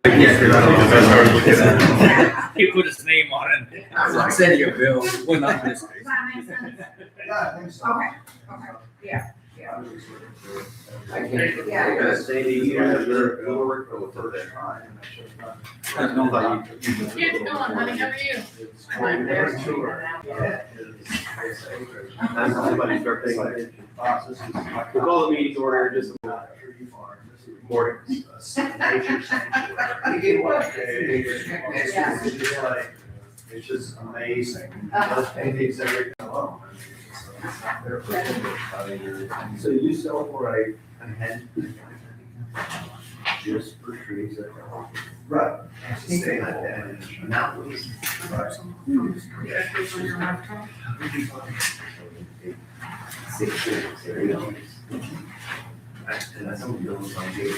Yeah, because He put his name on it. I sent you a bill. Well, not this case. Does that make sense? Yeah, I think so. Okay, yeah. I can't. Sandy, you have the work for that. I don't know how you. Yeah, it's going, honey, how are you? Somebody's birthday. We'll call the meeting to order just morning. It's just amazing. It takes everything alone. So you sell for a hen? Just for trees that are. Right. Stay like that. Mountains. Right. And I don't know if I'm getting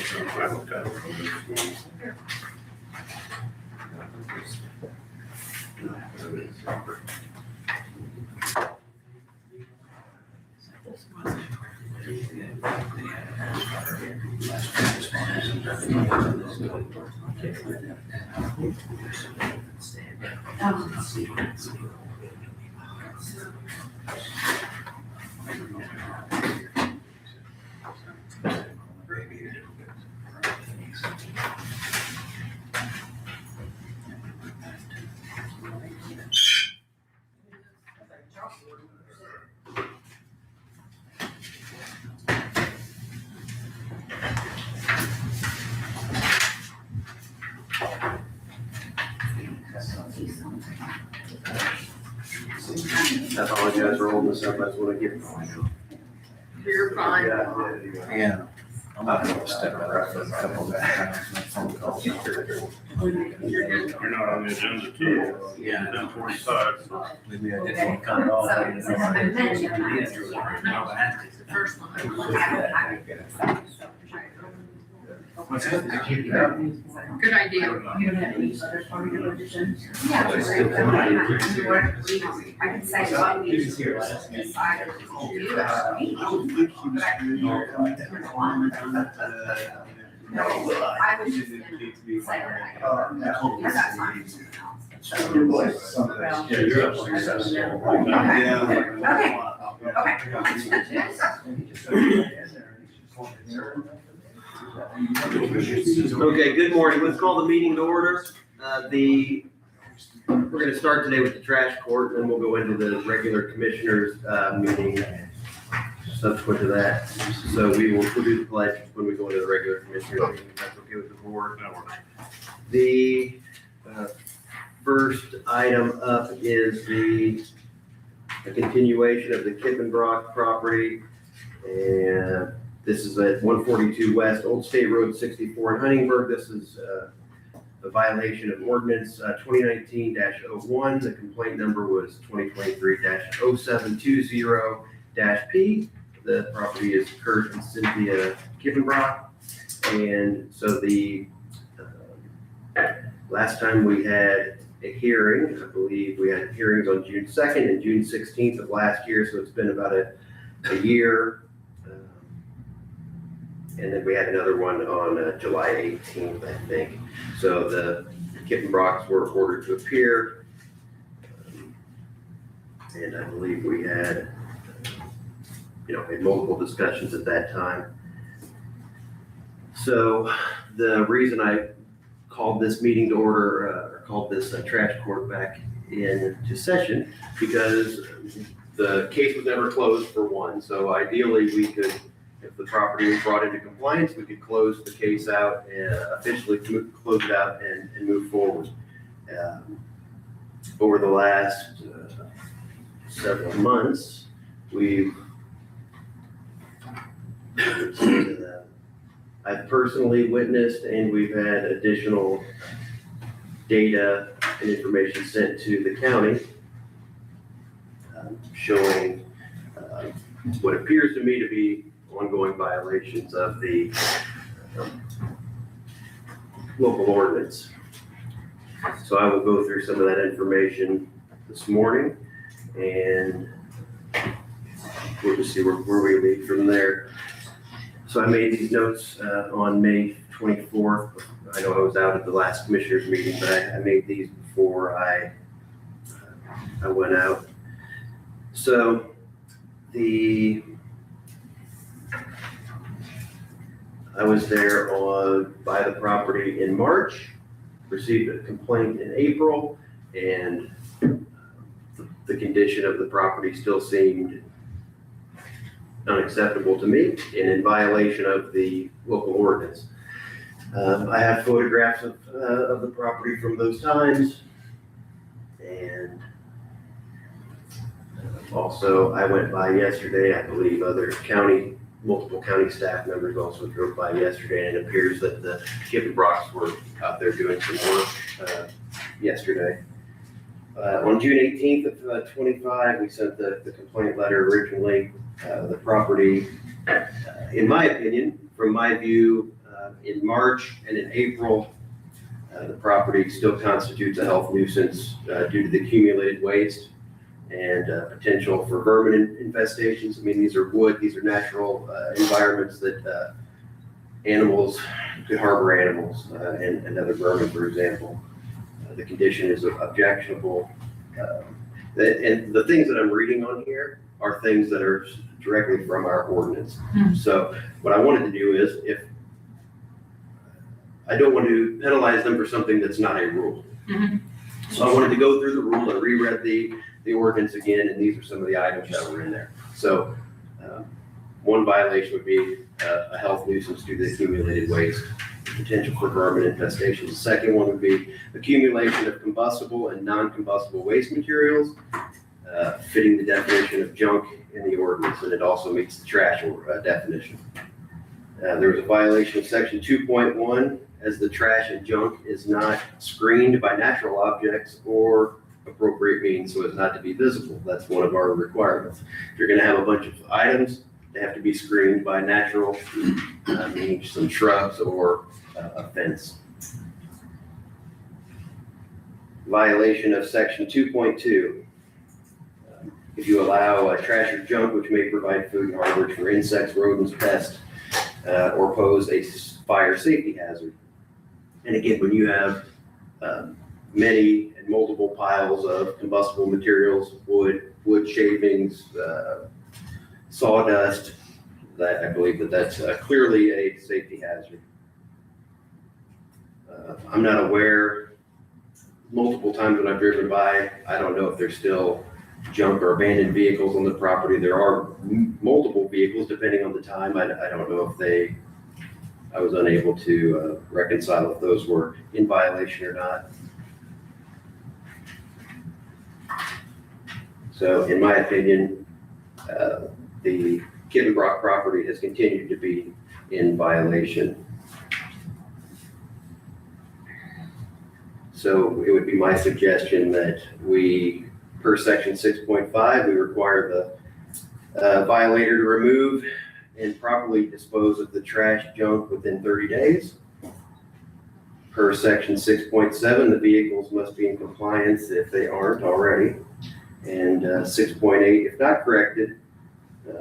I apologize for holding this up, I just want to get. You're fine. Yeah. I'm not gonna step out for a couple of times, my phone calls. You're good. You're not on the agenda too. Yeah. Down 45. Maybe I didn't want to cut it off. I didn't know I had to. The first one. What's that? Good idea. You don't have any other part of your religion? Yeah. I can say what we decided to do. No, I was just gonna say that. Your voice, something. Yeah, you're absolutely successful. Okay, good morning. Let's call the meeting to order. We're going to start today with the trash court, and then we'll go into the regular commissioners meeting subsequent to that. So we'll do the pledge when we go into the regular commissioners meeting. If that's okay with the board. The first item up is the continuation of the Kippenbrock property, and this is at 142 West Old State Road 64 in Huntingburg. This is a violation of ordinance 2019-01. The complaint number was 2023-0720-P. The property is Kurt and Cynthia Kippenbrock. And so the last time we had a hearing, I believe we had hearings on June 2nd and June 16th of last year. So it's been about a year. And then we had another one on July 18th, I think. So the Kippenbrocks were ordered to appear. And I believe we had, had multiple discussions at that time. So the reason I called this meeting to order, or called this trash court back into session, because the case was never closed for one. So ideally we could, if the property was brought into compliance, we could close the case out and officially close it out and move forward. Over the last several months, I've personally witnessed, and we've had additional data and information sent to the county showing what appears to me to be ongoing violations of the local ordinance. So I will go through some of that information this morning, and we'll just see where we lead from there. So I made these notes on May 24th. I know I was out at the last commissioners meeting, but I made these before I went out. So I was there by the property in March, received a complaint in April, and the condition of the property still seemed unacceptable to me and in violation of the local ordinance. I have photographs of the property from those times, and also I went by yesterday. I believe multiple county staff members also drove by yesterday, and it appears that the Kip and Brocks were out there doing some work yesterday. On June 18th of 25, we sent the complaint letter originally. The property, in my opinion, from my view, in March and in April, the property still constitutes a health nuisance due to the accumulated waste and potential for vermin infestations. I mean, these are natural environments that animals could harbor animals and other vermin, for example. The condition is objectionable. And the things that I'm reading on here are things that are directly from our ordinance. So what I wanted to do is, if I don't want to penalize them for something that's not a rule. So I wanted to go through the rule and reread the ordinance again, and these are some of the items that were in there. So one violation would be a health nuisance due to the accumulated waste, potential for vermin infestation. The second one would be accumulation of combustible and non-combustible waste materials, fitting the definition of junk in the ordinance, and it also meets the trash definition. There was a violation of section 2.1, as the trash and junk is not screened by natural objects or appropriate means so as not to be visible. That's one of our requirements. If you're going to have a bunch of items, they have to be screened by natural means, some shrubs or a fence. Violation of section 2.2. If you allow trash or junk which may provide food and harborage for insects, rodents, pests, or pose a fire safety hazard. And again, when you have many and multiple piles of combustible materials, wood shavings, sawdust, that I believe that's clearly a safety hazard. I'm not aware, multiple times when I've driven by, I don't know if there's still junk or abandoned vehicles on the property. There are multiple vehicles depending on the time. I don't know if I was unable to reconcile if those were in violation or not. So in my opinion, the Kippenbrock property has continued to be in violation. So it would be my suggestion that per section 6.5, we require the violator to remove and properly dispose of the trash junk within 30 days. Per section 6.7, the vehicles must be in compliance if they aren't already. And 6.8, if not corrected,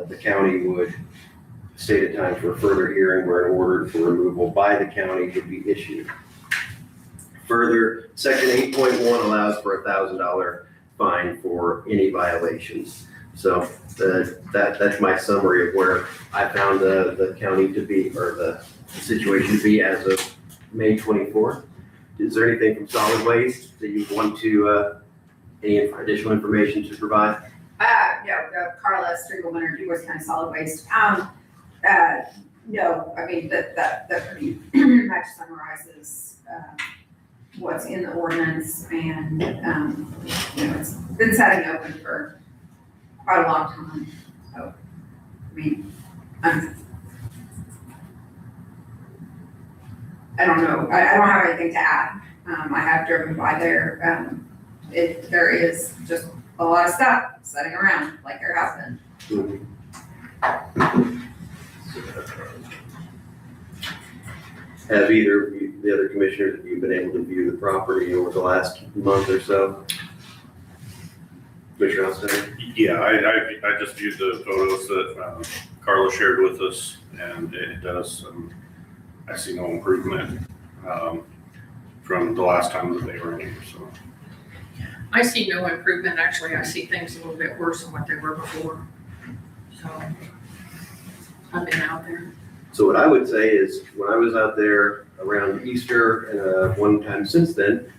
the county would state a time for a further hearing where an order for removal by the county would be issued. Further, section 8.1 allows for a $1,000 fine for any violations. So that's my summary of where I found the county to be, or the situation to be as of May 24th. Is there anything from solid waste that you want to, any additional information to provide? No, Carla Striegel, Du Bois County Solid Waste. No, I mean, that pretty much summarizes, what's in the ordinance, and, it's been sitting open for quite a long time. So, I mean, I don't know, I don't have anything to add. I have driven by there. There is just a lot of stuff sitting around, like there has been. Have either of the other commissioners, have you been able to view the property over the last month or so? Commissioner Alstine? Yeah, I just viewed the photos that Carla shared with us, and it does, I see no improvement, from the last time that they were in here, so. I see no improvement. Actually, I see things a little bit worse than what they were before. So I've been out there. So what I would say is, when I was out there around Easter and one time since then,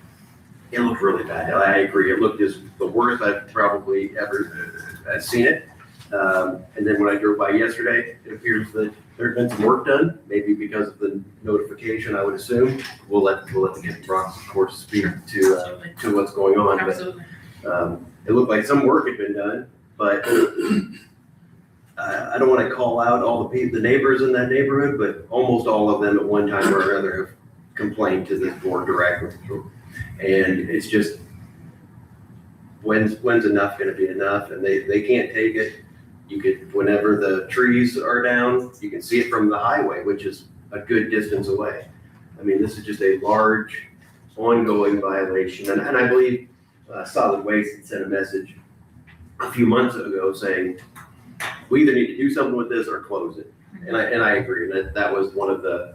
it looked really bad. I agree. It looked as the worst I've probably ever seen it. And then when I drove by yesterday, it appears that there's been some work done, maybe because of the notification, I would assume. We'll let the Kipton Bronx, of course, speak to Absolutely. what's going on. But Absolutely. it looked like some work had been done, but I don't want to call out all the neighbors in that neighborhood, but almost all of them at one time or another have complained to this board directly. And it's just, when's enough going to be enough? And they can't take it. You could, whenever the trees are down, you can see it from the highway, which is a good distance away. I mean, this is just a large, ongoing violation. And I believe Solid Waste had sent a message a few months ago saying, we either need to do something with this or close it. And I agree. And that was one of the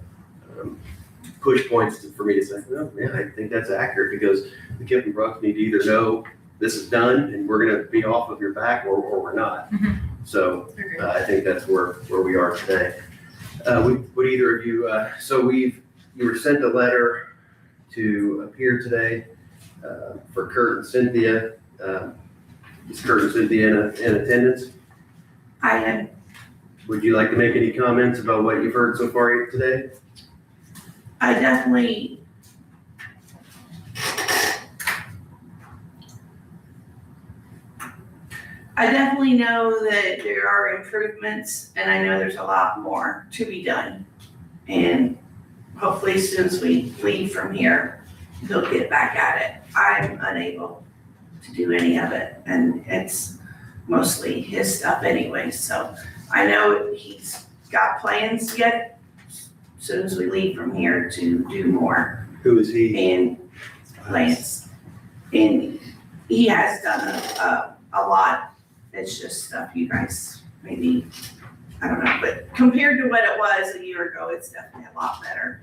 push points for me to say, no, man, I think that's accurate, because the Kipton Bronx need to either know this is done and we're going to be off of your back, or we're not. Mhm. So Okay. I think that's where we are today. Would either of you, so you were sent a letter to appear today for Kurt and Cynthia. Is Kurt and Cynthia in attendance? I am. Would you like to make any comments about what you've heard so far today? I definitely know that there are improvements, and I know there's a lot more to be done. And hopefully as soon as we leave from here, he'll get back at it. I'm unable to do any of it, and it's mostly his stuff anyway, so I know he's got plans yet, as soon as we leave from here, to do more. Who is he? And Lance, and he has done a lot. It's just stuff you guys maybe, I don't know, but compared to what it was a year ago, it's definitely a lot better.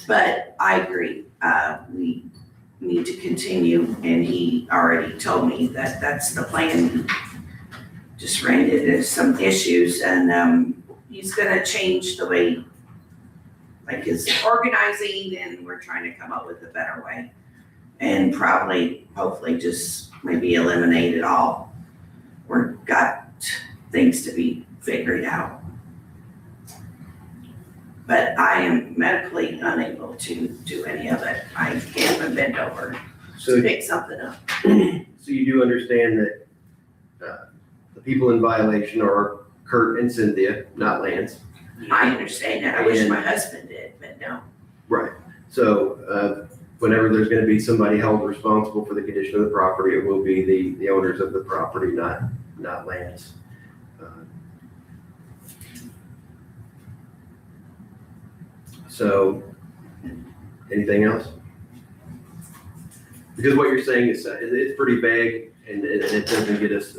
But I agree, we need to continue, and he already told me that that's the plan. He just ran into some issues, and he's gonna change the way, like his organizing, and we're trying to come up with a better way. And probably, hopefully, just maybe eliminate it all. We've got things to be figured out. But I am medically unable to do any of it. I can't even bend over So to pick something up. So you do understand that the people in violation are Kurt and Cynthia, not Lance. I understand that. I wish my husband did, but no. Right. So whenever there's going to be somebody held responsible for the condition of the property, it will be the owners of the property, not Lance. So anything else? Because what you're saying is it's pretty vague, and it doesn't get us.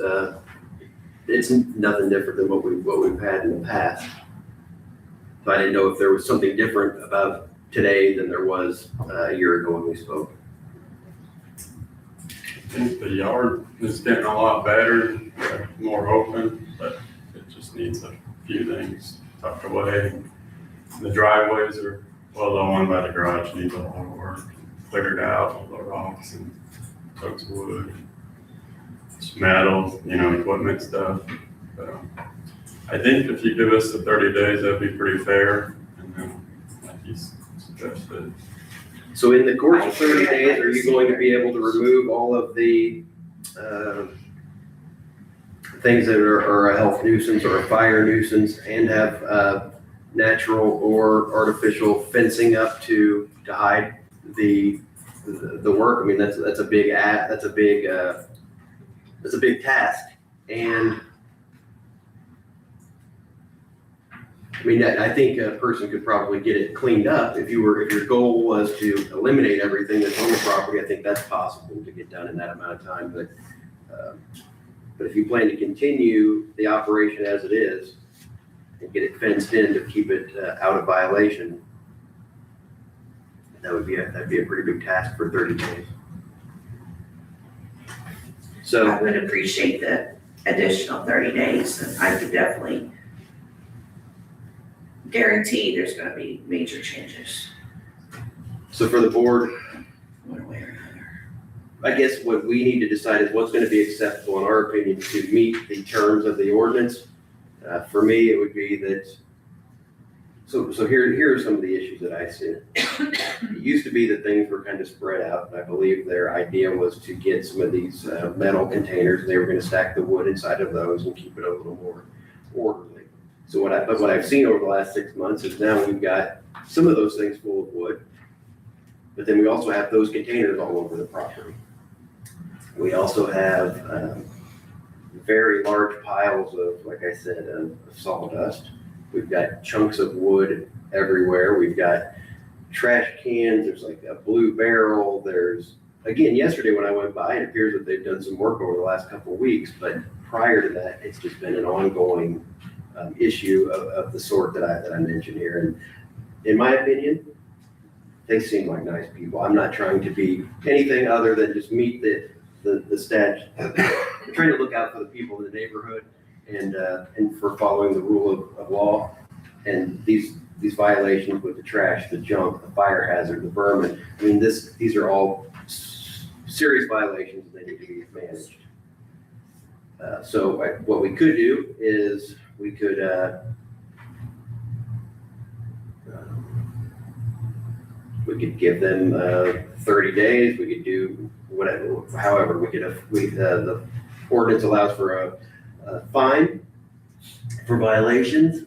It's nothing different than what we've had in the past. So I didn't know if there was something different about today than there was a year ago when we spoke. I think the yard is getting a lot better, more open, but it just needs a few things tucked away. The driveways are, well, the one by the garage needs a lot of work, cleared out all the rocks and chunks of wood, just metal, equipment stuff. But I think if you give us the 30 days, that'd be pretty fair. And then, like you suggested, So in the course of 30 days, are you going to be able to remove all of the things that are a health nuisance or a fire nuisance, and have natural or artificial fencing up to hide the work? I mean, that's a big task. And I mean, I think a person could probably get it cleaned up if your goal was to eliminate everything that's on the property. I think that's possible to get done in that amount of time. But if you plan to continue the operation as it is, and get it fenced in to keep it out of violation, that'd be a pretty big task for 30 days. So. I would appreciate the additional 30 days, and I could definitely guarantee there's gonna be major changes, So for the board, one way or another. I guess what we need to decide is what's gonna be acceptable in our opinion to meet the terms of the ordinance. For me, it would be that, so here are some of the issues that I see. It used to be that things were kind of spread out, and I believe their idea was to get some of these metal containers, and they were gonna stack the wood inside of those and keep it a little more orderly. So what I've seen over the last 6 months is now we've got some of those things full of wood, but then we also have those containers all over the property. We also have very large piles of, like I said, of sawdust. We've got chunks of wood everywhere. We've got trash cans. There's like a blue barrel. There's, again, yesterday when I went by, it appears that they've done some work over the last couple of weeks, but prior to that, it's just been an ongoing issue of the sort that I mentioned here. And in my opinion, they seem like nice people. I'm not trying to be anything other than just meet the statute. I'm trying to look out for the people in the neighborhood and for following the rule of law. And these violations with the trash, the junk, the fire hazard, the vermin, I mean, these are all serious violations that need to be managed. So what we could do is we could give them 30 days. We could do whatever, however, the ordinance allows for a fine for violations.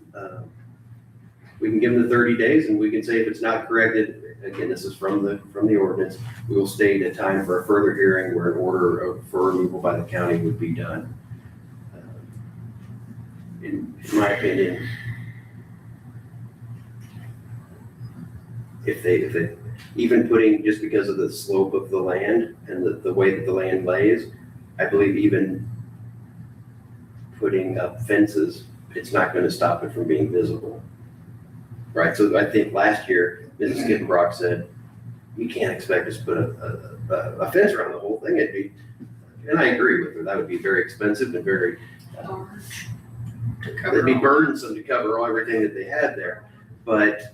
We can give them the 30 days, and we can say if it's not corrected, again, this is from the ordinance, we will state a time for a further hearing where an order for removal by the county would be done. In my opinion, if they even putting, just because of the slope of the land and the way that the land lays, I believe even putting up fences, it's not going to stop it from being visible. Right, so I think last year, Mrs. Kippenbrock said, you can't expect us to put a fence around the whole thing. And I agree with her, that would be very expensive and very, it'd be burdensome to cover everything that they had there. But,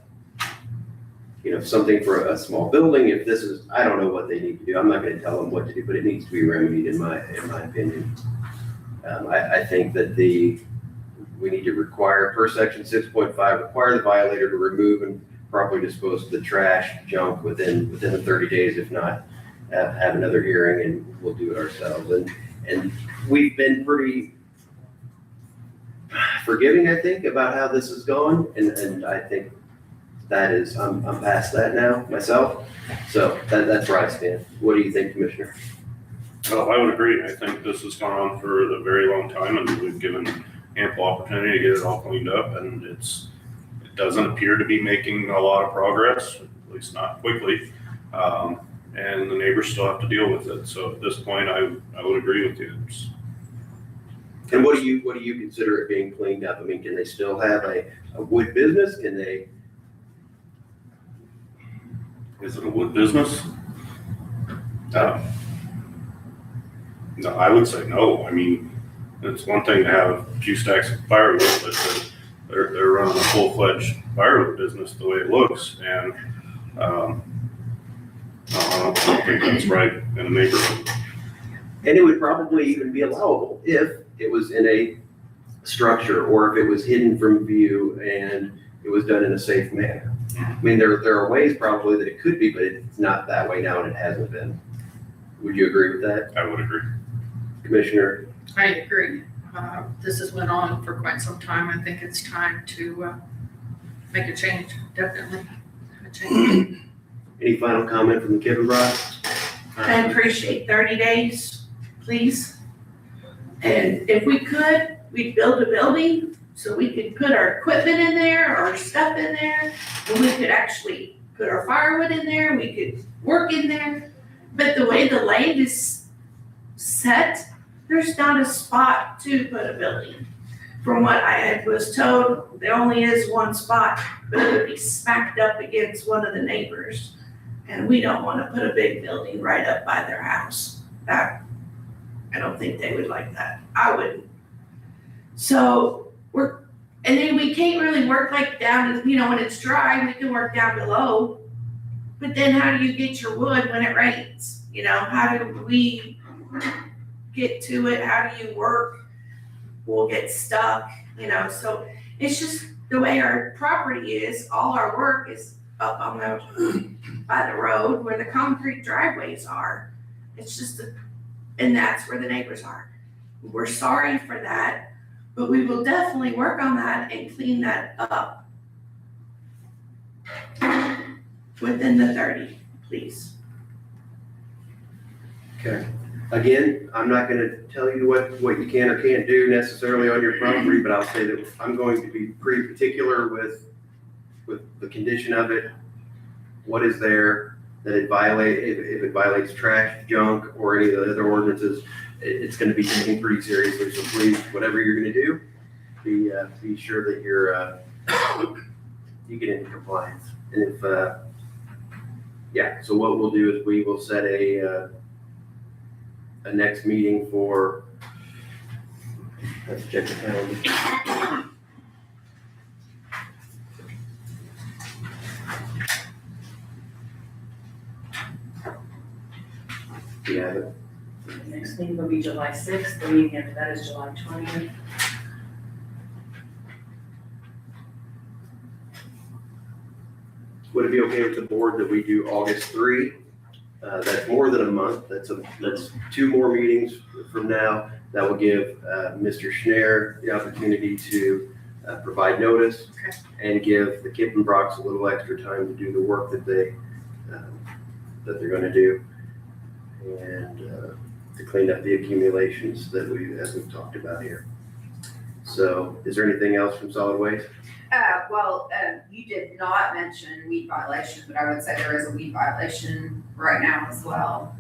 something for a small building, if this is, I don't know what they need to do. I'm not gonna tell them what to do, but it needs to be remedied in my opinion. I think that we need to require, per section 6.5, require the violator to remove and properly dispose of the trash, junk within the 30 days. If not, have another hearing and we'll do it ourselves. And we've been pretty forgiving, I think, about how this is going. And I think that is, I'm past that now myself. So that's where I stand. What do you think, Commissioner? Well, I would agree. I think this has gone on for a very long time, and we've given ample opportunity to get it all cleaned up, and it doesn't appear to be making a lot of progress, at least not quickly. And the neighbors still have to deal with it. So at this point, I would agree with you. And what do you consider it being cleaned up? I mean, can they still have a wood business? Can they? Is it a wood business? No, I would say no. I mean, it's one thing to have a few stacks of firewood, but they're running a full-fledged firewood business the way it looks, and I don't think that's right in a neighborhood. And it would probably even be allowable if it was in a structure or if it was hidden from view and it was done in a safe manner. I mean, there are ways probably that it could be, but it's not that way now and it hasn't been. Would you agree with that, I would agree. Commissioner? I agree. This has went on for quite some time. I think it's time to make a change, definitely. A change. Any final comment from the Kippenbrock? I appreciate 30 days, please. And if we could, we'd build a building so we could put our equipment in there, our stuff in there, and we could actually put our firewood in there, we could work in there. But the way the land is set, there's not a spot to put a building. from what I was told, there only is one spot, but it would be smacked up against one of the neighbors. And we don't wanna put a big building right up by their house. That, I don't think they would like that. I wouldn't. So and then we can't really work like down, when it's dry, we can work down below. But then how do you get your wood when it rains? How do we get to it? How do you work? We'll get stuck, so it's just the way our property is. All our work is up on by the road where the concrete driveways are. It's just, and that's where the neighbors are. We're sorry for that, but we will definitely work on that and clean that up within the 30, please. Okay. Again, I'm not gonna tell you what you can or can't do necessarily on your property, but I'll say that I'm going to be pretty particular with the condition of it. What is there that if it violates trash, junk, or any of the other ordinances, it's gonna be taken pretty seriously. So please, whatever you're gonna do, be sure that you get into compliance. And so what we'll do is we will set a next meeting for, let's check the calendar. Yeah, The next meeting will be July 6th, the meeting after that is July 20th. would it be okay with the board that we do August 3? That's more than a month. That's 2 more meetings from now. That will give Mr. Schneier the opportunity to provide notice and give the Kippenbrocks a little extra time to do the work that they're going to do, and to clean up the accumulations that we've talked about here. So, is there anything else from solid waste? You did not mention weed violation, but I would say there is a weed violation right now as well.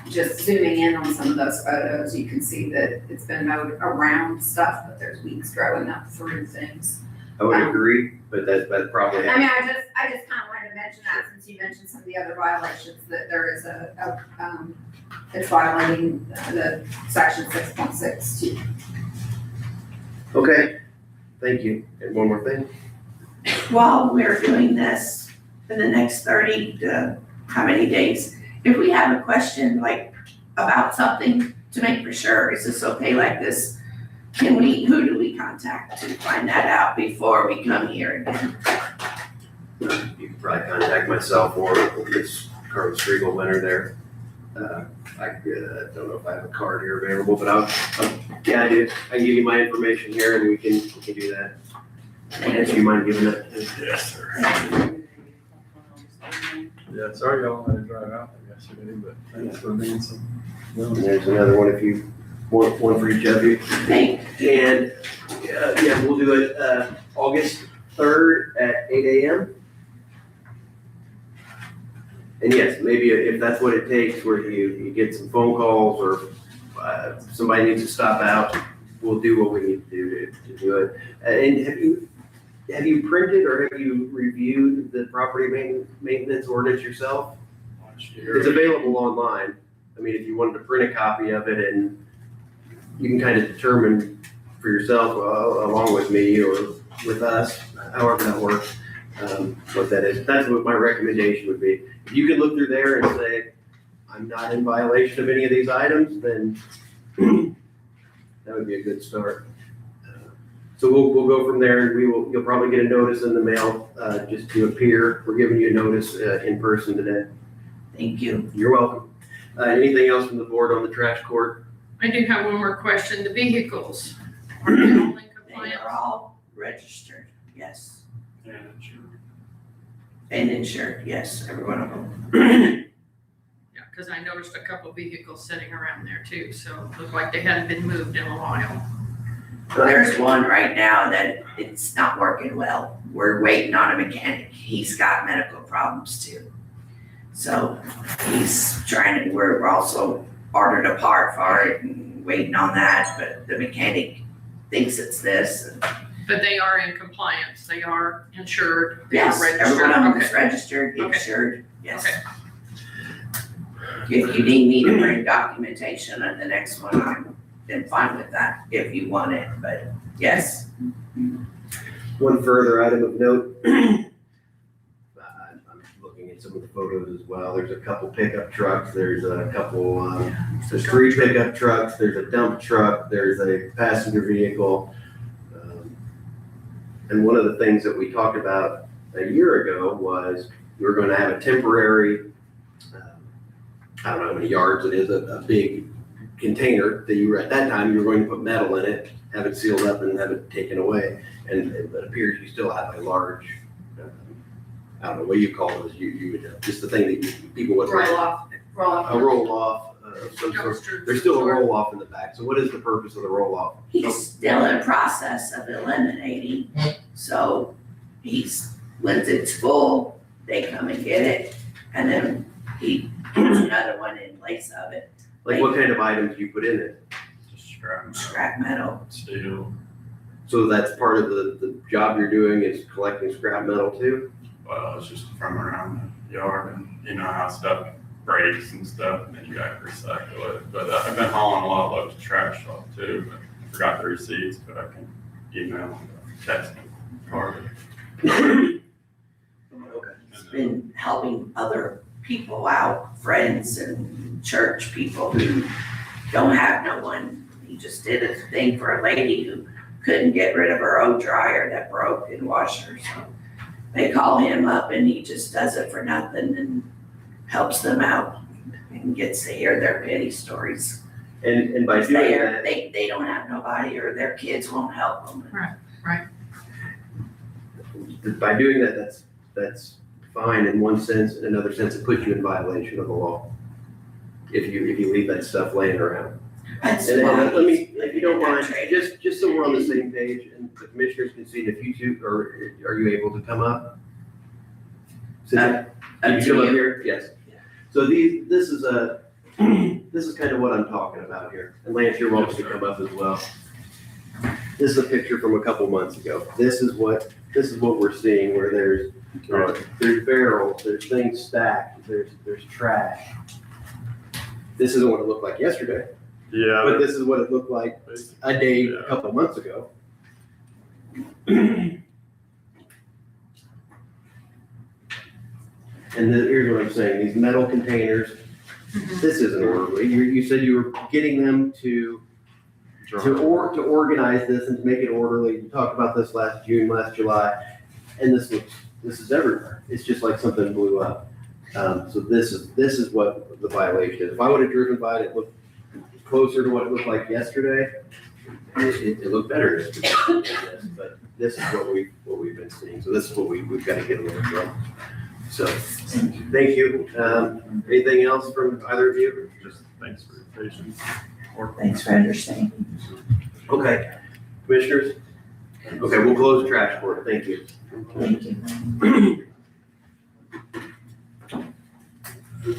Just zooming in on some of those photos, you can see that it's been mowed around stuff, but there's weeds growing up through things. I would agree, but that probably. I mean, I just kind of wanted to mention that since you mentioned some of the other violations, that there is it's violating the section 6.6 too. Okay, thank you. And one more thing. While we're doing this in the next 30 to how many days, if we have a question like about something to make for sure, is this okay like this? Who do we contact to find that out before we come here again? You can probably contact myself or Ms. Carla Striegel when they're there. I don't know if I have a card here available, but I do. I can give you my information here and we can do that. And do you mind giving it? Yes, sir. Yeah, sorry y'all had to drive out there yesterday, but thanks for being so. And there's another one if you want, one for each of you. And, we'll do it, August 3rd at 8 a.m. And yes, maybe if that's what it takes, where you get some phone calls or somebody needs to stop out, we'll do what we need to do to do it. And have you printed or have you reviewed the property maintenance ordinance yourself? It's available online. I mean, if you wanted to print a copy of it, and you can kind of determine for yourself, along with me or with us, however that works, what that is. That's what my recommendation would be. If you could look through there and say, I'm not in violation of any of these items, then that would be a good start. So we'll go from there, and you'll probably get a notice in the mail, just to appear. We're giving you a notice in person today. Thank you. You're welcome. Anything else from the board on the trash court? I do have one more question. The vehicles, are they all in They compliance? are all registered, yes. Yeah, sure. And insured, yes, every one of them. Yeah, because I noticed a couple vehicles sitting around there too, so it looked like they hadn't been moved in a while. There's one right now that it's not working well. We're waiting on a mechanic. He's got medical problems too. So he's we're also ordered a part for it, and waiting on that, but the mechanic thinks it's this. But they are in compliance, they are insured, they are Yes, registered. every one of them is Okay. registered, Okay. insured, yes. Okay. If you need me to bring documentation on the next one, I'm fine with that, if you want it, but yes. One further item of note. I'm looking at some of the photos as well. There's a couple pickup trucks, there's a couple, there's 3 pickup trucks, there's a dump truck, there's a passenger vehicle. And one of the things that we talked about a year ago was we were gonna have a temporary, I don't know how many yards it is, a big container that you were, at that time, you were going to put metal in it, have it sealed up and have it taken away. And it appears you still have a large, I don't know, what you call those, just the thing that people would. Roll off. A roll off, of some sort. Dumpster. There's still a roll off in the back. So what is the purpose of the roll off? He's still in process of eliminating, so when it's full, they come and get it, and then he puts another one in place of it, Like what kind of items do you put in it? Just scrap metal, scrap metal. steel, So that's part of the job you're doing is collecting scrap metal too? well, it's just from around the yard and you know how stuff breaks and stuff, and then you gotta recycle it. But I've been hauling a lot of loads of trash off too, but I forgot the receipts, but I can email them, text them, card it. Okay. He's been helping other people out, friends and church people who don't have no one. He just did a thing for a lady who couldn't get rid of her old dryer that broke and washer, so they call him up and he just does it for nothing and helps them out and gets to hear their pity stories. And by doing that, They don't have nobody or their kids won't help them. by doing that, that's fine in one sense. In another sense, it puts you in violation of the law. If you leave that stuff laying around. That's And why let me, he's if you don't living in mind, that trade. just so we're on the same page and the commissioners can see, if you two, or are you able to come up? Cindy, can you come up here? Yes. So this is kind of what I'm talking about here. And Lance, you're welcome to come up as well. This is a picture from a couple months ago. This is what we're seeing, where there's barrels, there's things stacked, there's trash. This isn't what it looked like yesterday, Yeah, but this is what it looked like a day, a couple months ago. And then here's what I'm saying, these metal containers, this isn't orderly. You said you were getting them to organize this and to make it orderly. You talked about this last June, last July, and this is everywhere. It's just like something blew up. So this is what the violation is. If I would have driven by it, it looked closer to what it looked like yesterday. It looked better yesterday, but this is what we've been seeing. So this is what we've got to get away from. So, thank you. Anything else from either of you? just thanks for your patience. Thanks for understanding. Okay, commissioners? Okay, we'll close the trash court. Thank you. Thank you. Do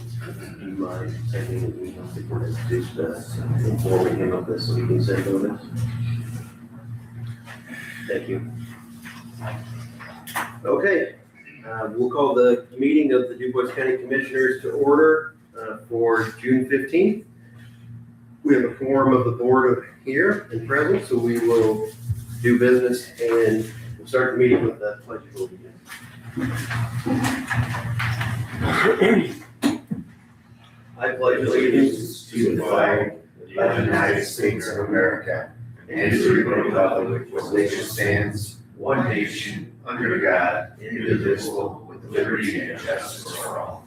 you mind sending an email before this, just informing him of this so he can send on this? Thank you. Okay, we'll call the meeting of the DuBois County Commissioners to order for June 15th. We have a quorum of the board here and present, so we will do business and we'll start the meeting with the pledge of allegiance. I pledge allegiance to the flag of the United States of America and to the republic for which it stands, one nation, under God, indivisible, with liberty and justice for all.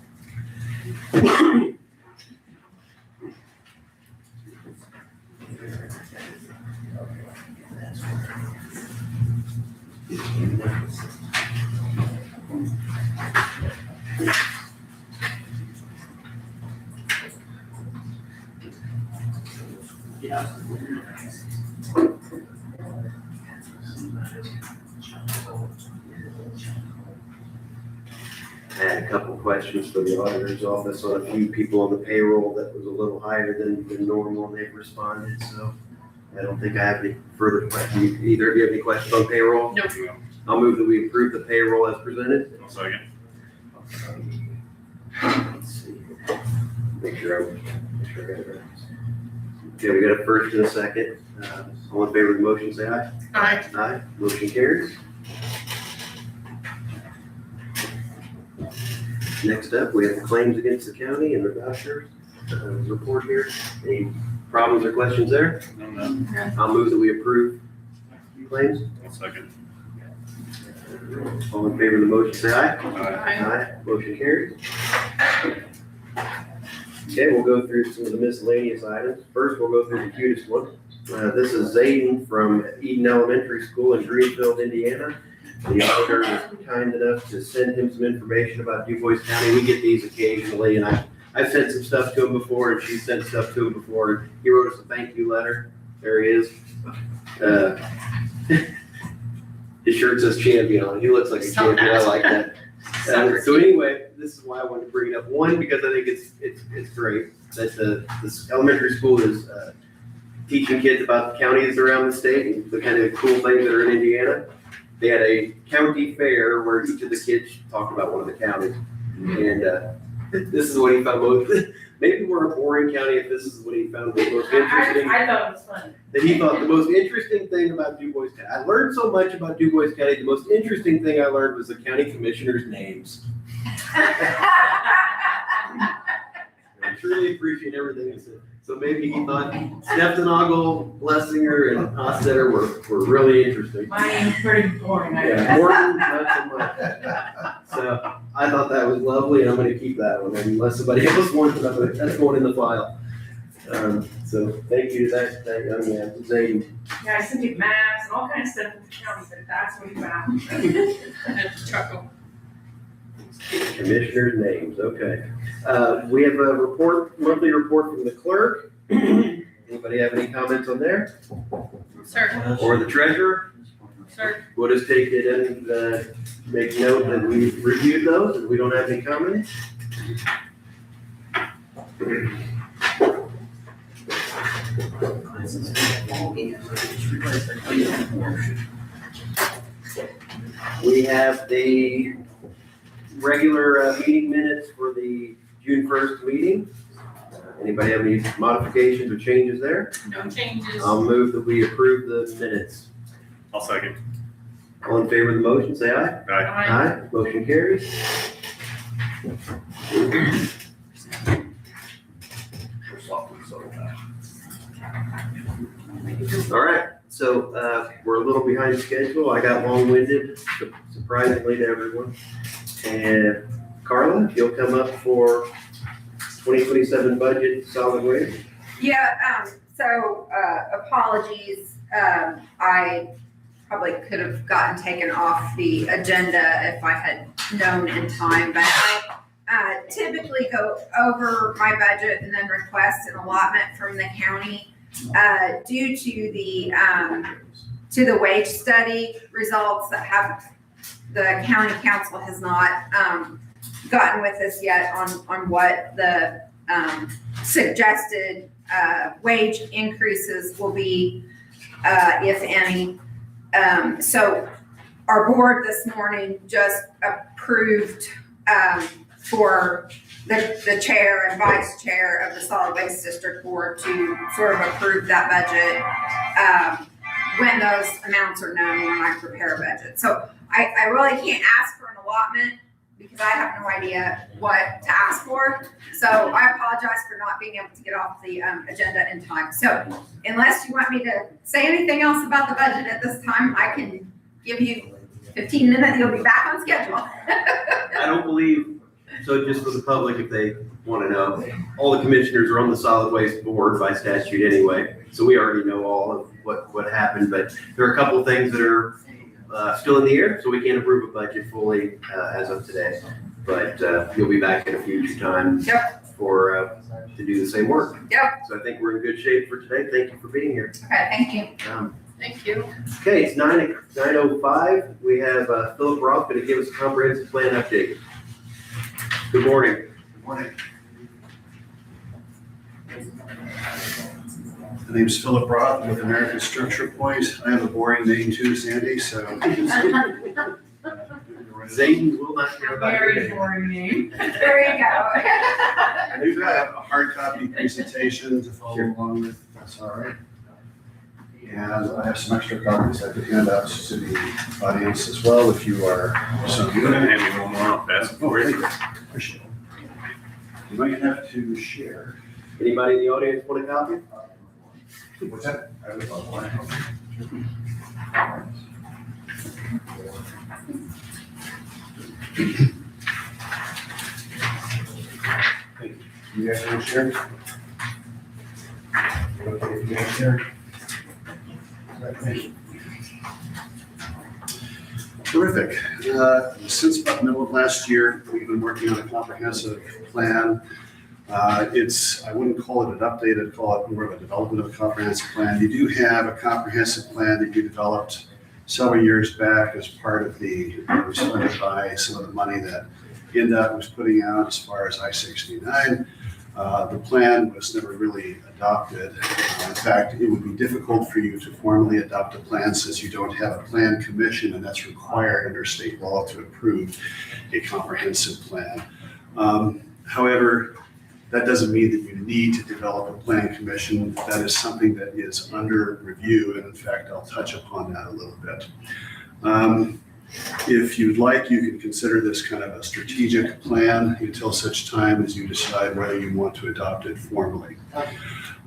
had a couple questions for the auditor's office on a few people on the payroll that was a little higher than normal, and they've responded, so I don't think I have any further questions. Either of you have any questions on payroll? Nope. I'll move that we approve the payroll as presented. I'll second. Let's see. Make sure I got it right. Okay, we got a first and a second. All in favor of the motion, say aye. Aye. Aye, motion carries. Next up, we have the claims against the county and the vouchers report here. Any problems or questions there? No. I'll move that we approve claims. I'll second. All in favor of the motion, say aye. Aye. Aye, motion carries. Okay, we'll go through some of the miscellaneous items. First, we'll go through the cutest one. This is Zayden from Eden Elementary School in Greenfield, Indiana. The auditor was kind enough to send him some information about DuBois County. We get these occasionally, and I've sent some stuff to him before, and she's sent stuff to him before. He wrote us a thank you letter. There he is. His shirt says champion on it. He looks like a champion. I like that. So anyway, this is why I wanted to bring it up. One, because I think it's great that this elementary school is teaching kids about the counties around the state and the kind of cool things that are in Indiana. They had a county fair where each of the kids talked about one of the counties. And this is what he found most, maybe we're a boring county if this is what he found the most interesting. I thought it was funny. That he thought the most interesting thing about DuBois County. I learned so much about DuBois County. The most interesting thing I learned was the county commissioners' names. I truly appreciate everything he said. So maybe he thought Stefanogle, Blessinger, and Hosstetter were really interesting. Mine's pretty boring. Yeah, Morton, not so much. So I thought that was lovely, and I'm gonna keep that one, unless somebody else wants it, that's going in the file. So thank you to that young man, Zayden. Yeah, I sent you maps and all kinds of stuff in the county, but that's what he found. That's chuckle. Commissioners' names, okay. We have a monthly report from the clerk. Anybody have any comments on there? Sir, Or the treasurer? sir. We'll just take it and make note that we've reviewed those and we don't have any comments. We have the regular meeting minutes for the June 1st meeting. Anybody have any modifications or changes there? No changes. I'll move that we approve the minutes. I'll second. All in favor of the motion, say aye. Aye. Aye, motion carries. All right, so we're a little behind schedule. I got long-winded, surprisingly to everyone. And Carla, if you'll come up for 2027 budget solid waste. Yeah, so apologies, I probably could have gotten taken off the agenda if I had known in time, but I typically go over my budget and then request an allotment from the county. Due to the wage study results that the county council has not gotten with us yet on what the suggested wage increases will be, if any. So our board this morning just approved for the chair and vice chair of the Solid Waste District Board to sort of approve that budget when those amounts are known when I prepare a budget. So I really can't ask for an allotment because I have no idea what to ask for. So I apologize for not being able to get off the agenda in time. So unless you want me to say anything else about the budget at this time, I can give you 15 minutes, you'll be back on schedule. I don't believe, so just for the public, if they want to know, all the commissioners are on the solid waste board by statute anyway. So we already know all of what happened, but there are a couple of things that are still in the air, so we can't approve a budget fully as of today. But you'll be back at a future time for to do the same work. Yep. So I think we're in good shape for today. Thank you for being here. Okay, thank you. Thank you. Okay, it's 9:05. We have Philip Roth going to give us a comprehensive plan update. Good morning. Good morning. My name's Philip Roth with American Structure Point. I have a boring name too, Sandy, so. Zayden will not care about your Very name. boring name. There you go. I do have a hard copy presentation to follow along with, if that's all right. And I have some extra copies I could hand out to the audience as well if you are so. You gonna hand me one more, I'll pass it Oh, for thank you. you. Appreciate it. You might have to share. Anybody in the audience want a copy? What's that? I would love one. You guys want to share? Okay, if you guys share. Thank you. Terrific. Since about the middle of last year, we've been working on a comprehensive plan. I wouldn't call it an update, I'd call it more of a development of a comprehensive plan. You do have a comprehensive plan that you developed several years back as part of it was funded by some of the money that INDOT was putting out as far as I-69. The plan was never really adopted. In fact, it would be difficult for you to formally adopt a plan since you don't have a plan commission, and that's required under state law to approve a comprehensive plan. However, that doesn't mean that you need to develop a plan commission. That is something that is under review, and in fact, I'll touch upon that a little bit. If you'd like, you can consider this kind of a strategic plan until such time as you decide whether you want to adopt it formally.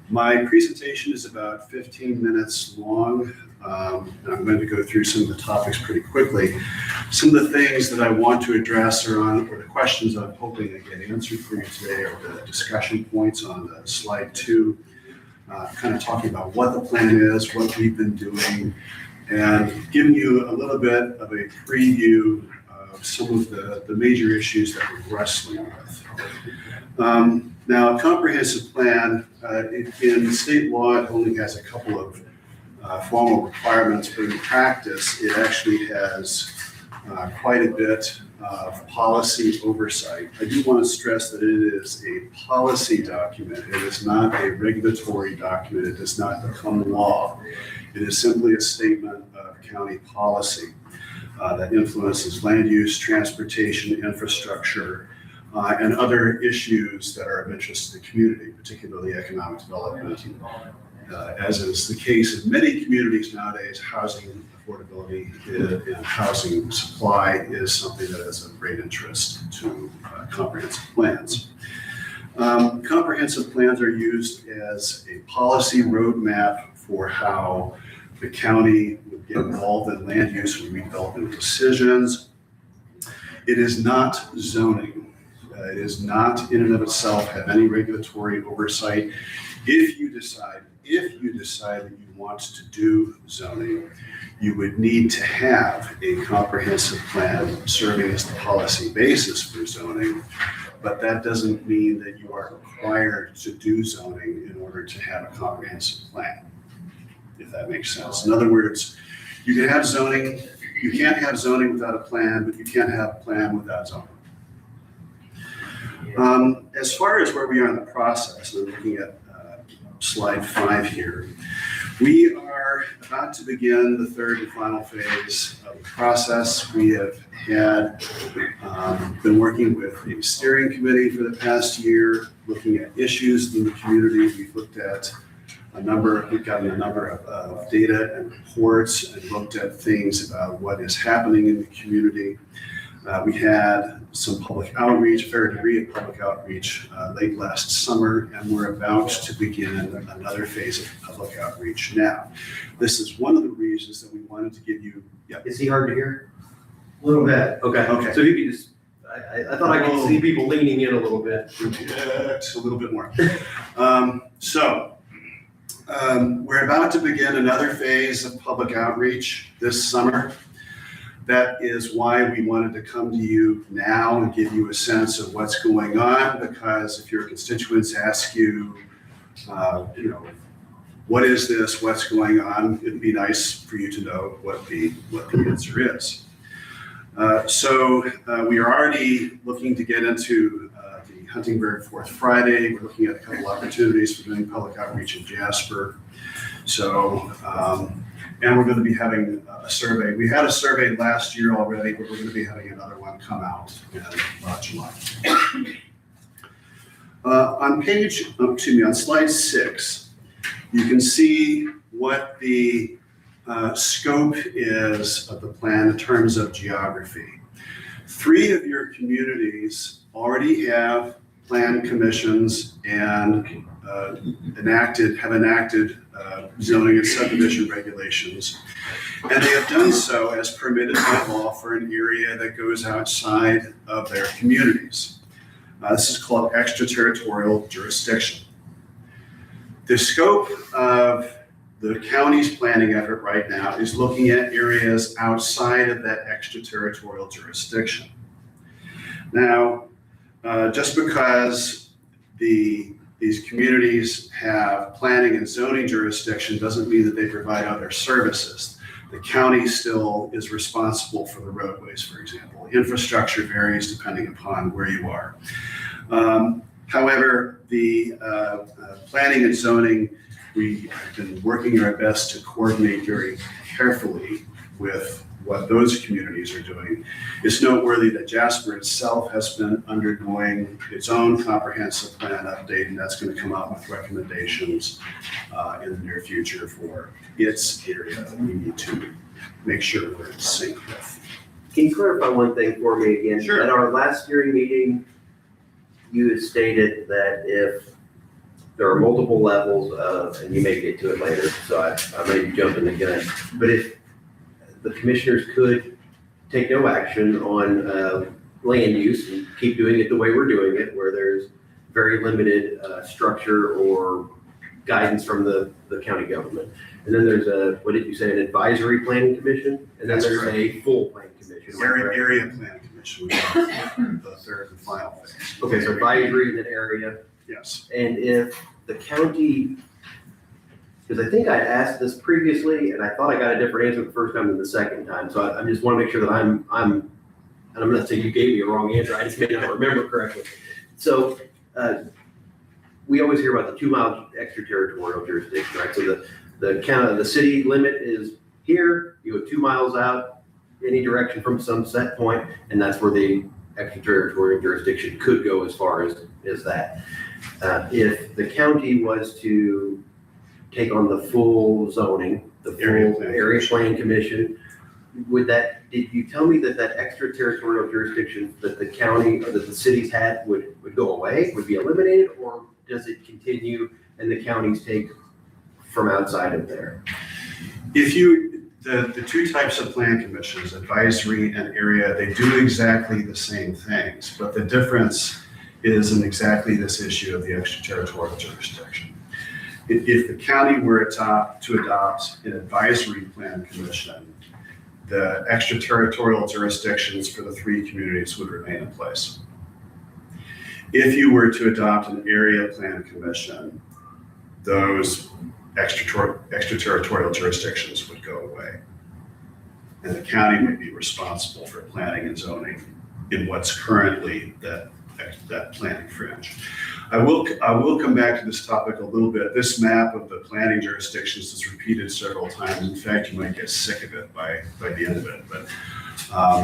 My presentation is about 15 minutes long, and I'm going to go through some of the topics pretty quickly. Some of the things that I want to address or the questions that I'm hoping to get answered for you today are the discussion points on slide 2, kind of talking about what the plan is, what we've been doing, and giving you a little bit of a preview of some of the major issues that we're wrestling with. Now, a comprehensive plan, in state law, it only has a couple of formal requirements, but in practice, it actually has quite a bit of policy oversight. I do want to stress that it is a policy document. It is not a regulatory document. It does not become law. It is simply a statement of county policy that influences land use, transportation, infrastructure, and other issues that are of interest to the community, particularly economic development. As is the case in many communities nowadays, housing affordability and housing supply is something that is of great interest to comprehensive plans. Comprehensive plans are used as a policy roadmap for how the county would get involved in land use and redevelopment decisions. It is not zoning. It is not in and of itself have any regulatory oversight. If you decide that you want to do zoning, you would need to have a comprehensive plan serving as the policy basis for zoning, but that doesn't mean that you are required to do zoning in order to have a comprehensive plan, if that makes sense. In other words, you can have zoning, you can't have zoning without a plan, but you can't have a plan without zoning. As far as where we are in the process, I'm looking at slide 5 here. We are about to begin the third and final phase of the process. We have been working with the steering committee for the past year, looking at issues in the community. We've looked at we've gotten a number of data and reports and looked at things about what is happening in the community. We had some public outreach, a fair degree of public outreach late last summer, and we're about to begin another phase of public outreach now. This is one of the reasons that we wanted to give you. Yeah. Is he hard to hear? A little bit. Okay. Okay. So you could just, I thought I could see people leaning in a little bit. Just a little bit more. We're about to begin another phase of public outreach this summer. That is why we wanted to come to you now and give you a sense of what's going on, because if your constituents ask you, what is this, what's going on, it'd be nice for you to know what the answer is. We are already looking to get into the Huntingburg Fourth Friday. We're looking at a couple opportunities for doing public outreach in Jasper. And we're going to be having a survey. We had a survey last year already, but we're going to be having another one come out in July. On slide 6, you can see what the scope is of the plan in terms of geography. 3 of your communities already have plan commissions and have enacted zoning and subdivision regulations. And they have done so as permitted by law for an area that goes outside of their communities. This is called extraterritorial jurisdiction. The scope of the county's planning effort right now is looking at areas outside of that extraterritorial jurisdiction. Now, just because these communities have planning and zoning jurisdiction doesn't mean that they provide other services. The county still is responsible for the roadways, for example. Infrastructure varies depending upon where you are. However, the planning and zoning, we have been working our best to coordinate very carefully with what those communities are doing. It's noteworthy that Jasper itself has been undergoing its own comprehensive plan update, and that's going to come out with recommendations in the near future for its area that we need to make sure we're in sync with. Can you clarify one thing for me again? Sure. At our last hearing meeting, you had stated that if there are multiple levels of, and you may get to it later, so I may be jumping the gun, but if the commissioners could take no action on land use and keep doing it the way we're doing it, where there's very limited structure or guidance from the county government. And then there's a, what did you say, an advisory planning commission? And then That's there's correct. a full planning commission. Am I correct? Area planning commission, we have the third and final phase. Okay, so advisory in that area. Yes. And if the county, because I think I asked this previously and I thought I got a different answer the first time than the second time. So I just want to make sure that and I'm not saying you gave me a wrong answer. I just may not remember correctly. So we always hear about the 2-mile extraterritorial jurisdiction, right? So the city limit is here, you go 2 miles out, any direction from some set point, and that's where the extraterritorial jurisdiction could go as far as that. If the county was to take on the full zoning, the full area plan commission, did you tell me that extraterritorial jurisdiction that the county or that the cities had would go away, would be eliminated, or does it continue and the counties take from outside of there? The 2 types of plan commissions, advisory and area, they do exactly the same things, but the difference is in exactly this issue of the extraterritorial jurisdiction. If the county were to adopt an advisory plan commission, the extraterritorial jurisdictions for the 3 communities would remain in place. If you were to adopt an area plan commission, those extraterritorial jurisdictions would go away. And the county would be responsible for planning and zoning in what's currently that planning fringe. I will come back to this topic a little bit. This map of the planning jurisdictions is repeated several times. In fact, you might get sick of it by the end of it. But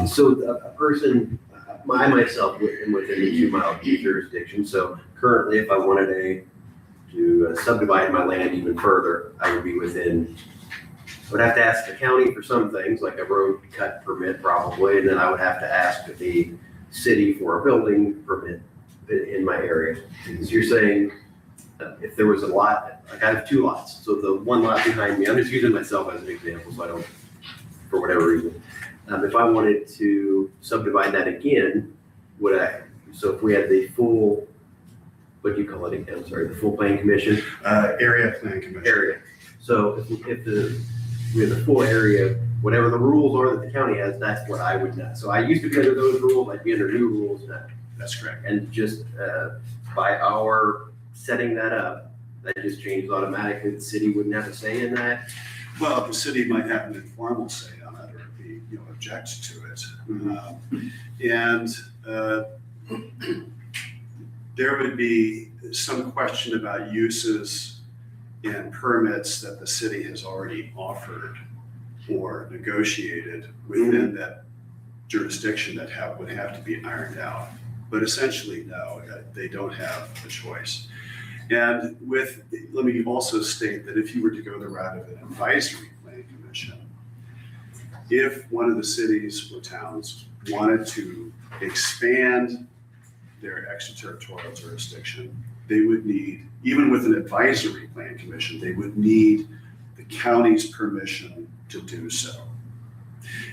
So a person, I myself am within the 2-mile jurisdiction. So currently, if I wanted to subdivide my land even further, I would be within. I would have to ask the county for some things, like a road cut permit probably, and then I would have to ask the city for a building permit in my area. Because you're saying if there was a lot, like I have 2 lots, so the 1 lot behind me, I'm just using myself as an example, so I don't, for whatever reason. If I wanted to subdivide that again, so if we had the full, what do you call it again? I'm sorry, the full planning commission? area plan commission. Area. So if we have the full area, whatever the rules are that the county has, that's what I would know. So I used to be under those rules, I'd be under new rules now. That's correct. And just by our setting that up, that just changes automatically. The city wouldn't have a say in that. Well, the city might have an informal say on it, or it'd be object to it. And there would be some question about uses and permits that the city has already offered or negotiated within that jurisdiction that would have to be ironed out. But essentially, no, they don't have a choice. And let me also state that if you were to go the route of an advisory plan commission, if one of the cities or towns wanted to expand their extraterritorial jurisdiction, they would need, even with an advisory plan commission, they would need the county's permission to do so.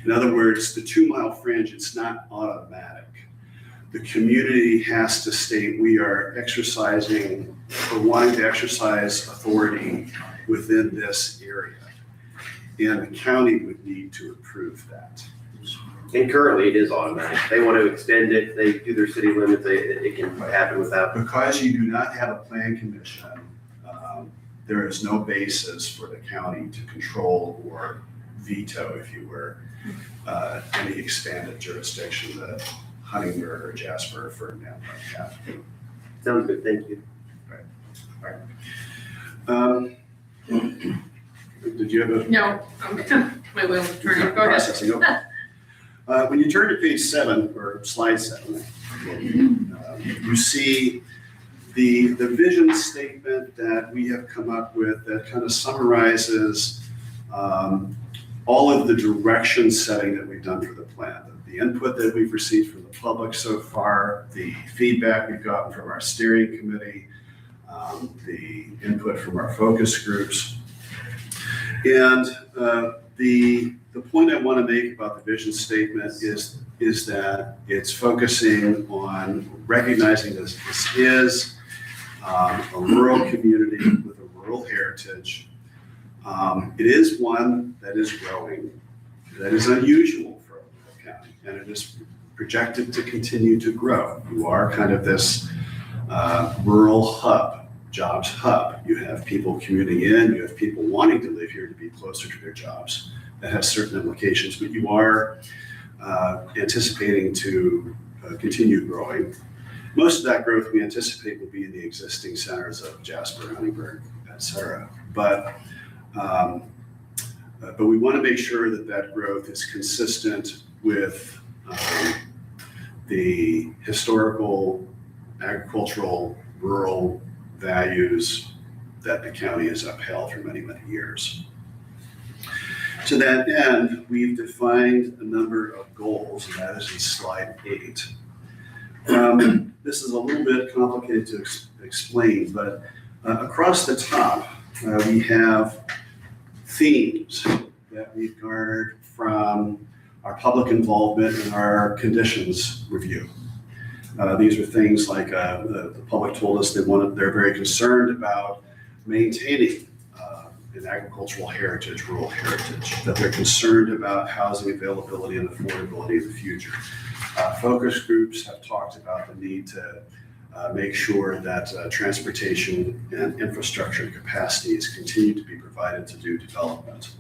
In other words, the 2 mile fringe, it's not automatic. The community has to state we are exercising or wanting to exercise authority within this area. And the county would need to approve that. And currently it is automatic. They want to extend it, they do their city limits, it can happen without. Because you do not have a plan commission, there is no basis for the county to control or veto, if you were, any expanded jurisdiction that Huntingburg or Jasper, for example, might have. Sounds good, thank you. Did you have a? No, my wheel is turning, go ahead. Processing, okay. When you turn to page 7, or slide 7, you see the vision statement that we have come up with that kind of summarizes all of the direction setting that we've done for the plan. The input that we've received from the public so far, the feedback we've gotten from our steering committee, the input from our focus groups. And the point I want to make about the vision statement is that it's focusing on recognizing this is a rural community with a rural heritage. It is one that is growing, that is unusual for a rural county, and it is projected to continue to grow. You are kind of this rural hub, jobs hub. You have people commuting in, you have people wanting to live here to be closer to their jobs. That has certain implications, but you are anticipating to continue growing. Most of that growth we anticipate will be in the existing centers of Jasper, Huntingburg, et cetera. But we want to make sure that that growth is consistent with the historical, agricultural, rural values that the county has upheld for many, many years. To that end, we've defined a number of goals, and that is in slide 8. This is a little bit complicated to explain, but across the top, we have themes that we've garnered from our public involvement in our conditions review. These are things like the public told us they're very concerned about maintaining an agricultural heritage, rural heritage, that they're concerned about housing availability and affordability in the future. Focus groups have talked about the need to make sure that transportation and infrastructure capacities continue to be provided to do development.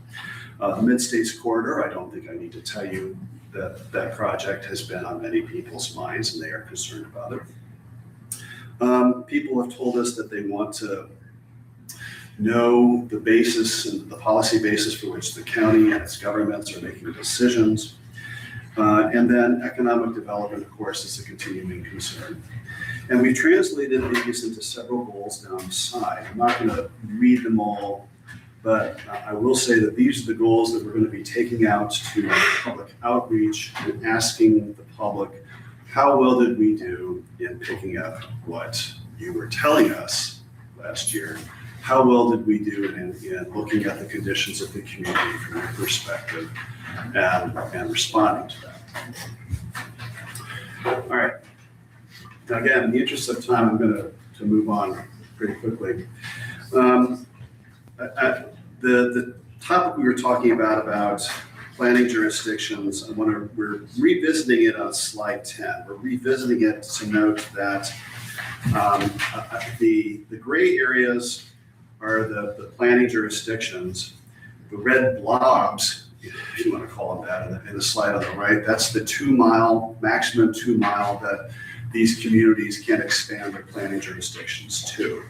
The Mid-States Corridor, I don't think I need to tell you that that project has been on many people's minds and they are concerned about it. People have told us that they want to know the basis and the policy basis for which the county and its governments are making decisions. And then economic development, of course, is a continuing concern. And we've translated these into several goals down the side. I'm not going to read them all, but I will say that these are the goals that we're going to be taking out to public outreach and asking the public, how well did we do in picking up what you were telling us last year? How well did we do in looking at the conditions of the community from your perspective and responding to that? All right. Now, again, in the interest of time, I'm going to move on pretty quickly. The topic we were talking about planning jurisdictions, we're revisiting it on slide 10. We're revisiting it to note that the gray areas are the planning jurisdictions. The red blobs if you want to call it that, in the slide on the right, that's the 2-mile, maximum 2-mile that these communities can expand their planning jurisdictions to.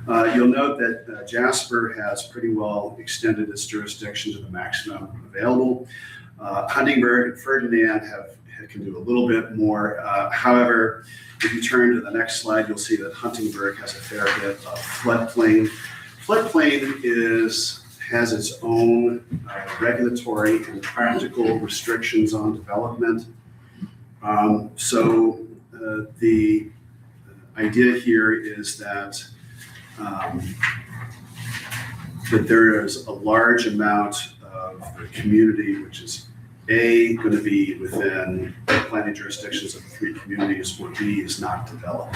You'll note that Jasper has pretty well extended its jurisdiction to the maximum available. Huntingburg and Ferdinand can do a little bit more. However, if you turn to the next slide, you'll see that Huntingburg has a fair bit of floodplain. Floodplain has its own regulatory and practical restrictions on development. So the idea here is that that there is a large amount of the community which is A, going to be within the planning jurisdictions of the 3 communities, where B is not developed.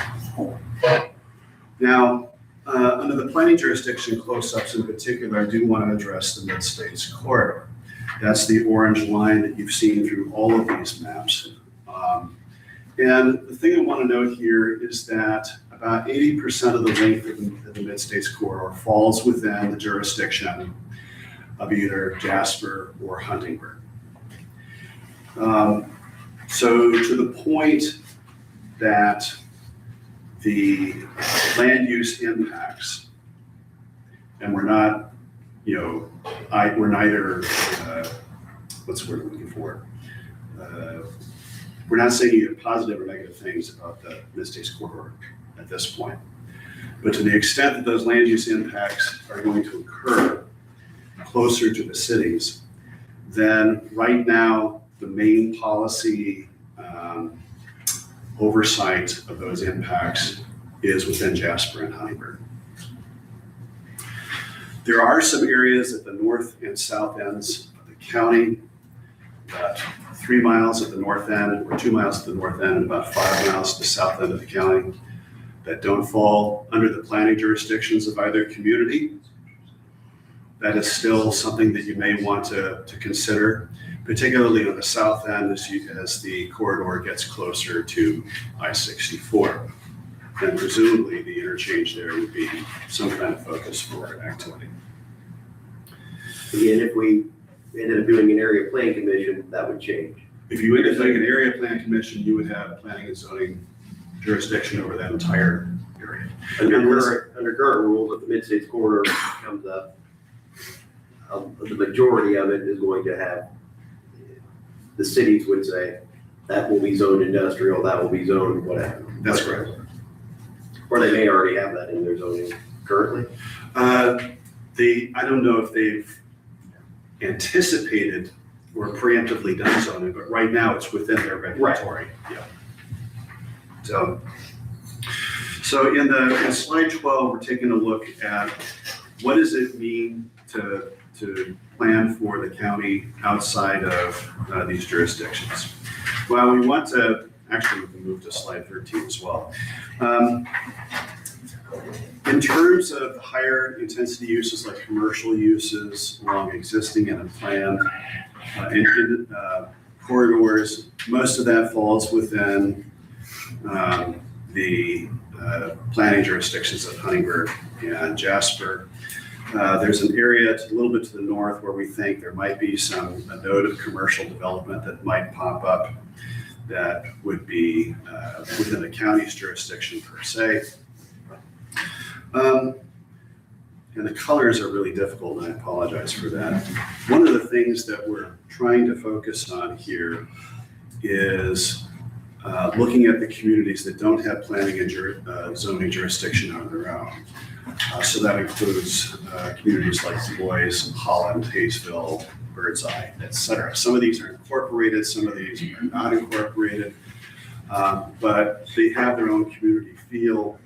Now, under the planning jurisdiction close-ups in particular, I do want to address the Mid-States corridor. That's the orange line that you've seen through all of these maps. And the thing I want to note here is that about 80% of the length of the Mid-States corridor falls within the jurisdiction of either Jasper or Huntingburg. So to the point that the land use impacts, and we're not, we're neither, what's the word I'm looking for? We're not saying either positive or negative things about the Mid-States corridor at this point. But to the extent that those land use impacts are going to occur closer to the cities, then right now, the main policy oversight of those impacts is within Jasper and Huntingburg. There are some areas at the north and south ends of the county, about 3 miles at the north end, or 2 miles at the north end, and about 5 miles at the south end of the county, that don't fall under the planning jurisdictions of either community. That is still something that you may want to consider, particularly on the south end as the corridor gets closer to I-64. And presumably the interchange there would be some kind of focus for activity. Again, if we ended up doing an area plan commission, that would change. If you ended up doing an area plan commission, you would have planning and zoning jurisdiction over that entire area. Under current rules, if the Mid-States corridor comes up, the majority of it is going to have, the cities would say, that will be zoned industrial, that will be zoned whatever. That's correct. Or they may already have that in their zoning currently. I don't know if they've anticipated or preemptively done zoning, but right now it's within their regulatory. Right. Yeah. So in slide 12, we're taking a look at what does it mean to plan for the county outside of these jurisdictions. Well, we want to, actually we can move to slide 13 as well. In terms of higher intensity uses like commercial uses along existing and unplanned corridors, most of that falls within the planning jurisdictions of Huntingburg and Jasper. There's an area a little bit to the north where we think there might be a node of commercial development that might pop up that would be within the county's jurisdiction per se. And the colors are really difficult, and I apologize for that. One of the things that we're trying to focus on here is looking at the communities that don't have planning and zoning jurisdiction on their own. So that includes communities like Du Bois, Holland, Hayesville, Birdseye, et cetera. Some of these are incorporated, some of these are not incorporated, but they have their own community feel.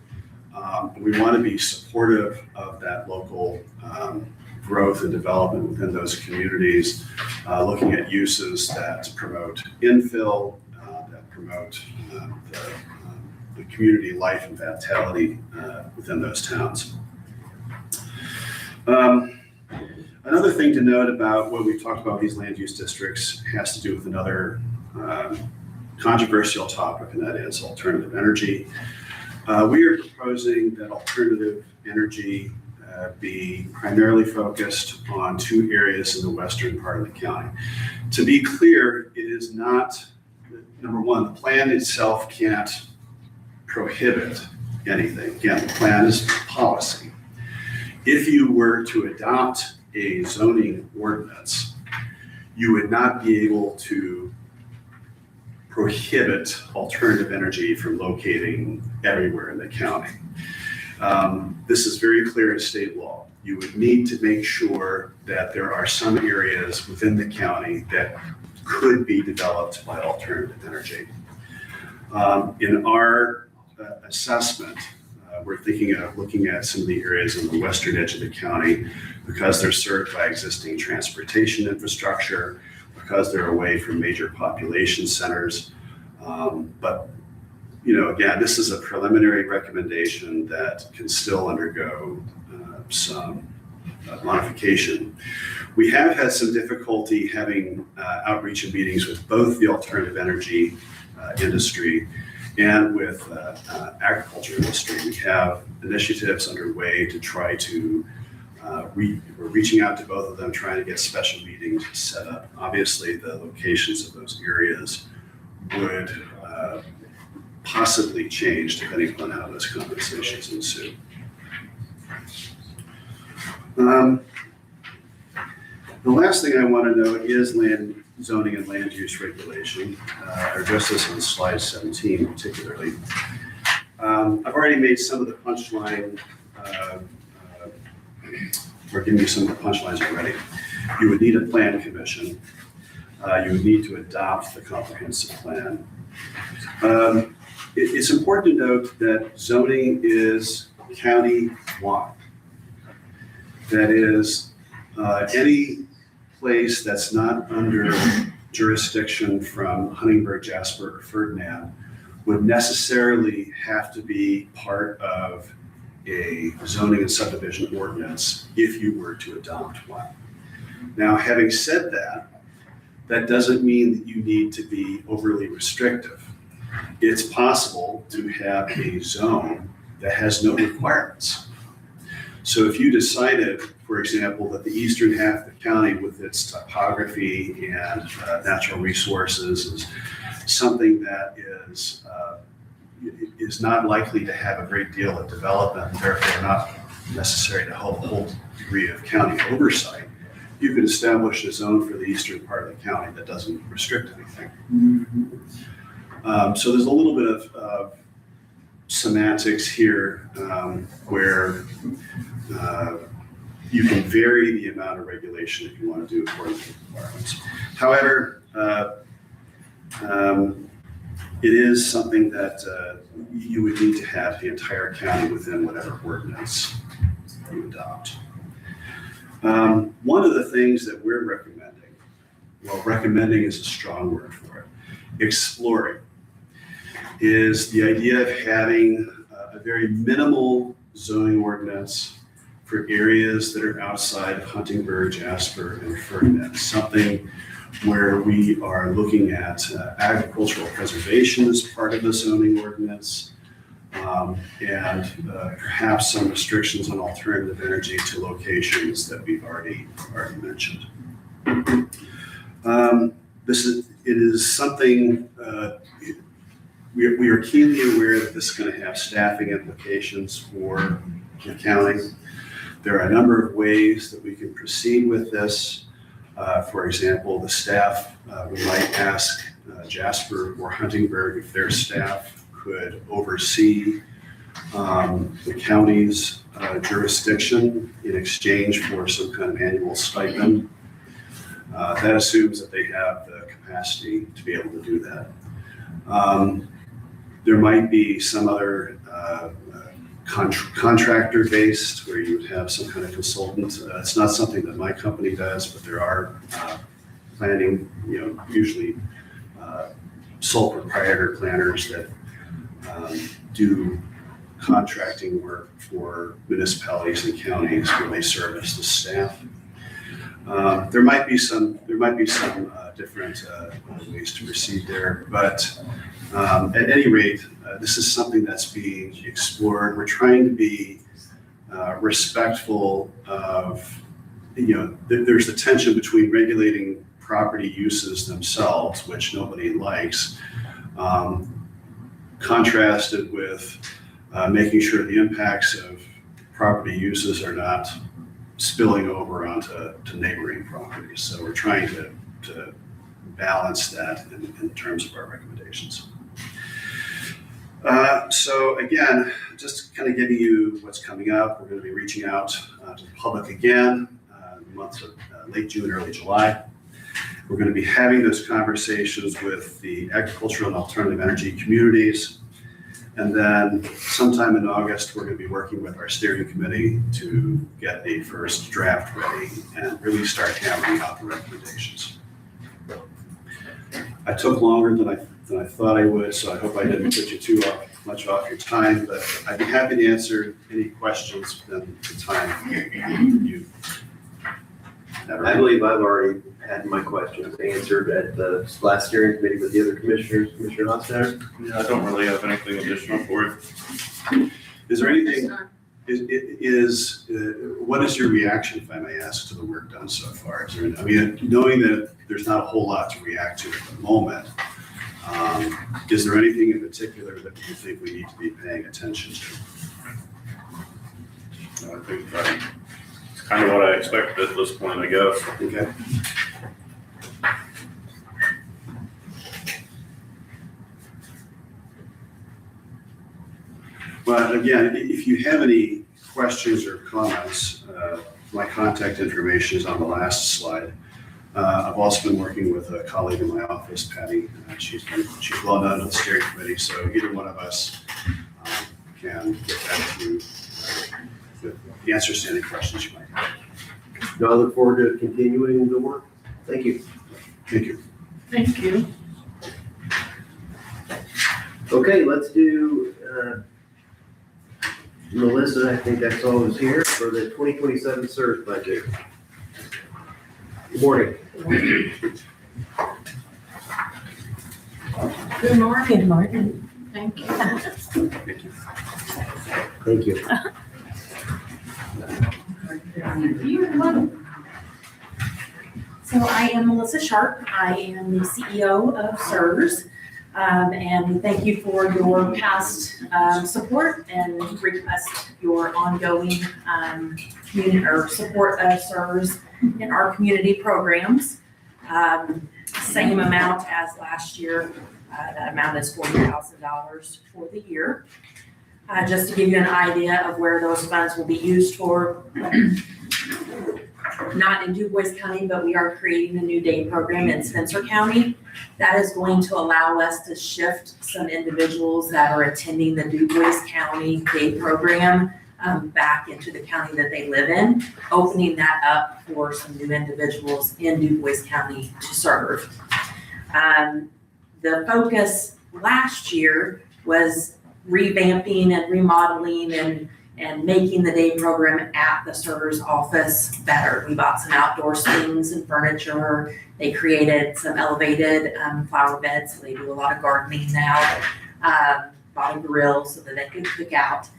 We want to be supportive of that local growth and development within those communities, looking at uses that promote infill, that promote the community life and vitality within those towns. Another thing to note about what we've talked about these land use districts has to do with another controversial topic, and that is alternative energy. We are proposing that alternative energy be primarily focused on 2 areas in the western part of the county. To be clear, it is not, number one, the plan itself can't prohibit anything. Again, the plan is policy. If you were to adopt a zoning ordinance, you would not be able to prohibit alternative energy from locating everywhere in the county. This is very clear in state law. You would need to make sure that there are some areas within the county that could be developed by alternative energy. In our assessment, we're thinking of looking at some of the areas on the western edge of the county because they're served by existing transportation infrastructure, because they're away from major population centers. But, again, this is a preliminary recommendation that can still undergo some modification. We have had some difficulty having outreach and meetings with both the alternative energy industry and with agriculture industry. We have initiatives underway to try to, we're reaching out to both of them, trying to get special meetings set up. Obviously, the locations of those areas would possibly change depending on how those conversations ensue. The last thing I want to note is land zoning and land use regulation. I address this on slide 17 particularly. I've already made some of the punchline, or given you some of the punchlines already. You would need a plan commission. You would need to adopt the comprehensive plan. It's important to note that zoning is county-wide. That is, any place that's not under jurisdiction from Huntingburg, Jasper, or Ferdinand would necessarily have to be part of a zoning and subdivision ordinance if you were to adopt one. Now, having said that, that doesn't mean that you need to be overly restrictive. It's possible to have a zone that has no requirements. So if you decided, for example, that the eastern half of the county with its topography and natural resources is something that is not likely to have a great deal of development, and therefore not necessary to hold a whole degree of county oversight, you could establish a zone for the eastern part of the county that doesn't restrict anything. So there's a little bit of semantics here where you can vary the amount of regulation if you want to do according to the requirements. However, it is something that you would need to have the entire county within whatever ordinance you adopt. One of the things that we're recommending, well, recommending is a strong word for it, exploring, is the idea of having a very minimal zoning ordinance for areas that are outside of Huntingburg, Jasper, and Ferdinand. Something where we are looking at agricultural preservation as part of the zoning ordinance, and perhaps some restrictions on alternative energy to locations that we've already mentioned. It is something we are keenly aware that this is going to have staffing implications for the county. There are a number of ways that we can proceed with this. For example, the staff, we might ask Jasper or Huntingburg if their staff could oversee the county's jurisdiction in exchange for some kind of annual stipend. That assumes that they have the capacity to be able to do that. There might be some other contractor-based where you would have some kind of consultant. It's not something that my company does, but there are planning, usually sole proprietor planners that do contracting work for municipalities and counties where they service the staff. There might be some different ways to proceed there, but at any rate, this is something that's being explored. We're trying to be respectful of, there's a tension between regulating property uses themselves, which nobody likes, contrasted with making sure the impacts of property uses are not spilling over onto neighboring properties. So we're trying to balance that in terms of our recommendations. So again, just kind of giving you what's coming up. We're going to be reaching out to the public again in the months of late June, early July. We're going to be having those conversations with the agricultural and alternative energy communities. And then sometime in August, we're going to be working with our steering committee to get a first draft ready and really start hammering out the recommendations. I took longer than I thought I would, so I hope I didn't put you too much off your time, but I'd be happy to answer any questions within the time you have. I believe I've already had my questions answered at the last steering committee with the other commissioners, Commissioner Hofstadter. Yeah, I don't really have anything additional for you. Is there anything, what is your reaction, if I may ask, to the work done so far? Knowing that there's not a whole lot to react to at the moment, is there anything in particular that you think we need to be paying attention to? I think it's kind of what I expected at this point, I guess. Okay. Well, again, if you have any questions or comments, my contact information is on the last slide. I've also been working with a colleague in my office, Patty. She's well known on the steering committee, so either one of us can get back to you with the answers to any questions you might have. No, I look forward to continuing the work. Thank you. Thank you. Thank you. Okay, let's do Melissa, I think that's all who's here for the 2027 SERS budget. Good morning. Good morning. Good morning. Thank you. Thank you. So I am Melissa Sharp. I am the CEO of SERS. And thank you for your past support and request your ongoing support of SERS in our community programs. Same amount as last year. That amount is $40,000 for the year. Just to give you an idea of where those funds will be used for, not in DuBois County, but we are creating a new day program in Spencer County. That is going to allow us to shift some individuals that are attending the DuBois County day program back into the county that they live in, opening that up for some new individuals in DuBois County to serve. The focus last year was revamping and remodeling and making the day program at the SERS office better. We bought some outdoor swings and furniture. They created some elevated flower beds, so they do a lot of gardening now. Bought a grill so that they could cook out.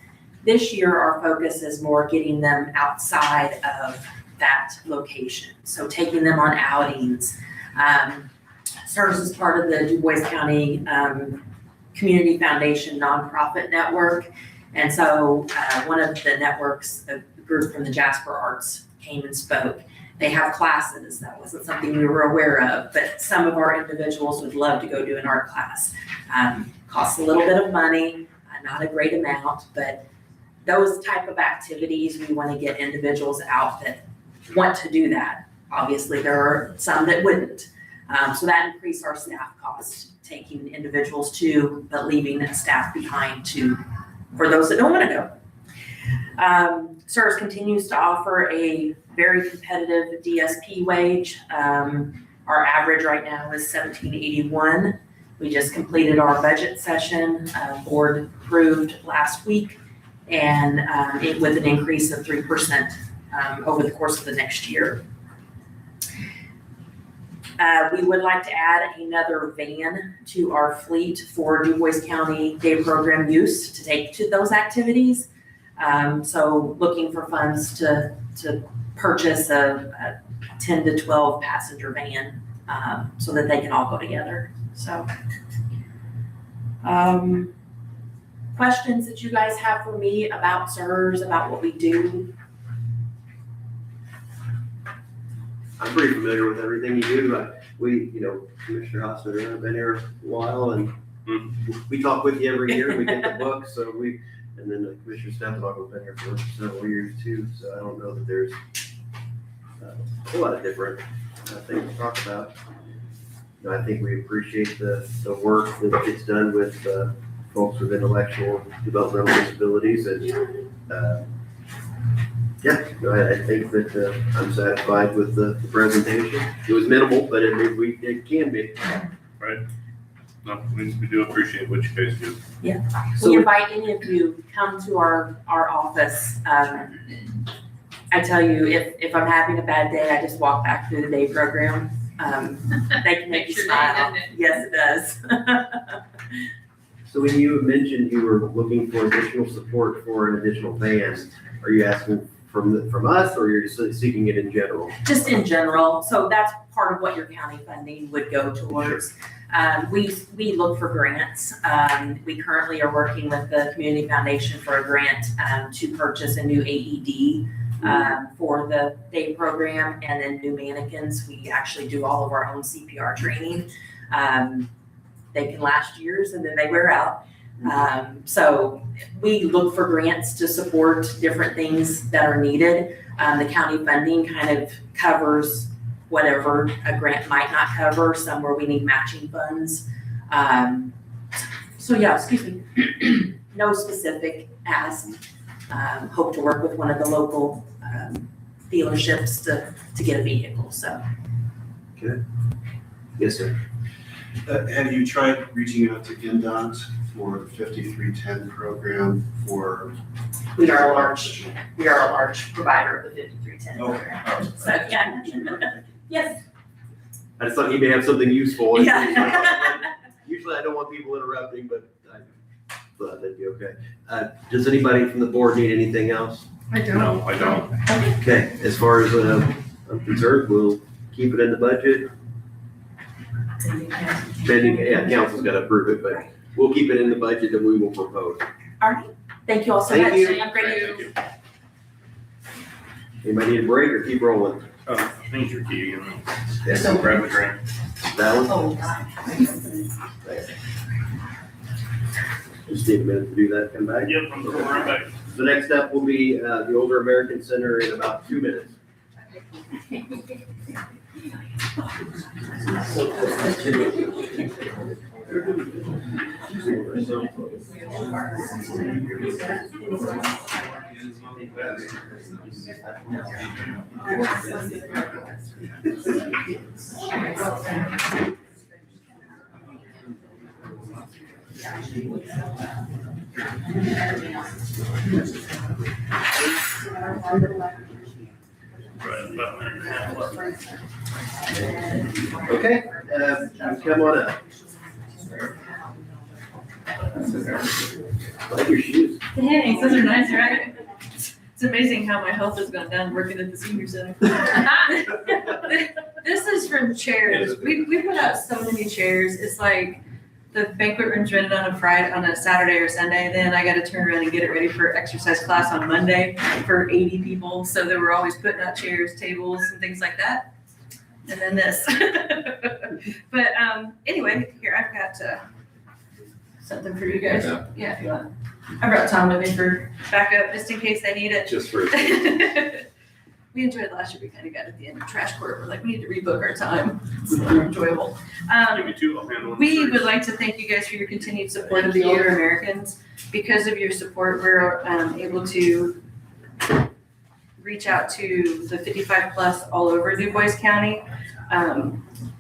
This year, our focus is more getting them outside of that location. So taking them on outings. SERS is part of the DuBois County Community Foundation nonprofit network. And so one of the networks, a group from the Jasper Arts came and spoke. They have classes. That wasn't something we were aware of, but some of our individuals would love to go do an art class. Costs a little bit of money, not a great amount, but those type of activities, we want to get individuals out that want to do that. Obviously, there are some that wouldn't. So that increased our staff costs, taking individuals to, but leaving staff behind for those that don't want to go. SERS continues to offer a very competitive DSP wage. Our average right now is $17.81. We just completed our budget session, board approved last week, and with an increase of 3% over the course of the next year. We would like to add another van to our fleet for DuBois County day program use to take to those activities. So looking for funds to purchase a 10 to 12 passenger van, so that they can all go together, so. Questions that you guys have for me about CSRS, about what we do? I'm pretty familiar with everything you do. Commissioner Hospital, I've been here a while, and we talk with you every year. We get the book, and then the Commissioner Stefanoff has been here for several years too. So I don't know that there's a lot of different things to talk about. I think we appreciate the work that gets done with folks with intellectual developmental disabilities, and I think that I'm satisfied with the presentation. It was minimal, but it can be. Right. No, we do appreciate what you guys do. We invite any of you, come to our office. I tell you, if I'm having a bad day, I just walk back through the day program. They can make you Makes your day, smile. doesn't it? Yes, it does. So when you mentioned you were looking for additional support for an additional van, are you asking from us, or you're just seeking it in general? Just in general, so that's part of what your county funding would go towards. We look for grants. We currently are working with the Community Foundation for a grant to purchase a new AED for the day program, and then new mannequins. We actually do all of our own CPR training. They can last years and then they wear out. So we look for grants to support different things that are needed. The county funding kind of covers whatever a grant might not cover, some where we need matching funds. Excuse me, no specific ask. Hope to work with one of the local dealerships to get a vehicle, so. Yes, sir. Have you tried reaching out to NDOT for the 5310 program for? We are a large provider of the 5310 program. Oh, So, yeah. Yes. I just thought he may have something useful. Yeah. Usually I don't want people interrupting, but I thought that'd be okay. Does anybody from the board need anything else? I don't. No, I don't. Okay, as far as I'm concerned, we'll keep it in the budget. Pending, council's got to approve it, but we'll keep it in the budget that we will propose. All right. Thank you all so Thank much. you. Have a great Thank you. Anybody need a break or keep rolling? Thank you, Key. Yes. Grab a drink. That one? Oh, Just need a minute to do that, come back. Yep, I'm going right back. The next step will be the Older American Center in about 2 minutes. Right, about a minute and a half left. Okay, come on up. I like your shoes. Thanks, those are nice, right? It's amazing how my health has gone down working at the senior center. This is from chairs. We put out so many chairs. It's like the banquet room's rented on a Saturday or Sunday. Then I got to turn around and get it ready for exercise class on Monday for 80 people. So they were always putting out chairs, tables, and things like that. And then this. But anyway, here I've got something for you guys. Yeah, if you want. I brought Tom with me for backup, just in case they need it. Just for. We enjoyed last year. We kind of got at the end of trash court. We're like, we need to rebook our time. It's more enjoyable. Give me two, I'll handle one. We would like to thank you guys for your continued support of the Older Americans. Because of your support, we're able to reach out to the 55 plus all over Du Bois County.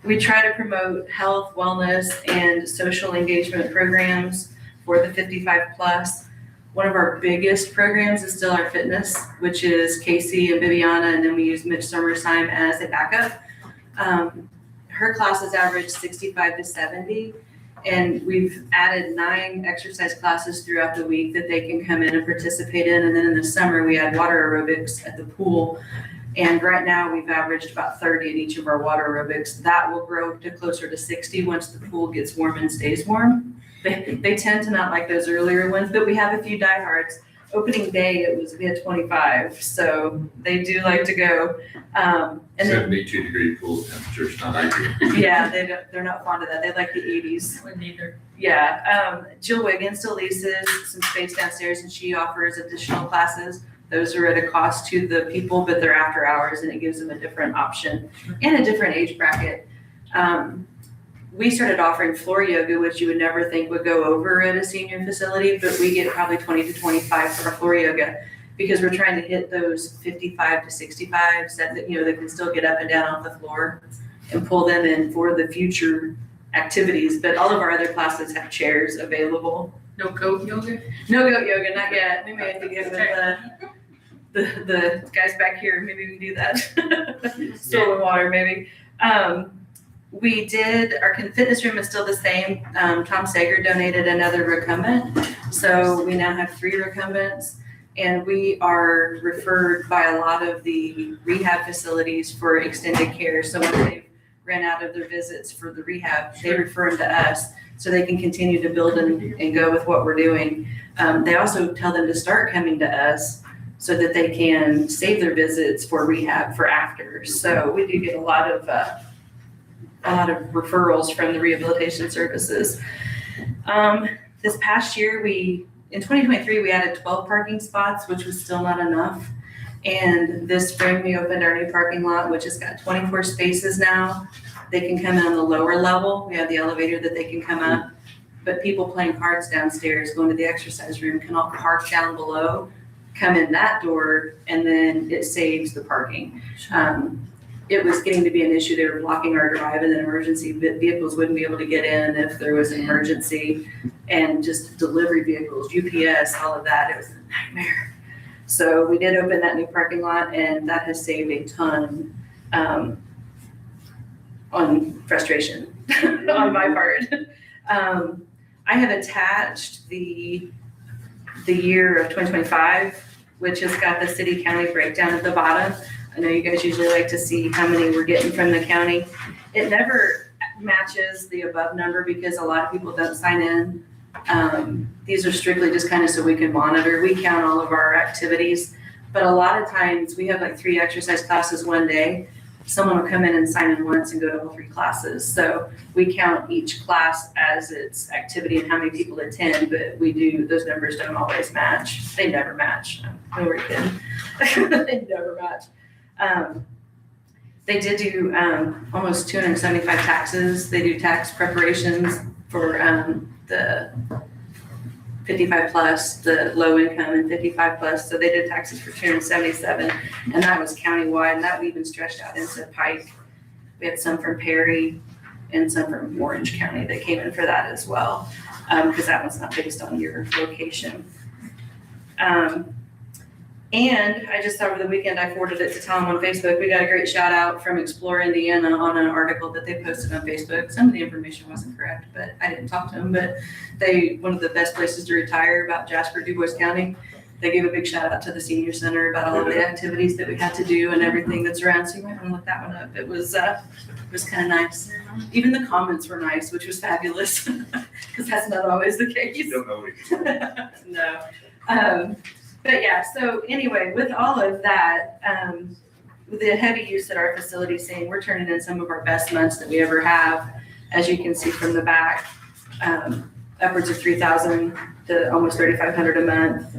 We try to promote health, wellness, and social engagement programs for the 55 plus. One of our biggest programs is still our fitness, which is Casey and Viviana, and then we use Mitch Summersheim as a backup. Her classes average 65 to 70, And we've added 9 exercise classes throughout the week that they can come in and participate in. And then in the summer, we had water aerobics at the pool. And right now, we've averaged about 30 in each of our water aerobics. That will grow to closer to 60 once the pool gets warm and stays warm. They tend to not like those earlier ones, but we have a few diehards. Opening day, we had 25, so they do like to go. And then, 72-degree pool temperature's not ideal. yeah, they're not fond of that. They like the 80s. Wouldn't either. Yeah, Jill Wiggins still leases some space downstairs and she offers additional classes. Those are at a cost to the people, but they're after hours and it gives them a different option and a different age bracket. We started offering floor yoga, which you would never think would go over at a senior facility, but we get probably 20 to 25 for our floor yoga because we're trying to hit those 55 to 65s that can still get up and down off the floor and pull them in for the future activities. But all of our other classes have chairs available. No goat yoga? No goat yoga, not yet. We may have to get with the guys back here. Maybe we can do that. Stolen water, maybe. We did, our fitness room is still the same. Tom Sager donated another recumbent. So we now have 3 recumbents. And we are referred by a lot of the rehab facilities for extended care. So when they've ran out of their visits for the rehab, they refer them to us so they can continue to build and go with what we're doing. They also tell them to start coming to us so that they can save their visits for rehab for after. So we do get a lot of referrals from the rehabilitation services. This past year, in 2023, we added 12 parking spots, which was still not enough. And this spring, we opened our new parking lot, which has got 24 spaces now. They can come in on the lower level. We have the elevator that they can come up. But people playing cards downstairs, going to the exercise room, can all park down below, come in that door, and then it saves the parking. It was getting to be an issue. They were blocking our drive and then emergency vehicles wouldn't be able to get in if there was an emergency, and just delivery vehicles, UPS, all of that. It was a nightmare. So we did open that new parking lot and that has saved a ton on frustration on my part. I have attached the year of 2025, which has got the city county breakdown at the bottom. I know you guys usually like to see how many we're getting from the county. It never matches the above number because a lot of people don't sign in. These are strictly just kind of so we can monitor. We count all of our activities, but a lot of times we have like 3 exercise classes one day. Someone will come in and sign in once and go to all 3 classes. So we count each class as its activity and how many people attend, but those numbers don't always match. They never match. No, we're kidding. They never match. They did do almost 275 taxes. They do tax preparations for the 55 plus, the low income and 55 plus. So they did taxes for 277, and that was countywide, and that even stretched out into Pike. We had some from Perry and some from Orange County that came in for that as well, because that one's not based on your location. And I just over the weekend, I forwarded it to Tom on Facebook. We got a great shout out from Explore Indiana on an article that they posted on Facebook. Some of the information wasn't correct, but I didn't talk to them. But one of the best places to retire about Jasper, DuBois County. They gave a big shout out to the senior center about all of the activities that we had to do and everything that's around. So you might want to look that one up. It was kind of nice. Even the comments were nice, which was fabulous because that's not always the case. You don't know what you're doing. No. But yeah, so anyway, with all of that, with the heavy use at our facility, saying we're turning in some of our best months that we ever have, as you can see from the back, upwards of 3,000 to almost 3,500 a month.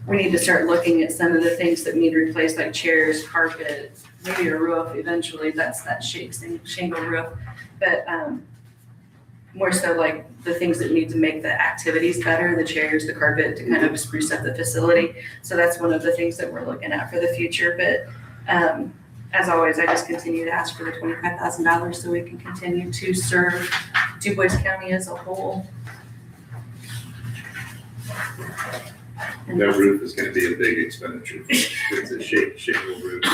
We need to start looking at some of the things that need replaced, like chairs, carpet, maybe a roof eventually. That's that shingle roof, but more so like the things that need to make the activities better, the chairs, the carpet, to kind of spruce up the facility. So that's one of the things that we're looking at for the future. But as always, I just continue to ask for the $25,000 so we can continue to serve DuBois County as a whole. That roof is gonna be a big expenditure. It's a shingle roof.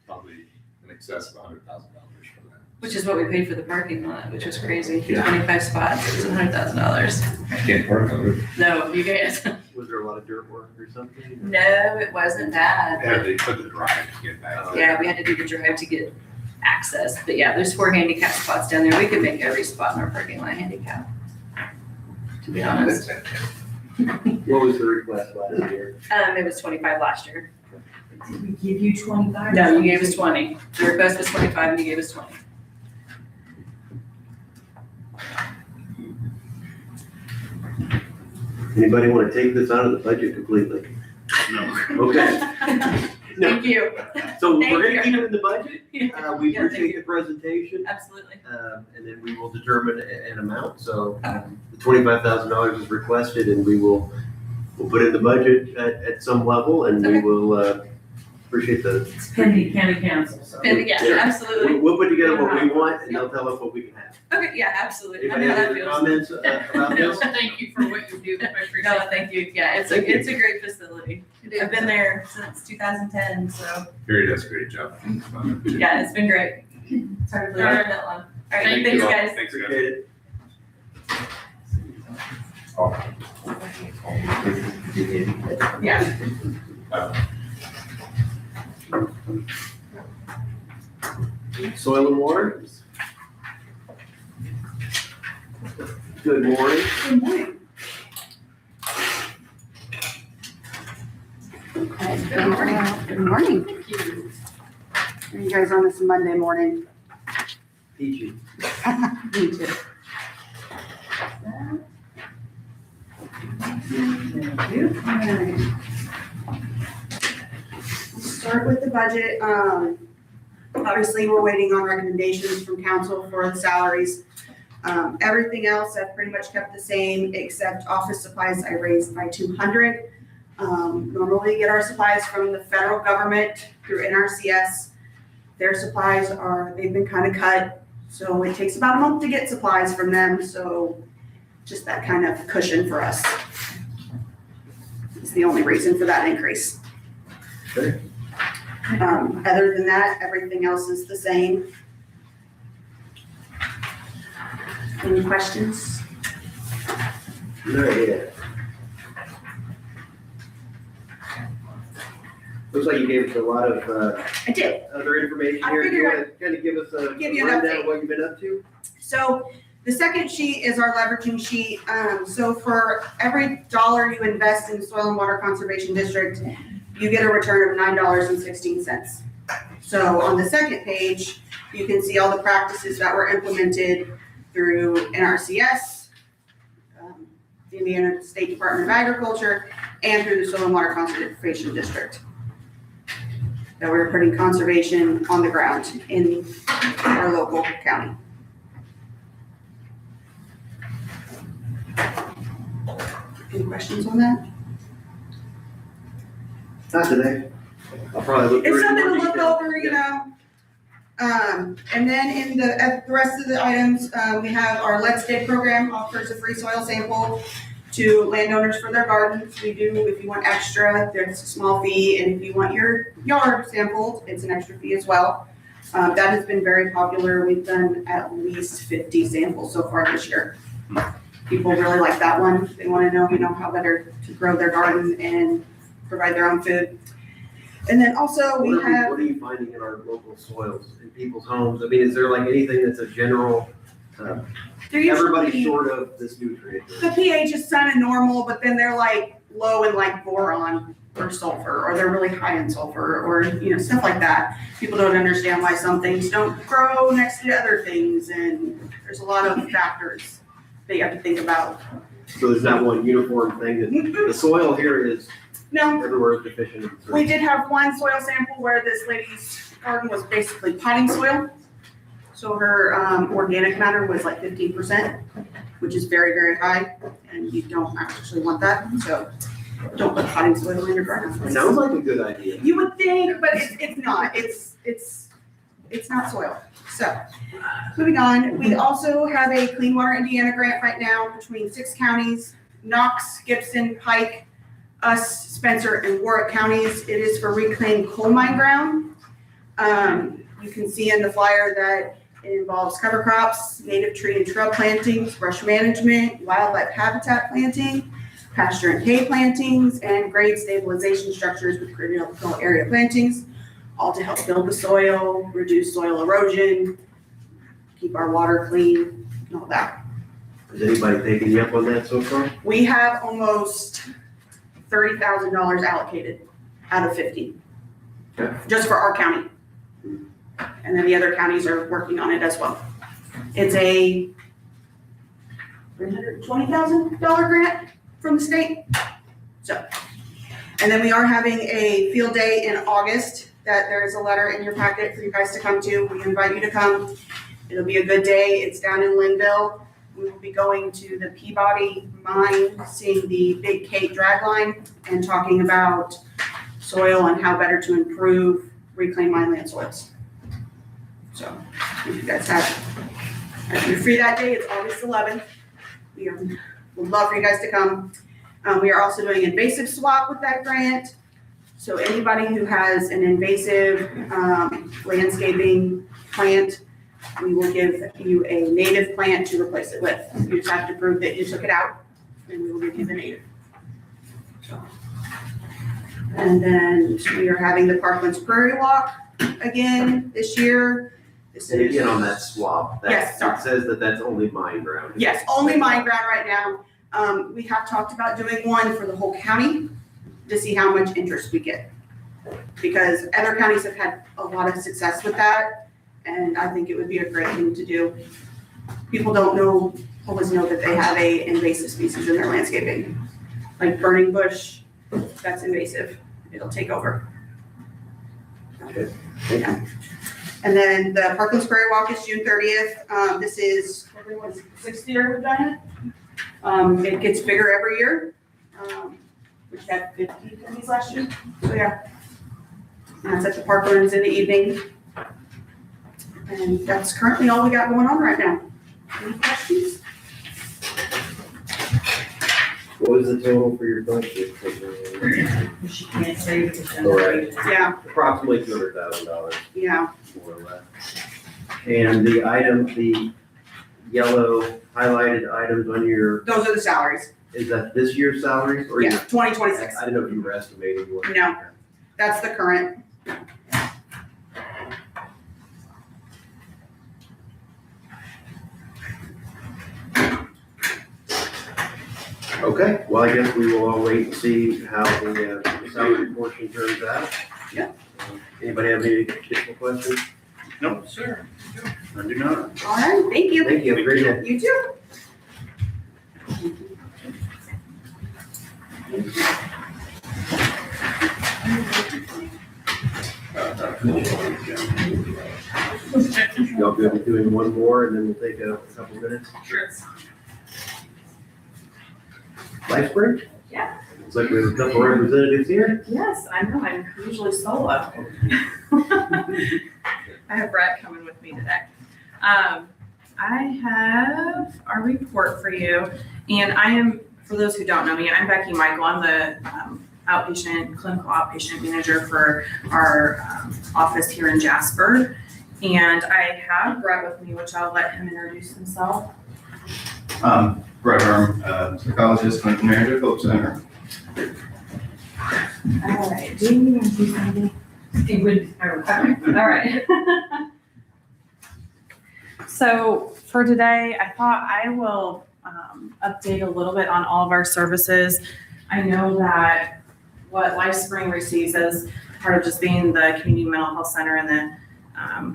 Probably in excess of $100,000 for that. which is what we paid for the parking lot, which was crazy. Yeah. 25 spots, it was $100,000. Can't park on it. No, you guys. Was there a lot of dirt work or something? No, it wasn't bad. Yeah, they took the drive to get back. Yeah, we had to do the drive to get access, but yeah, there's 4 handicap spots down there. We could make every spot in our parking lot handicap, to be honest. What was the request last year? It was 25 last year. Did we give you 25? No, you gave us 20. The request was 25 and you gave us 20. Anybody want to take this out of the budget completely? No. Okay, no, Thank you. so Thank we're you. gonna keep it in the budget. We Yeah, thank appreciate you. the presentation, Absolutely. and then we will determine an amount. So the $25,000 is requested, and we'll put it in the budget at some level, and we Okay. will appreciate the. It's pending county council, so. And yeah, Yeah. absolutely. We'll put together what we want, and they'll tell us what we can have. Okay, yeah, absolutely. I Anybody know have that any feels. comments about No, this? thank you for what you do. I appreciate No, it. thank you. Yeah, it's Thank you. a great facility. I've been there since 2010, so Gary does a great job. yeah, it's been great. It's hard to believe it's been that long. All right, Thank thanks you. guys. Thanks, guys. Appreciate it. Yeah. Soil and water? Good morning. Good morning. Okay, good morning. Good morning. How are you guys on this Monday morning? Peachy. Me too. Thank you. Alright. Start with the budget. Obviously, we're waiting on recommendations from council for the salaries. Everything else I've pretty much kept the same, except office supplies I raised by 200. Normally get our supplies from the federal government through NRCS. Their supplies they've been kind of cut, so it takes about a month to get supplies from them, so just that kind of cushion for us. It's the only reason for that increase. Okay. Other than that, everything else is the same. Any questions? No, yeah. Looks like you gave us a lot of I did. other information I here. Do you figured want to kind of give us a give you an rundown update. of what you've been up to? So the second sheet is our leveraging sheet. So for every dollar you invest in Soil and Water Conservation District, you get a return of $9.16. So on the second page, you can see all the practices that were implemented through NRCS, Indiana State Department of Agriculture, and through the Soil and Water Conservation District. That we're putting conservation on the ground in our local county. Any questions on that? Not today. I'll probably look through It's it in something more to look detail. over, you know. And then in the rest of the items, we have our Let's Dig program offers a free soil sample to landowners for their gardens. We do, if you want extra, there's a small fee, and if you want your yard sampled, it's an extra fee as well. That has been very popular. We've done at least 50 samples so far this year. People really like that one. They want to know, how better to grow their garden and provide their own food. And then also we have. What are you finding in our local soils, in people's homes? I mean, is there like anything that's a general, They're usually- everybody's short of this nutrient? The pH is kind of normal, but then they're like low in like boron or sulfur, or they're really high in sulfur, or, stuff like that. People don't understand why some things don't grow next to other things, and there's a lot of factors that you have to think about. So there's not one uniform thing that, the soil here is No, everywhere is deficient. in we did have one soil sample where this lady's garden was basically potting soil. So her organic matter was like 15%, which is very, very high, and you don't actually want that, so don't put potting soil in your garden. It sounds like a good idea. You would think, but it's not. It's not soil. So, moving on, we also have a Clean Water Indiana grant right now between 6 counties, Knox, Gibson, Pike, us, Spencer, and Warwick counties. It is for reclaimed coal mine ground. You can see in the flyer that It involves cover crops, native tree and shrub plantings, brush management, wildlife habitat planting, pasture and hay plantings, and grade stabilization structures with critical area plantings, all to help build the soil, reduce soil erosion, keep our water clean, and all that. Has anybody taken you up on that so far? We have almost $30,000 allocated out of 50. Okay. Just for our county. And then the other counties are working on it as well. It's a $320,000 grant from the state. So, and then we are having a field day in August that there is a letter in your packet for you guys to come to. We invite you to come. It'll be a good day. It's down in Linville. We will be going to the Peabody mine, seeing the Big Kate drag line and talking about soil and how better to improve reclaimed mine land soils. So if you guys if you're free that day, it's August 11th. We would love for you guys to come. We are also doing invasive swap with that grant. So anybody who has an invasive landscaping plant, we will give you a native plant to replace it with. You just have to prove that you took it out, and we will give you the native. So. And then we are having the Parklands Prairie Walk again this year. This And is, again, on that swap, Yes, sorry. it says that that's only mine ground. yes, only mine ground right now. We have talked about doing one for the whole county to see how much interest we get. Because other counties have had a lot of success with that, and I think it would be a great thing to do. People don't always know that they have a invasive species in their landscaping. Like burning bush, that's invasive. It'll take over. Okay. Yeah. And then the Parklands Prairie Walk is June 30th. This is everyone's sixth year we've done it. It gets bigger every year. We had 50 attendees last year, so yeah. And that's at the Parklands in the evening. And that's currently all we got going on right now. Any questions? What was the total for your budget? She can't say because she's Correct. Yeah, Approximately $200,000, yeah. more or less. And the item, the yellow highlighted items on your, Those are the salaries. is that this year's salaries or? Yeah, your- 2026. I didn't know if you were estimating what. No. That's the current. Okay, well, I guess we will all wait and see how the salary portion turns out. Yeah. Anybody have any additional questions? No, sir. I do not. All right, thank you. Thank you, have a great day. You too. Y'all good with doing one more and then we'll take a couple minutes? Sure. Life break? Yeah. Looks like we have a couple representatives here. Yes, I know, I'm usually solo. I have Brett coming with me today. I have our report for you, and I am, for those who don't know me, I'm Becky Michael. I'm the clinical outpatient manager for our office here in Jasper. And I have Brett with me, which I'll let him introduce himself. Brett Herm, psychologist, clinical manager, Hope Center. All right, do you want to do something? He would, all right. So for today, I thought I will update a little bit on all of our services. I know that what LifeSpring receives as part of just being the community mental health center in the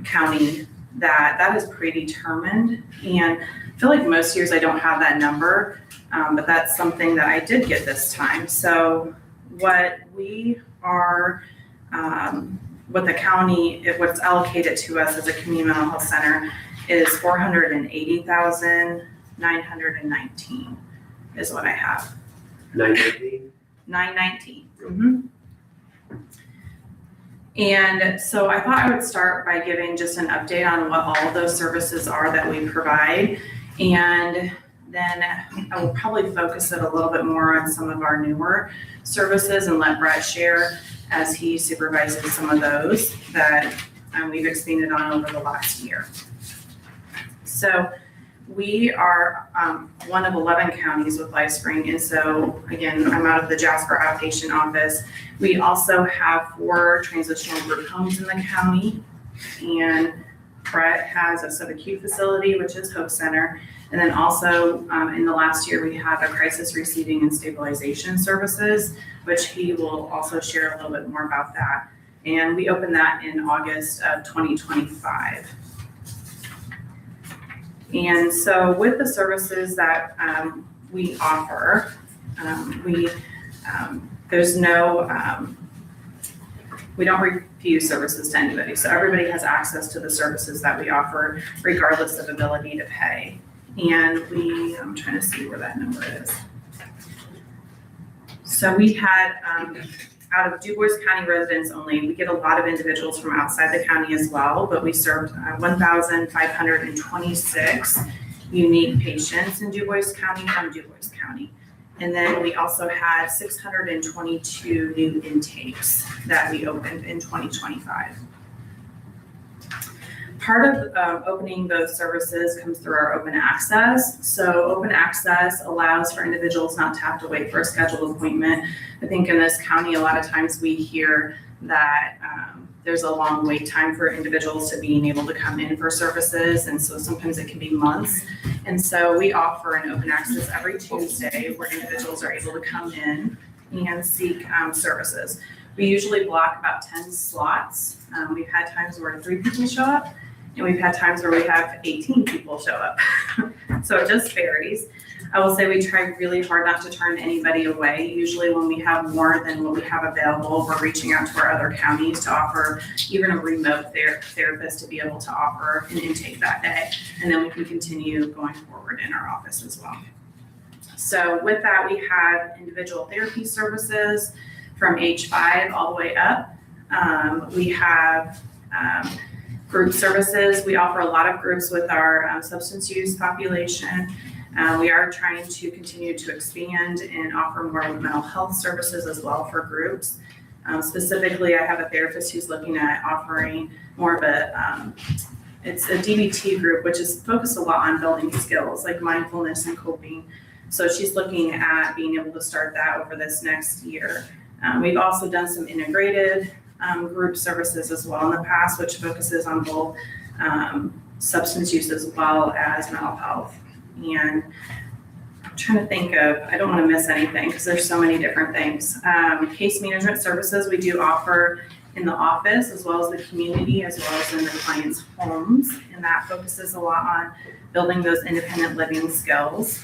county, that is predetermined. And I feel like most years I don't have that number, but that's something that I did get this time. So what we are, what the county, what's allocated to us as a community mental health center is $480,919 is what I have. 9:15? 919. Mm-hmm. And so I thought I would start by giving just an update on what all of those services are that we provide. And then I will probably focus it a little bit more on some of our newer services and let Brett share as he supervises some of those that we've expanded on over the last year. So we are one of 11 counties with LifeSpring, and so again, I'm out of the Jasper outpatient office. We also have 4 transitional group homes in the county, and Brett has a subacute facility, which is Hope Center. And then also in the last year, we have a crisis receiving and stabilization services, which he will also share a little bit more about that. And we opened that in August of 2025. And so with the services that we offer, there's no, we don't refuse services to anybody. So everybody has access to the services that we offer regardless of ability to pay. And I'm trying to see where that number is. So we had, out of DuBois County residents only, we get a lot of individuals from outside the county as well, but we served 1,526 unique patients in DuBois County from DuBois County. And then we also had 622 new intakes that we opened in 2025. Part of opening those services comes through our open access. So open access allows for individuals not to have to wait for a scheduled appointment. I think in this county, a lot of times we hear that there's a long wait time for individuals to being able to come in for services. And so sometimes it can be months. And so we offer an open access every Tuesday where individuals are able to come in and seek services. We usually block about 10 slots. We've had times where 3 people show up, and we've had times where we have 18 people show up. So it just varies. I will say we try really hard not to turn anybody away. Usually when we have more than what we have available, we're reaching out to our other counties to offer even a remote therapist to be able to offer an intake that day. And then we can continue going forward in our office as well. So with that, we have individual therapy services from age 5 all the way up. We have group services. We offer a lot of groups with our substance use population. We are trying to continue to expand and offer more mental health services as well for groups. Specifically, I have a therapist who's looking at offering more of it's a DBT group, which is focused a lot on building skills like mindfulness and coping. So she's looking at being able to start that over this next year. We've also done some integrated group services as well in the past, which focuses on both substance use as well as mental health. And I'm trying to think of, I don't want to miss anything because there's so many different things. Case management services we do offer in the office as well as the community as well as in the client's homes. And that focuses a lot on building those independent living skills.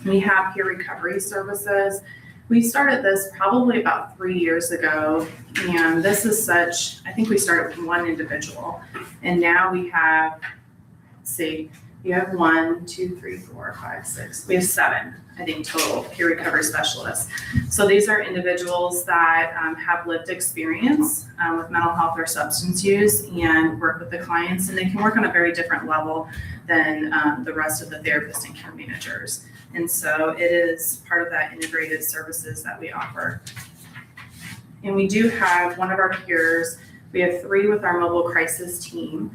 We have peer recovery services. We started this probably about 3 years ago, and this is I think we started with 1 individual, and now we have, let's see, you have 1, 2, 3, 4, 5, 6, we have 7, I think, total peer recovery specialists. So these are individuals that have lived experience with mental health or substance use and work with the clients, and they can work on a very different level than the rest of the therapists and care managers. And so it is part of that integrated services that we offer. And we do have one of our peers, we have 3 with our mobile crisis team.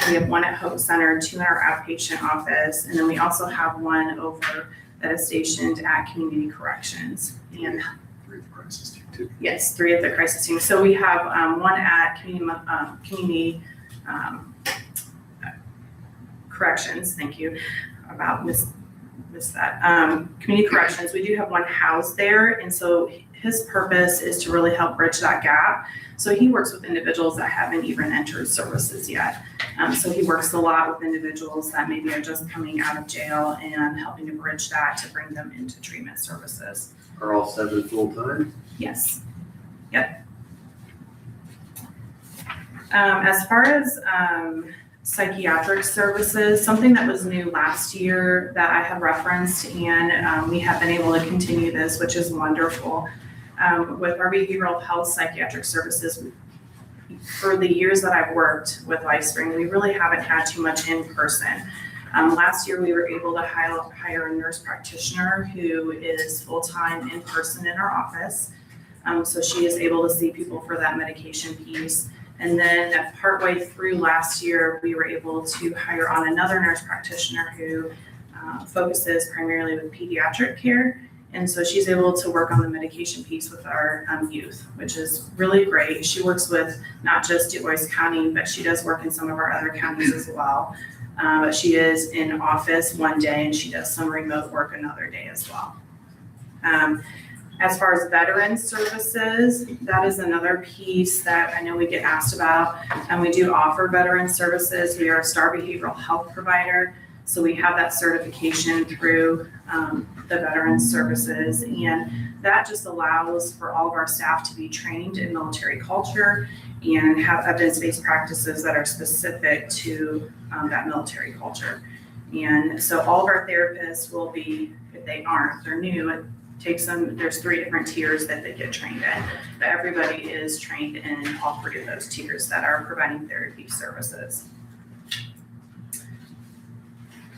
We have 1 at Hope Center, 2 in our outpatient office, and then we also have 1 over that is stationed at Community Corrections. And 3 at the crisis team too. yes, 3 at the crisis team. So we have 1 at Community Corrections, thank you, about missed that. Community Corrections, we do have 1 housed there, and so his purpose is to really help bridge that gap. So he works with individuals that haven't even entered services yet. So he works a lot with individuals that maybe are just coming out of jail and helping to bridge that to bring them into treatment services. Are all 7 full-time? Yes. Yep. As far as psychiatric services, something that was new last year that I have referenced, and we have been able to continue this, which is wonderful. With our behavioral health psychiatric services, for the years that I've worked with LifeSpring, we really haven't had too much in person. Last year, we were able to hire a nurse practitioner who is full-time in person in our office. So she is able to see people for that medication piece. And then partway through last year, we were able to hire on another nurse practitioner who focuses primarily with pediatric care. And so she's able to work on the medication piece with our youth, which is really great. She works with not just DuBois County, but she does work in some of our other counties as well. But she is in office one day and she does some remote work another day as well. As far as veteran services, that is another piece that I know we get asked about. And we do offer veteran services. We are a STAR behavioral health provider. So we have that certification through the veteran services, and that just allows for all of our staff to be trained in military culture and have evidence-based practices that are specific to that military culture. And so all of our therapists will be, if they aren't, they're new, it takes them, there's 3 different tiers that they get trained in, but everybody is trained in all 3 of those tiers that are providing therapy services.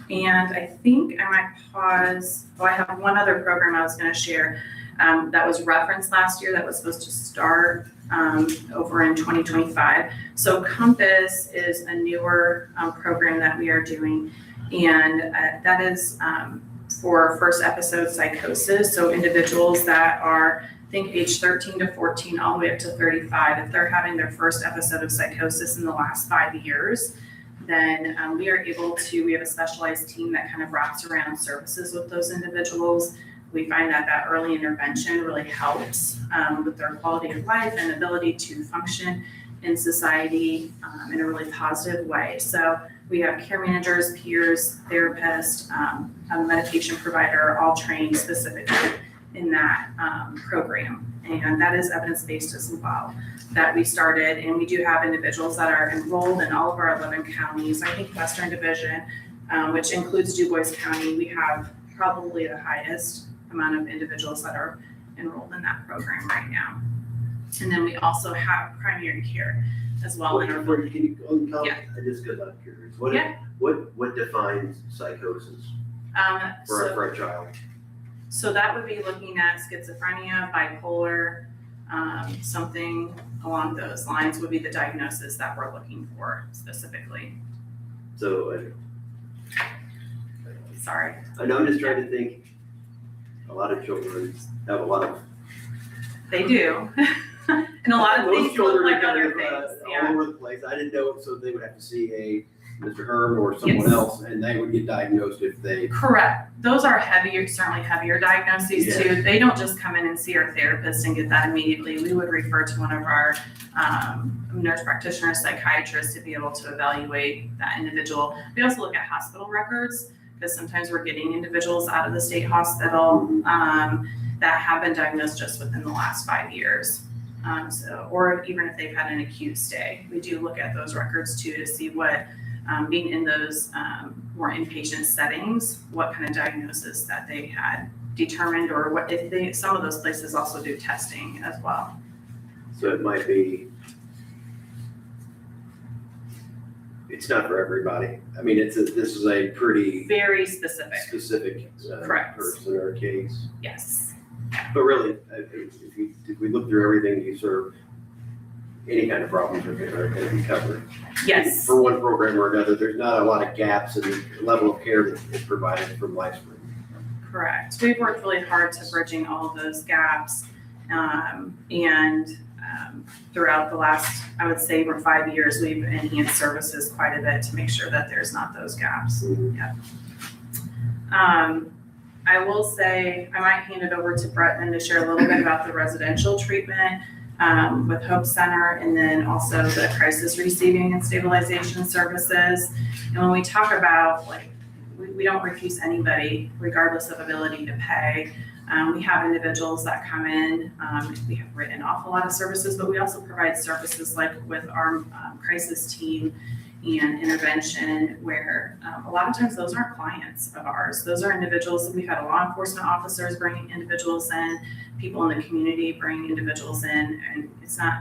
And I think I might pause. I have one other program I was going to share that was referenced last year that was supposed to start over in 2025. So Compass is a newer program that we are doing, and that is for first episode psychosis. So individuals that are, I think, age 13 to 14 all the way up to 35, if they're having their first episode of psychosis in the last 5 years, then we are able to, we have a specialized team that kind of wraps around services with those individuals. We find that that early intervention really helps with their quality of life and ability to function in society in a really positive way. So we have care managers, peers, therapists, a medication provider, all trained specifically in that program. And that is evidence-based as well that we started. And we do have individuals that are enrolled in all of our 11 counties. I think Western Division, which includes DuBois County, we have probably the highest amount of individuals that are enrolled in that program right now. And then we also have primary care as well. Can you comment? Yeah. Just because I'm curious. Yeah. What defines psychosis for a child? So that would be looking at schizophrenia, bipolar, something along those lines would be the diagnosis that we're looking for specifically. So, Sorry. I know, I'm just trying to think. A lot of children have a lot of. They do. And a lot of Most things look children like are other kind of, things, all over the place. I didn't know, so they would have to see a Mr. Herm or someone Yes. else, and they would get diagnosed if they. Correct. Those are heavier, certainly heavier diagnoses Yeah. too. They don't just come in and see our therapist and get that immediately. We would refer to one of our nurse practitioners, psychiatrists to be able to evaluate that individual. We also look at hospital records because sometimes we're getting individuals out of the state hospital that have been diagnosed just within the last 5 years. Or even if they've had an acute stay, we do look at those records too to see what, being in those more inpatient settings, what kind of diagnosis that they had determined, or what if they, some of those places also do testing as well. So it might be. It's not for everybody. I mean, this is a pretty Very specific. Correct. person or case. Yes. But really, if we look through everything you serve, any kind of problems are going to be covered. Yes. For one program or another, there's not a lot of gaps in the level of care that is provided from LifeSpring. Correct. We've worked really hard to bridging all of those gaps. Throughout the last, I would say, over 5 years, we've enhanced services quite a bit to make sure that there's not those gaps. Yeah. I will say, I might hand it over to Brett then to share a little bit about the residential treatment with Hope Center, and then also the crisis receiving and stabilization services. And when we talk about, like, we don't refuse anybody regardless of ability to pay. We have individuals that come in, we have written off a lot of services, but we also provide services like with our crisis team and intervention, where a lot of times those aren't clients of ours. Those are individuals. We've had law enforcement officers bringing individuals in, people in the community bringing individuals in, and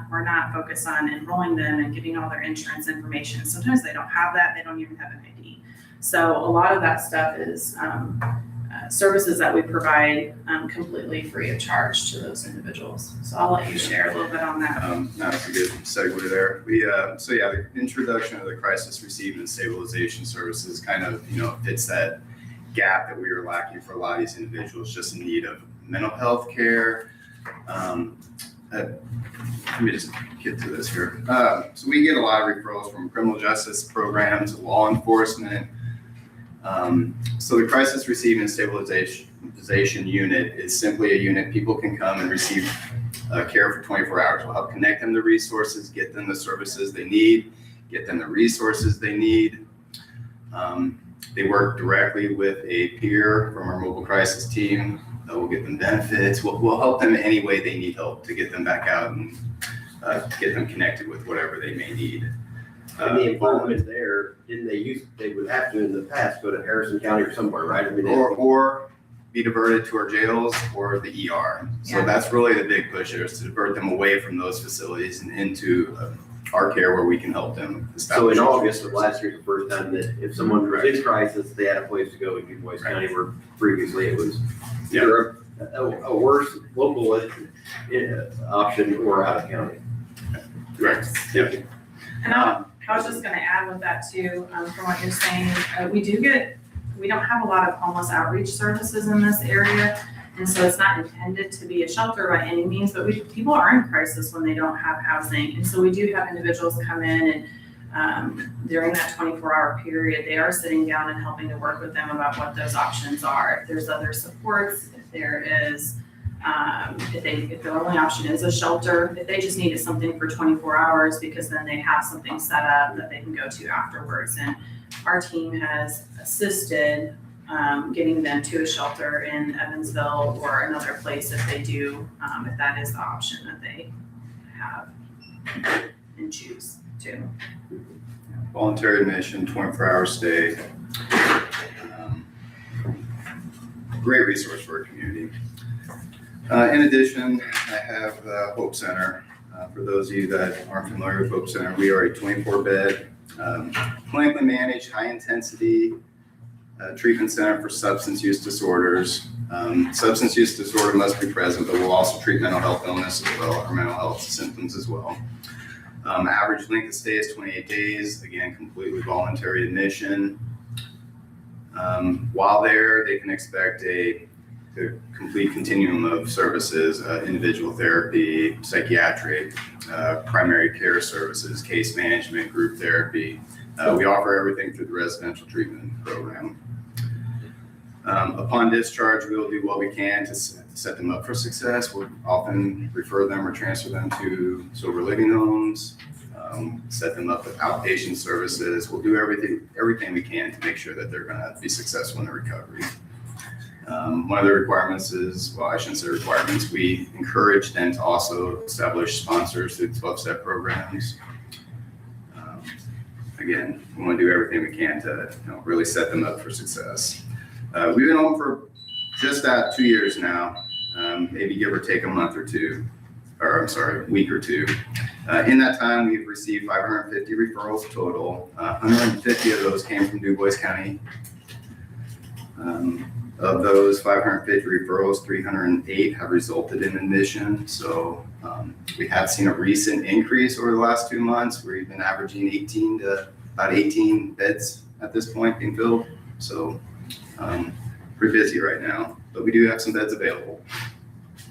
we're not focused on enrolling them and getting all their insurance information. Sometimes they don't have that. They don't even have an ID. So a lot of that stuff is services that we provide completely free of charge to those individuals. So I'll let you share a little bit on that. That's a good segue there. So yeah, the introduction of the crisis receiving and stabilization services kind of, fits that gap that we were lacking for a lot of these individuals, just in need of mental health care. Let me just get to this here. So we get a lot of referrals from criminal justice programs, law enforcement. So the crisis receiving and stabilization unit is simply a unit people can come and receive care for 24 hours. We'll help connect them to resources, get them the services they need, get them the resources they need. They work directly with a peer from our mobile crisis team. We'll get them benefits. We'll help them any way they need help to get them back out and get them connected with whatever they may need. And the involvement there, they would have to in the past go to Harrison County or somewhere, right? I mean, Or be diverted to our jails or the ER. So Yeah. that's really the big push here, is to divert them away from those facilities and into our care where we can help them So establish. in August of last year, the first time that if someone was in crisis, they had a place to go in DuBois County, where previously it was either a worse local option or out of county. Correct. Yep. And I was just gonna add with that too, from what you're saying, we don't have a lot of homeless outreach services in this area. And so it's not intended to be a shelter by any means, but people are in crisis when they don't have housing. And so we do have individuals come in and during that 24-hour period, they are sitting down and helping to work with them about what those options are. If there's other supports, if there is, if the only option is a shelter, if they just needed something for 24 hours, because then they have something set up that they can go to afterwards. And our team has assisted getting them to a shelter in Evansville or another place if they do, if that is the option that they have and choose to. Voluntary admission, 24-hour stay. Great resource for our community. In addition, I have the Hope Center. For those of you that aren't familiar with Hope Center, we are a 24-bed, clinically managed, high-intensity treatment center for substance use disorders. Substance use disorder must be present, but we'll also treat mental health illness as well, or mental health symptoms as well. Average length of stay is 28 days, again, completely voluntary admission. While there, they can expect a complete continuum of services, individual therapy, psychiatric, primary care services, case management, group therapy. We offer everything through the residential treatment program. Upon discharge, we'll do what we can to set them up for success. We'll often refer them or transfer them to sober living homes, set them up with outpatient services. We'll do everything we can to make sure that they're going to be successful in their recovery. One of the requirements is, well, I shouldn't say requirements, we encourage them to also establish sponsors through 12-step programs. Again, we want to do everything we can to really set them up for success. We've been home for just about 2 years now, maybe give or take a month or two, or I'm sorry, a week or two. In that time, we've received 550 referrals total. 150 of those came from DuBois County. Of those 550 referrals, 308 have resulted in admission. So we have seen a recent increase over the last 2 months. We've been averaging 18 beds at this point being filled. So pretty busy right now, but we do have some beds available.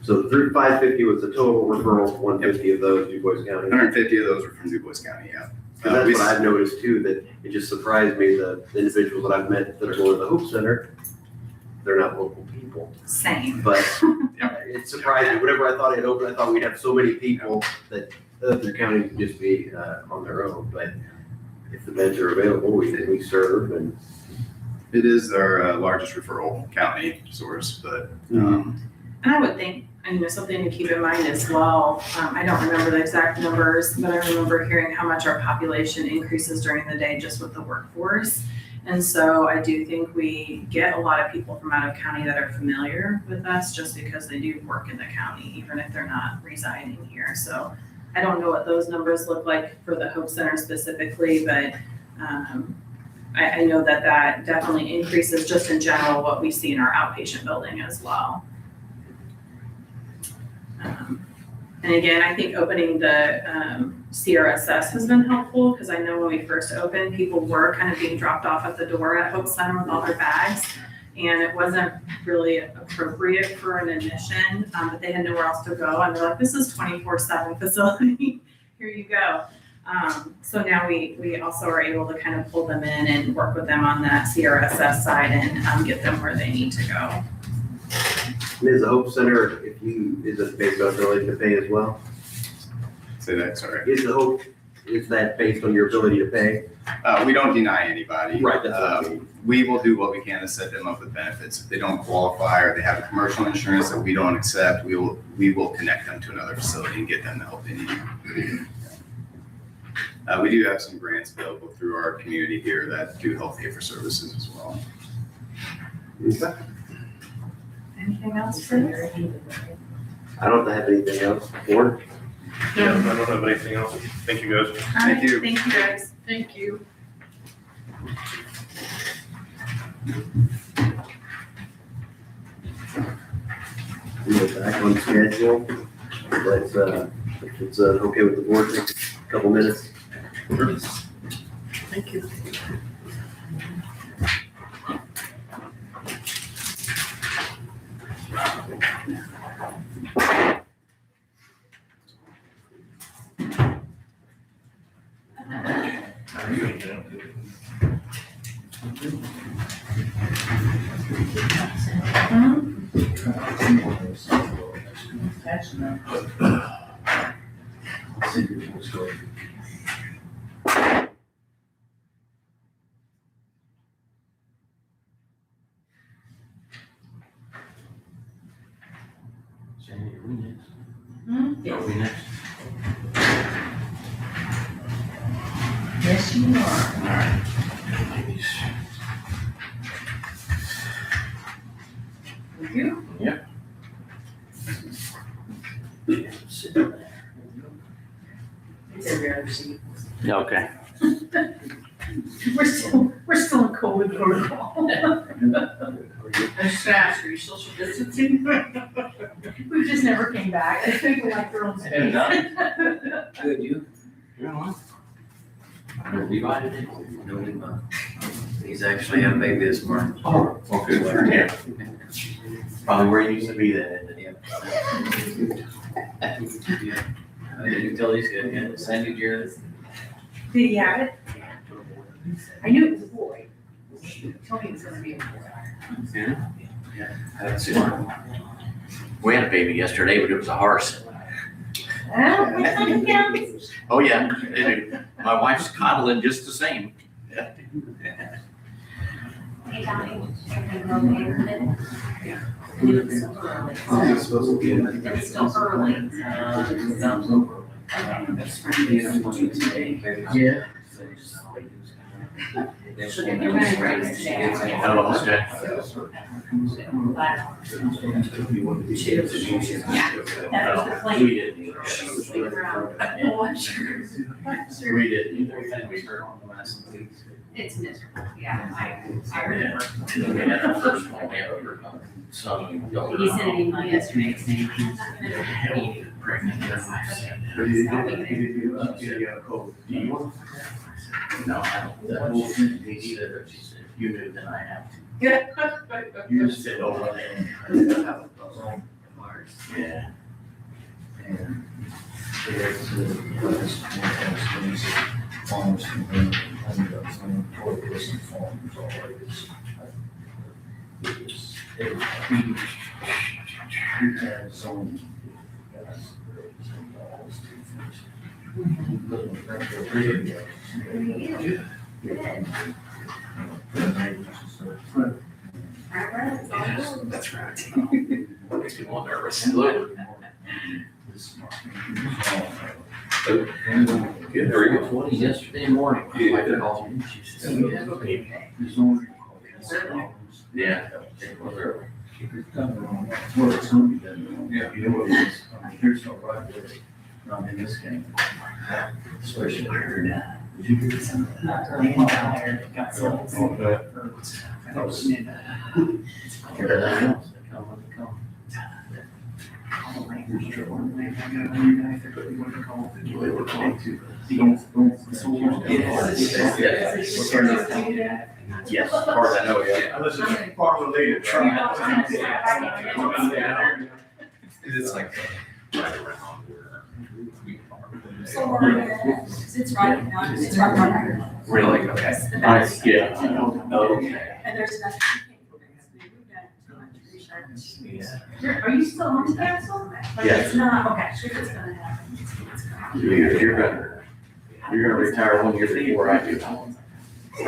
So the 550 was the total referrals, 150 of those DuBois County. 150 of those were from DuBois County, yeah. That's what I've noticed too, that it just surprised me, the individuals that I've met that are going to the Hope Center, they're not local people. Same. But it surprised me. Whenever I thought it opened, I thought we'd have so many people that other counties would just be on their own. But if the beds are available, we serve. And it is our largest referral county source, but. And I would think, something to keep in mind as well, I don't remember the exact numbers, but I remember hearing how much our population increases during the day just with the workforce. And so I do think we get a lot of people from out of county that are familiar with us just because they do work in the county, even if they're not residing here. So I don't know what those numbers look like for the Hope Center specifically, but I know that that definitely increases just in general what we see in our outpatient building as well. And again, I think opening the CRSS has been helpful, because I know when we first opened, people were kind of being dropped off at the door at Hope Center with all their bags. And it wasn't really appropriate for an admission, but they had nowhere else to go. And they're like, this is 24/7 facility, here you go. So now we also are able to kind of pull them in and work with them on that CRSS side and get them where they need to go. And is the Hope Center, is it based on ability to pay as well? Say that, sorry. Is that based on your ability to pay? We don't deny anybody. Right, that's what I mean. We will do what we can to set them up with benefits. If they don't qualify or they have a commercial insurance that we don't accept, we will connect them to another facility and get them the help they need. We do have some grants available through our community here that do help pay for services as well. Okay. Anything else for this? I don't have anything else. Warren? Yeah, I don't have anything else. Thank you, guys. Thank you. Thank you, guys. Thank you. We're back on schedule. Let's, if it's okay with the board, take a couple minutes. Thank you. Yes, you are. Thank you. It's every other seat. Okay. We're still in COVID protocol. I just asked, are you social distancing? We just never came back. People like their own space. Good, you? You're on. No, he's actually had a baby this morning. Oh, okay. Yeah. Probably where you used to be then. You can tell he's good, yeah. Sandy Jared. Did he have it? I knew it was a boy. Tell me it was gonna be a boy. Yeah. That's it. We had a baby yesterday, but it was a horse. Oh, yeah. My wife's coddling just the same. It's supposed to be in It's still early. Yeah. Hello, Jay. That was the plan. We didn't either. We didn't either. We heard on the last week. It's miserable, yeah, I Yeah. remember. We had our first one, we had our son. He sent an email yesterday saying. Pregnant. No, I don't. That whole thing, he said, she said, you knew, then I have to. You just sit over there. Yeah. And it's farmers can for this farmers always. It has some. That's right. Makes me more nervous. Look. Good, very good. 20 yesterday morning. My wife called me. She said, "You have a baby." Yeah. Well, it's gonna be done. Yeah. You know what it is. There's no right way, not in this game. Especially here now. Yes, as far as I know, yeah. Unless it's farm related. It's like. So it's right now, it's right now. Really? Okay. Nice, yeah. Okay. And there's nothing. Are you still on council? Like, Yeah. it's not, okay, sure it's gonna happen. You're gonna retire 1 year before I do. We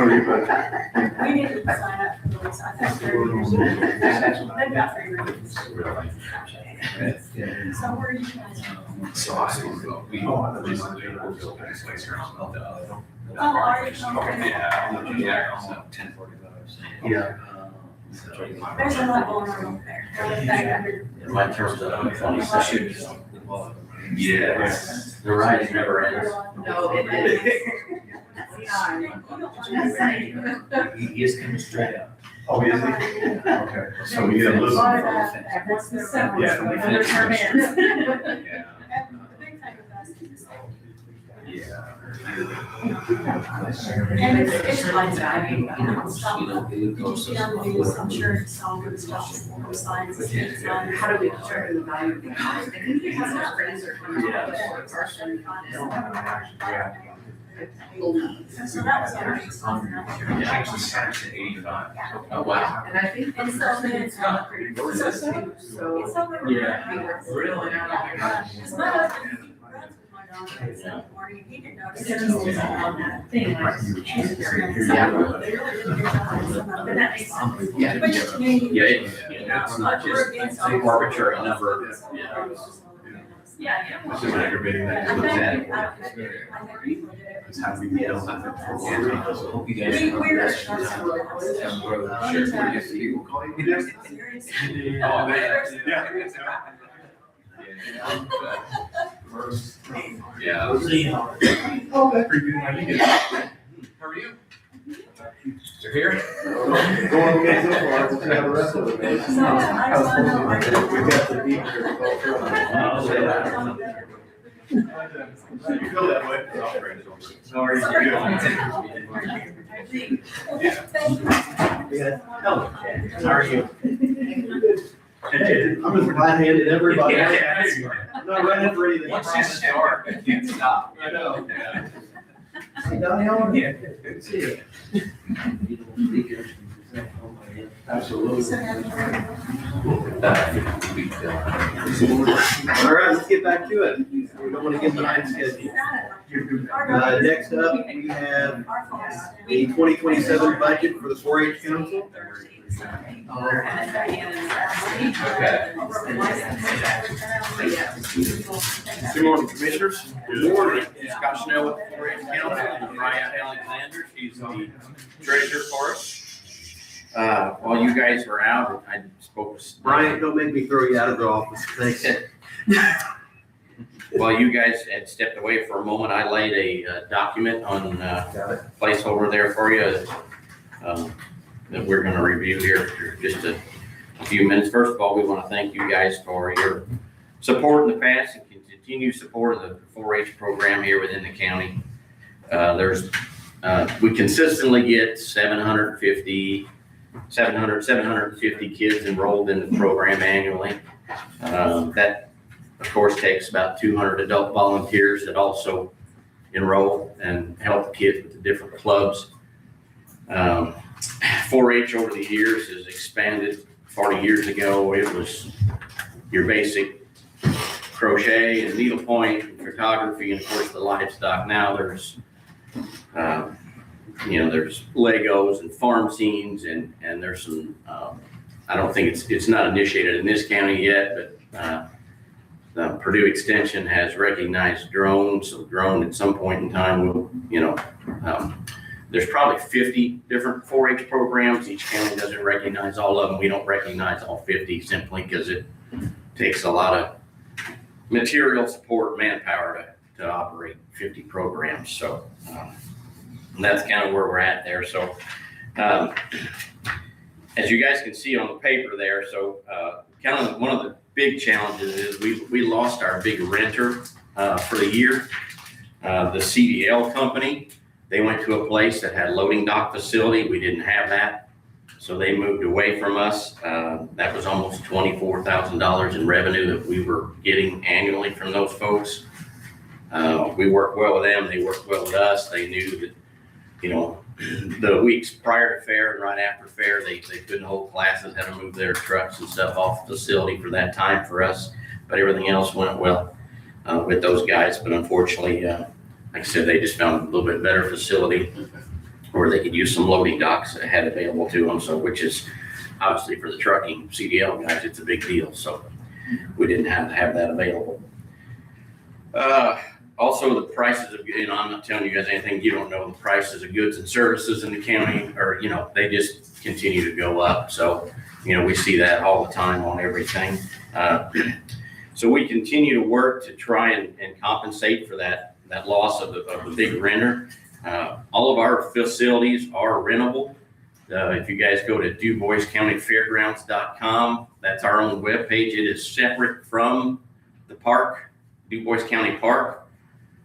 need to sign up for those, I think they're. They've got 3 readings. So where are you guys? So awesome. Oh, are you? Yeah. 10:45. Yeah. There's a lot going on over there. My term's up in 26. Yes. The ride never ends. No, it is. He is coming straight up. Oh, is he? Okay, so we get a little. That's the simple. Yeah. Under her hands. Yeah. The big thing with us is. Yeah. And it's like that, I mean, some, I'm sure it's all good stuff, science, how do we determine the value of the house? Because our friends are coming up with a person. So that was our. Actually starts at 85. Oh, wow. And I think. And so then it's not pretty. So. It's over. Yeah. Really? Because my husband, he runs with my dog in the morning, he didn't notice it was on that thing. Like, but that makes sense. Yeah. But to me. Yeah, it's not just arbitrary number. Yeah. It's just aggravating that. It's how we get on that. Hope you guys. Oh, man. Yeah. Yeah. Okay. Pretty good, how you doing? How are you? You're here? Going okay so far, we'll see how the rest of it goes. So, I just wanna know, like- We've got the beach here. You feel that way? Sorry. Sorry. Yeah. Hello, Chad. How are you? I'm just flat-handed everybody. I'm not running for anything. Once you start, you can't stop. I know. Yeah. Hey, Donnie, how are you? Yeah. Good to see you. Absolutely. All right, let's get back to it. We don't want to get behind schedule. Next up, we have the 2027 budget for the 4-H Council. Good morning, Commissioners. Good morning. Scott Schnell with the 4-H Council and Brian Alexander. She's the treasurer for us. While you guys were out, I spoke with Brian, don't make me throw you out of the office. Thanks. While you guys had stepped away for a moment, I laid a document on placeholder there for you that we're going to review here for just a few minutes. First of all, we want to thank you guys for your support in the past and continued support of the 4-H program here within the county. We consistently get 750 kids enrolled in the program annually. That, of course, takes about 200 adult volunteers that also enroll and help the kids with the different clubs. 4-H over the years has expanded. 40 years ago, it was your basic crochet and needlepoint, and photography, and of course the livestock. Now there's there's Legos and farm scenes, and there's some, I don't think it's not initiated in this county yet, but Purdue Extension has recognized drones. So drone at some point in time will, there's probably 50 different 4-H programs. Each county doesn't recognize all of them. We don't recognize all 50 simply because it takes a lot of material support, manpower to operate 50 programs. So And that's kind of where we're at there. So, as you guys can see on the paper there, so kind of one of the big challenges is we lost our big renter for the year. The CDL company, they went to a place that had loading dock facility. We didn't have that. So they moved away from us. That was almost $24,000 in revenue that we were getting annually from those folks. We worked well with them. They worked well with us. They knew that, you know, the weeks prior to fair and right after fair, they couldn't hold classes, had to move their trucks and stuff off the facility for that time for us. But everything else went well with those guys. But unfortunately, like I said, they just found a little bit better facility where they could use some loading docks that had available to them. So, which is obviously for the trucking CDL guys, it's a big deal. So we didn't have to have that available. Also, the prices of, you know, I'm not telling you guys anything you don't know. The prices of goods and services in the county are, you know, they just continue to go up. So, you know, we see that all the time on everything. So we continue to work to try and compensate for that loss of the big renter. All of our facilities are rentable. If you guys go to DuBoisCountyFairgrounds.com, that's our own webpage. It is separate from the park, DuBois County Park.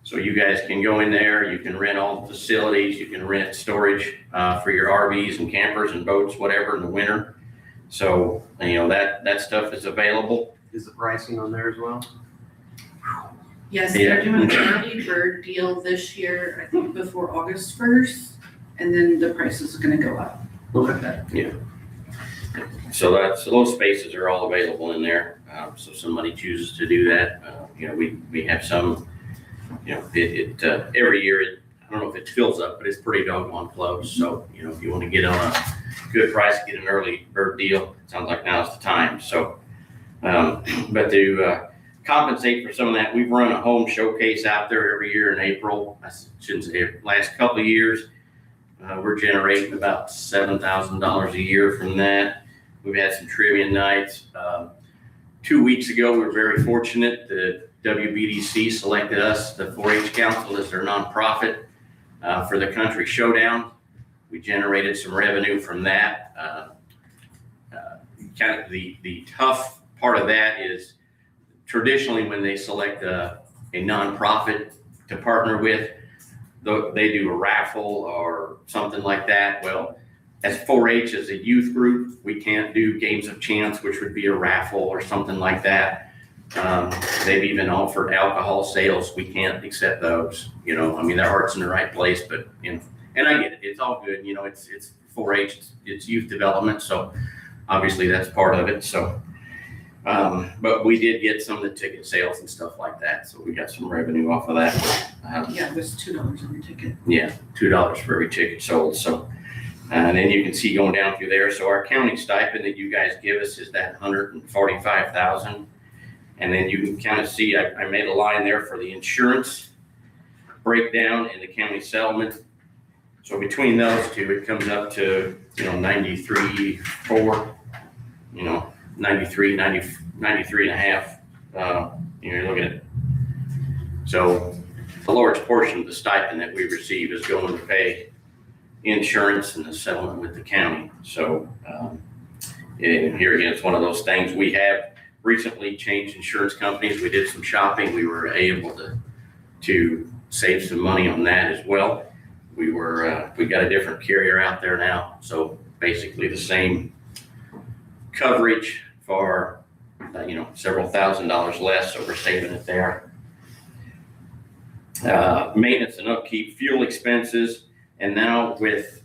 So you guys can go in there, you can rent all the facilities, you can rent storage for your RVs and campers and boats, whatever, in the winter. So, you know, that stuff is available. Is the pricing on there as well? Yes, Yeah. they're doing an early bird deal this year, I think before August 1st, and then the price is gonna go up. Okay. Yeah. So those spaces are all available in there. So if somebody chooses to do that, you know, we have some, you know, every year, I don't know if it fills up, but it's pretty doggone close. So, you know, if you want to get on a good price, get an early bird deal, it sounds like now's the time. So, but to compensate for some of that, we've run a home showcase out there every year in April. I shouldn't say last couple of years. We're generating about $7,000 a year from that. We've had some trivia nights. 2 weeks ago, we were very fortunate that WBDC selected us, the 4-H Council, as their nonprofit for the Country Showdown. We generated some revenue from that. Kind of the tough part of that is traditionally when they select a nonprofit to partner with, they do a raffle or something like that. Well, as 4-H, as a youth group, we can't do games of chance, which would be a raffle or something like that. They've even offered alcohol sales. We can't accept those. You know, I mean, their heart's in the right place, but, you know, and I get it. It's all good. You know, it's 4-H, it's youth development. So obviously that's part of it. So, but we did get some of the ticket sales and stuff like that. So we got some revenue off of that. Yeah, it was $2 every ticket. Yeah, $2 for every ticket sold. So, and then you can see going down through there. So our county stipend that you guys give us is that $145,000. And then you can kind of see, I made a line there for the insurance breakdown and the county settlement. So between those two, it comes up to, you know, 93.4, you know, 93 and a half. You're looking at. So the large portion of the stipend that we receive is going to pay insurance and the settlement with the county. So and here again, it's one of those things. We have recently changed insurance companies. We did some shopping. We were able to save some money on that as well. We got a different carrier out there now. So basically the same coverage for, you know, several $1,000s less. So we're saving it there. Maintenance and upkeep, fuel expenses. And now with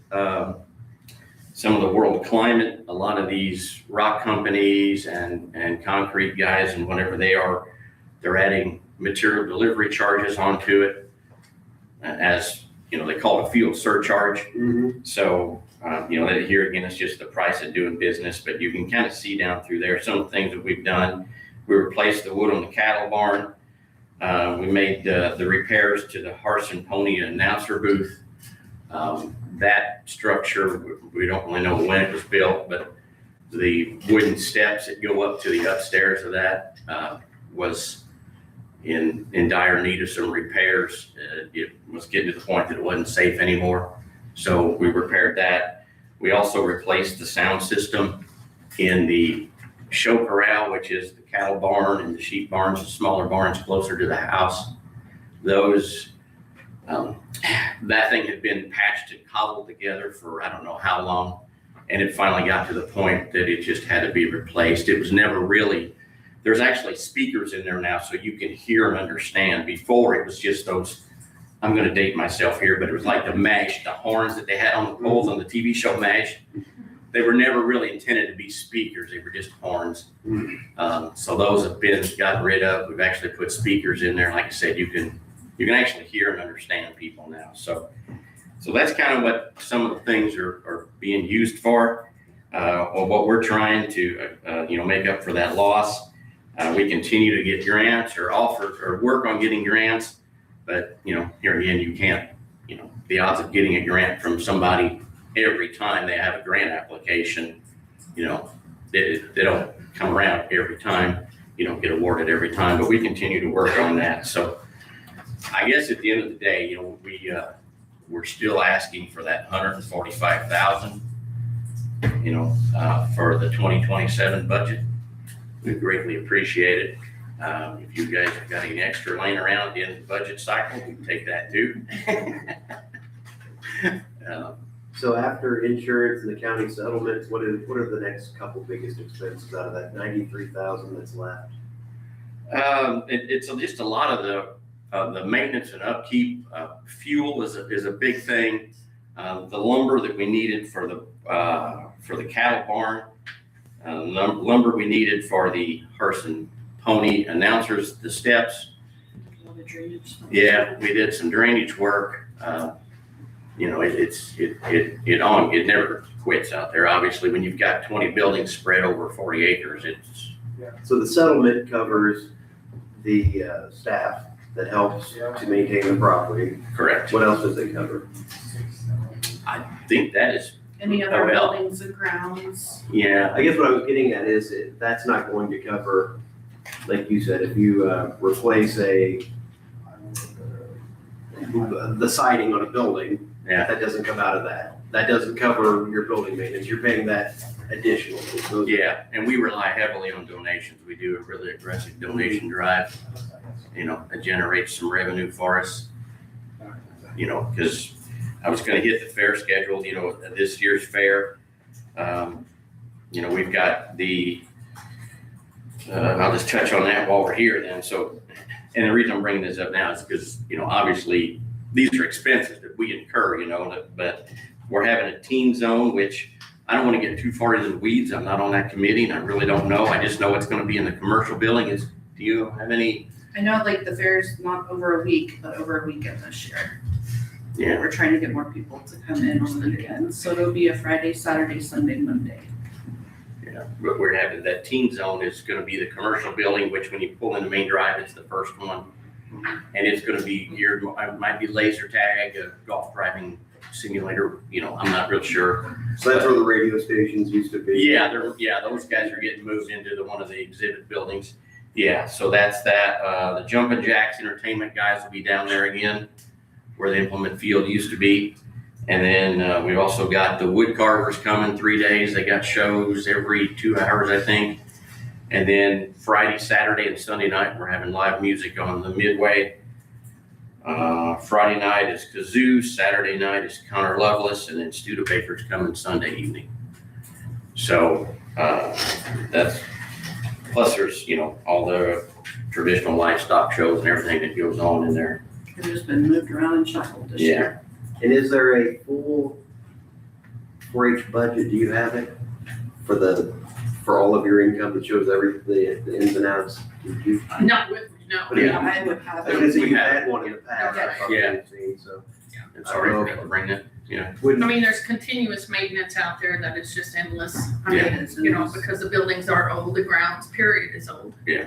some of the world climate, a lot of these rock companies and concrete guys and whatever they're adding material delivery charges onto it as, you know, they call it a fuel surcharge. Mm-hmm. So, you know, here again, it's just the price of doing business, but you can kind of see down through there some of the things that we've done. We replaced the wood on the cattle barn. We made the repairs to the horse and pony announcer booth. That structure, we don't really know when it was built, but the wooden steps that go up to the upstairs of that was in dire need of some repairs. It was getting to the point that it wasn't safe anymore. So we repaired that. We also replaced the sound system in the show corral, which is the cattle barn and the sheep barns, the smaller barns closer to the house. Those, that thing had been patched and cobbled together for I don't know how long. And it finally got to the point that it just had to be replaced. It was never really, there's actually speakers in there now so you can hear and understand. Before it was just those, I'm gonna date myself here, but it was like the MASH, the horns that they had on the poles on the TV show MASH. They were never really intended to be speakers, they were just horns. So those have been gotten rid of. We've actually put speakers in there. Like I said, you can actually hear and understand people now. So that's kind of what some of the things are being used for. Or what we're trying to, make up for that loss. We continue to get grants or offer or work on getting grants. But, here again, you can't, the odds of getting a grant from somebody every time they have a grant application, they don't come around every time. You don't get awarded every time, but we continue to work on that. So I guess at the end of the day, we're still asking for that $145,000, for the 2027 budget. We greatly appreciate it. If you guys have got any extra laying around at the end of the budget cycle, we can take that too. So after insurance and the county settlements, what are the next couple biggest expenses out of that 93,000 that's left? It's just a lot of the maintenance and upkeep. Fuel is a big thing. The lumber that we needed for the cattle barn, lumber we needed for the horse and pony announcers, the steps. Yeah, we did some drainage work. It never quits out there. Obviously, when you've got 20 buildings spread over 40 acres, it's. So the settlement covers the staff that helps to maintain the property. Correct. What else does it cover? I think that is. Any other well. buildings and grounds? Yeah. I guess what I was getting at is that's not going to cover, like you said, if you replace the siding on a building. Yeah. That doesn't come out of that. That doesn't cover your building maintenance. You're paying that additional. Yeah, and we rely heavily on donations. We do a really aggressive donation drive. It generates some revenue for us. Because I was going to hit the fair schedule. This year's fair. We've got the. I'll just touch on that while we're here then. So, and the reason I'm bringing this up now is because obviously. These are expenses that we incur, but we're having a teen zone, which I don't want to get too far into the weeds. I'm not on that committee and I really don't know. I just know it's going to be in the commercial building. Do you have any? I know the fair's not over a week, but over a weekend this year. Yeah. We're trying to get more people to come in on the weekends. So it'll be a Friday, Saturday, Sunday, Monday. Yeah, but we're having that teen zone is going to be the commercial building, which when you pull in the main drive, it's the first one. And it's going to be geared, it might be laser tag, a golf driving simulator, I'm not real sure. So that's where the radio stations used to be? Yeah, those guys are getting moved into one of the exhibit buildings. Yeah, so that's that. The Jumpin' Jacks Entertainment guys will be down there again, where the implement field used to be. And then we've also got the wood carvers coming 3 days. They got shows every 2 hours, I think. And then Friday, Saturday, and Sunday night, we're having live music on the Midway. Friday night is Kazoo, Saturday night is Connor Lovelace, and then Studebaker's coming Sunday evening. So that's, plus there's, all the traditional livestock shows and everything that goes on in there. It's just been moved around and shuffled this year. And is there a full 4-H budget? Do you have it for all of your income that shows the ins and outs? Not with me, no. Yeah. I would have I was gonna say We you have- had one in the past. I probably Yeah. haven't seen, so. I'm sorry, I forgot to bring that. Yeah. I mean, there's continuous maintenance out there that is just endless. I mean, Yeah. it's, because the buildings are old, the grounds period is old. Yeah.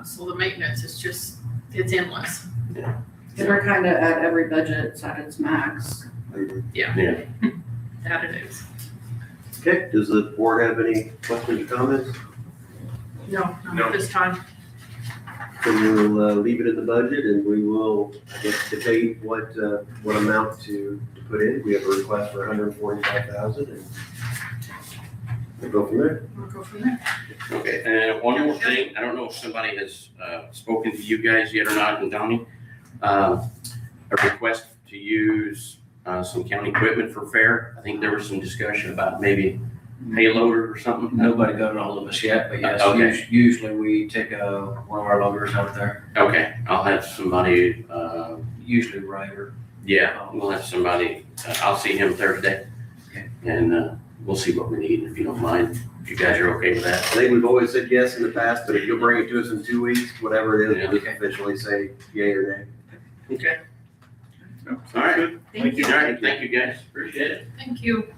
So the maintenance is just, it's endless. And we're kind of at every budget, it's at its max. Yeah. Yeah. That it is. Okay, does the board have any questions or comments? No, not at this time. So we'll leave it in the budget and we will, I guess, debate what amount to put in. We have a request for 145,000 and we'll go from there. We'll go from there. Okay, and one more thing, I don't know if somebody has spoken to you guys yet or not, and Donnie, a request to use some county equipment for fair. I think there was some discussion about maybe payloader or something. Nobody got all of us yet, but yes, Okay. usually we take one of our loaders out there, Okay, I'll have somebody, usually Ryder. yeah, we'll have somebody, I'll see him Thursday. Okay. And we'll see what we need, if you don't mind, if you guys are okay with I that. think we've always said yes in the past, but if you'll bring it to us in 2 weeks, whatever it is, Yeah. we'll just officially say yay or nay. Okay. All All right. good. Thank you. All right, thank you guys, appreciate it. Thank you.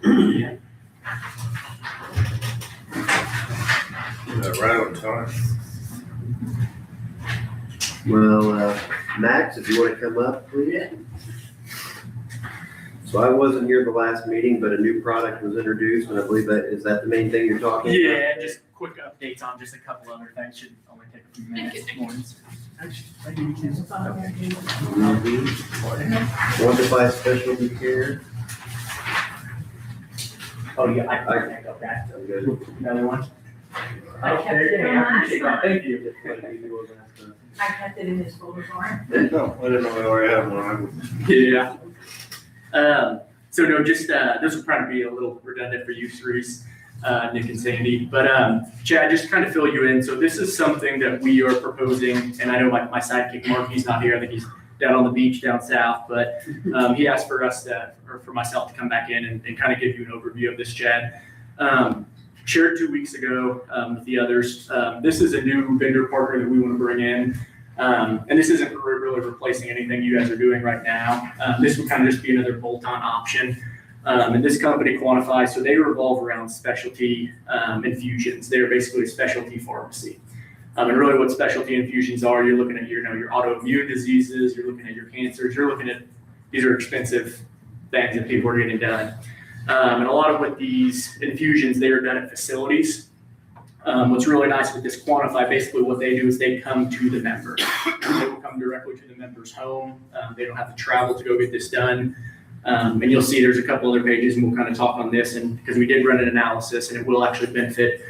Right on time. Well, Max, if you want to come up, please. So I wasn't here the last meeting, but a new product was introduced, and I believe is that the main thing you're talking about? Yeah, just quick updates on just a couple other things, should only take a few minutes. Quantify specialty care. Oh, yeah, I can go back to I'm good. another one. I kept it in I appreciate that, thank you. I kept it in his folder for him. No, I didn't know we already had one. Yeah. So no, just, this will probably be a little redundant for you, Cerise, Nick and Sandy, but, Chad, just to kind of fill you in. So this is something that we are proposing, and I know my sidekick Mark, he's not here. I think he's down on the beach down south, but, he asked for us or for myself to come back in and kind of give you an overview of this, Chad. Shared 2 weeks ago, with the others. This is a new vendor partner that we want to bring in. And this isn't really replacing anything you guys are doing right now. This would kind of just be another bolt-on option. And this company Quantify, so they revolve around specialty infusions. They're basically a specialty pharmacy. And really what specialty infusions are, you're looking at your autoimmune diseases, you're looking at your cancers, you're looking at, these are expensive things that people are getting done. And a lot of with these infusions, they are done at facilities. What's really nice with this Quantify, basically what they do is they come to the member. They will come directly to the member's home. They don't have to travel to go get this done. And you'll see there's a couple other pages and we'll kind of talk on this, and because we did run an analysis and it will actually benefit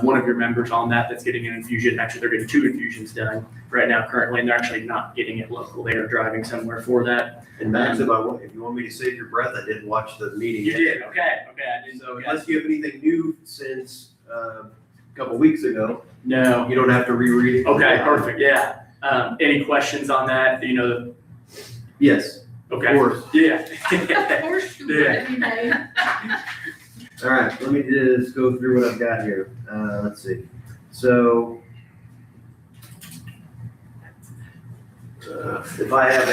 one of your members on that's getting an infusion. Actually, they're getting 2 infusions done right now currently, and they're actually not getting it local. They are driving somewhere for that. And Max, if you want me to save your breath, I didn't watch the meeting. You yet. did, okay, I didn't. So unless you have anything new since a couple weeks ago, No. you don't have to reread it. Okay, perfect, yeah. Any questions on that? Yes, Okay. of course. Yeah. Of course you would, every day. All right, let me just go through what I've got here. Let's see. So, if I have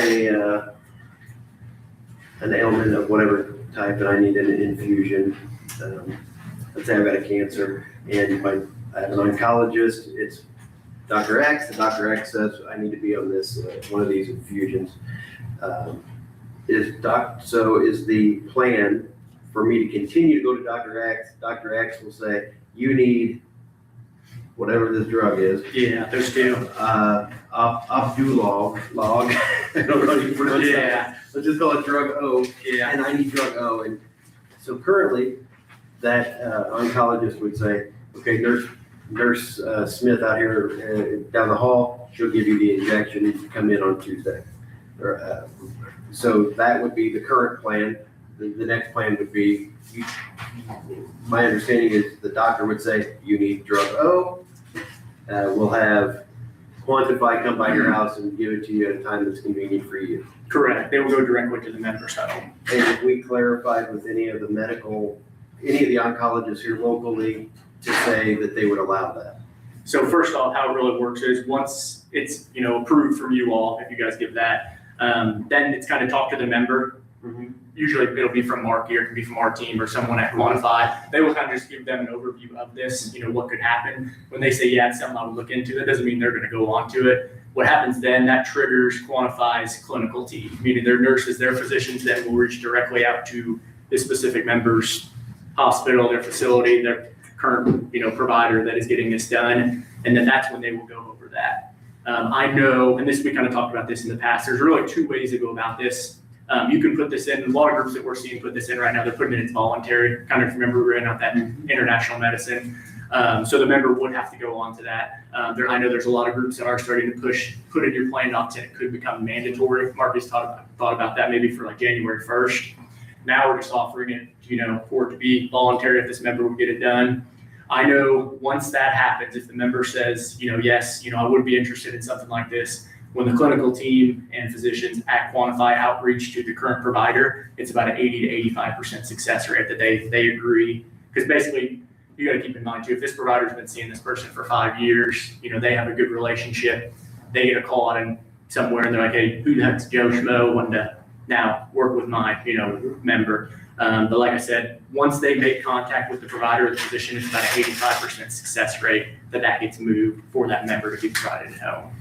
an ailment of whatever type and I need an infusion, let's say I've got a cancer and I have an oncologist, it's Dr. X, the Dr. X says I need to be on this, one of these infusions. So is the plan for me to continue to go to Dr. X? Dr. X will say, you need whatever this drug is. Yeah, there's 2. Opdualag, I don't know how you pronounce that. Yeah. Let's just call it drug O. Yeah. And I need drug O. And so currently, that oncologist would say, okay, Nurse Smith out here down the hall, she'll give you the injection, come in on Tuesday. So that would be the current plan. The next plan would be, my understanding is the doctor would say, you need drug O. We'll have Quantify come by your house and give it to you at a time that's convenient for you. Correct. They will go directly to the member's home. And if we clarified with any of the oncologists here locally to say that they would allow that. So first off, how it really works is once it's, approved from you all, if you guys give that, then it's kind of talk to the member. Usually it'll be from Mark here, it can be from our team or someone at Quantify. They will kind of just give them an overview of this, what could happen. When they say, yeah, it's something I would look into, that doesn't mean they're going to go on to it. What happens then, that triggers Quantify's clinical team, meaning their nurses, their physicians then will reach directly out to this specific member's hospital, their facility, their current, provider that is getting this done. And then that's when they will go over that. I know, and this, we kind of talked about this in the past, there's really two ways to go about this. You can put this in, a lot of groups that we're seeing put this in right now, they're putting it in voluntary, kind of remember we ran out that international medicine. So the member would have to go on to that. I know there's a lot of groups that are starting to put in your plan docs, and it could become mandatory. Marcus thought about that maybe for like January 1st. Now we're just offering it, for it to be voluntary if this member would get it done. I know once that happens, if the member says, yes, I would be interested in something like this, when the clinical team and physicians at Quantify outreach to the current provider, it's about an 80 to 85% success rate that they agree. Because basically, you got to keep in mind too, if this provider's been seeing this person for 5 years, they have a good relationship, they get a call out in somewhere and they're like, hey, who the heck's Joe Schmo wanting to now work with my, member. But like I said, once they make contact with the provider or the physician, it's about an 85% success rate that gets moved for that member to be provided at home.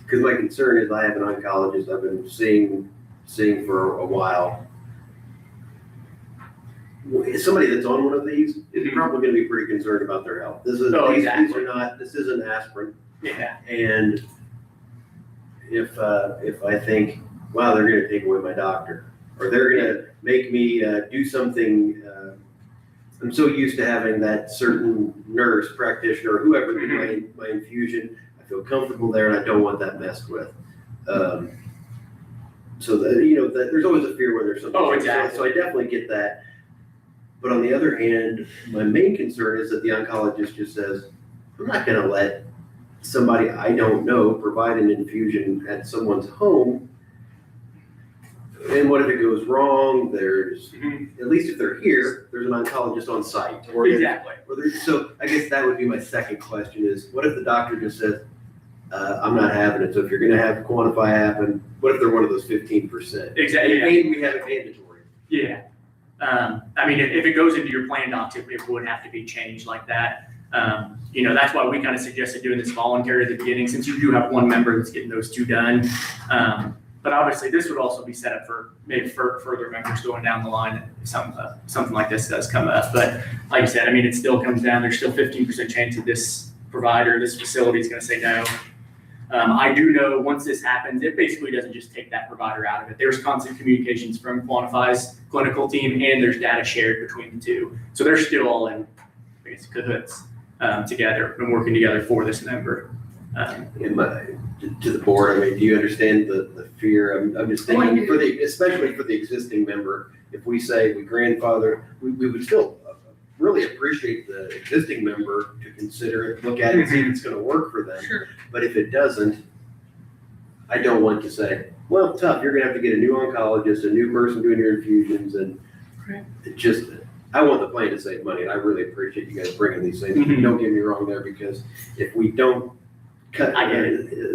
Because my concern is I have an oncologist I've been seeing for a while. Somebody that's on one of these is probably going to be pretty concerned about their health. This isn't aspirin. Yeah. And if I think, wow, they're going to take away my doctor, or they're going to make me do something. I'm so used to having that certain nurse practitioner or whoever do my infusion. I feel comfortable there, and I don't want that messed with. So there's always a fear when there's something. Oh, exactly. So I definitely get that. But on the other hand, my main concern is that the oncologist just says, I'm not going to let somebody I don't know provide an infusion at someone's home. And what if it goes wrong? There's, at least if they're here, there's an oncologist on site. Exactly. So I guess that would be my second question is, what if the doctor just says, I'm not having it. So if you're going to have Quantify happen, what if they're one of those 15%? Exactly. Maybe we have it mandatory. Yeah. If it goes into your plan docs, it would have to be changed like that. That's why we kind of suggested doing this voluntary at the beginning, since you do have one member that's getting those two done. But obviously, this would also be set up for maybe for further members going down the line if something like this does come up. But like I said, it still comes down. There's still 15% chance that this provider, this facility is going to say no. I do know once this happens, it basically doesn't just take that provider out of it. There's constant communications from Quantify's clinical team, and there's data shared between the two. So they're still all in, I guess, cahoots together and working together for this member. To the board, do you understand the fear? I'm just thinking especially for the existing member, if we say we grandfather, we would still really appreciate the existing member to consider it, look at it, and see if it's going to work for them. Sure. But if it doesn't, I don't want to say, well, tough, you're going to have to get a new oncologist, a new person doing your infusions, and I want the plan to save money, and I really appreciate you guys bringing these things. Don't get me wrong there, because if we don't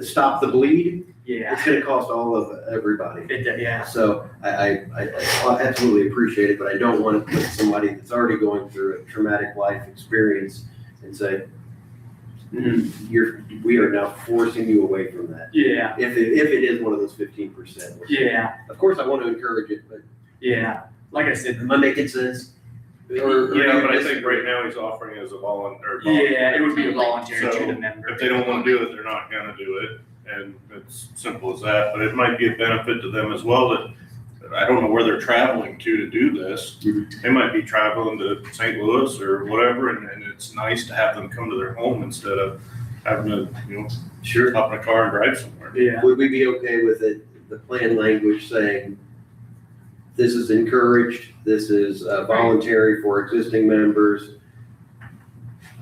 stop the bleed, it's going to cost all of everybody. So I absolutely appreciate it, but I don't want to put somebody that's already going through a traumatic life experience and say, we are now forcing you away from that. Yeah. If it is one of those 15%. Yeah. Of course, I want to encourage it, but. Yeah. Like I said. Am I making sense? But I think right now he's offering it as a volunteer. Yeah, it would be a voluntary So, to the member. if they don't want to do it, they're not gonna do it, and it's simple as that. But it might be a benefit to them as well that I don't know where they're traveling to do this. They might be traveling to St. Louis or whatever, and it's nice to have them come to their home instead of having to, hop in a car and drive somewhere. Yeah. Would we be okay with it, the plan language saying, this is encouraged, this is voluntary for existing members?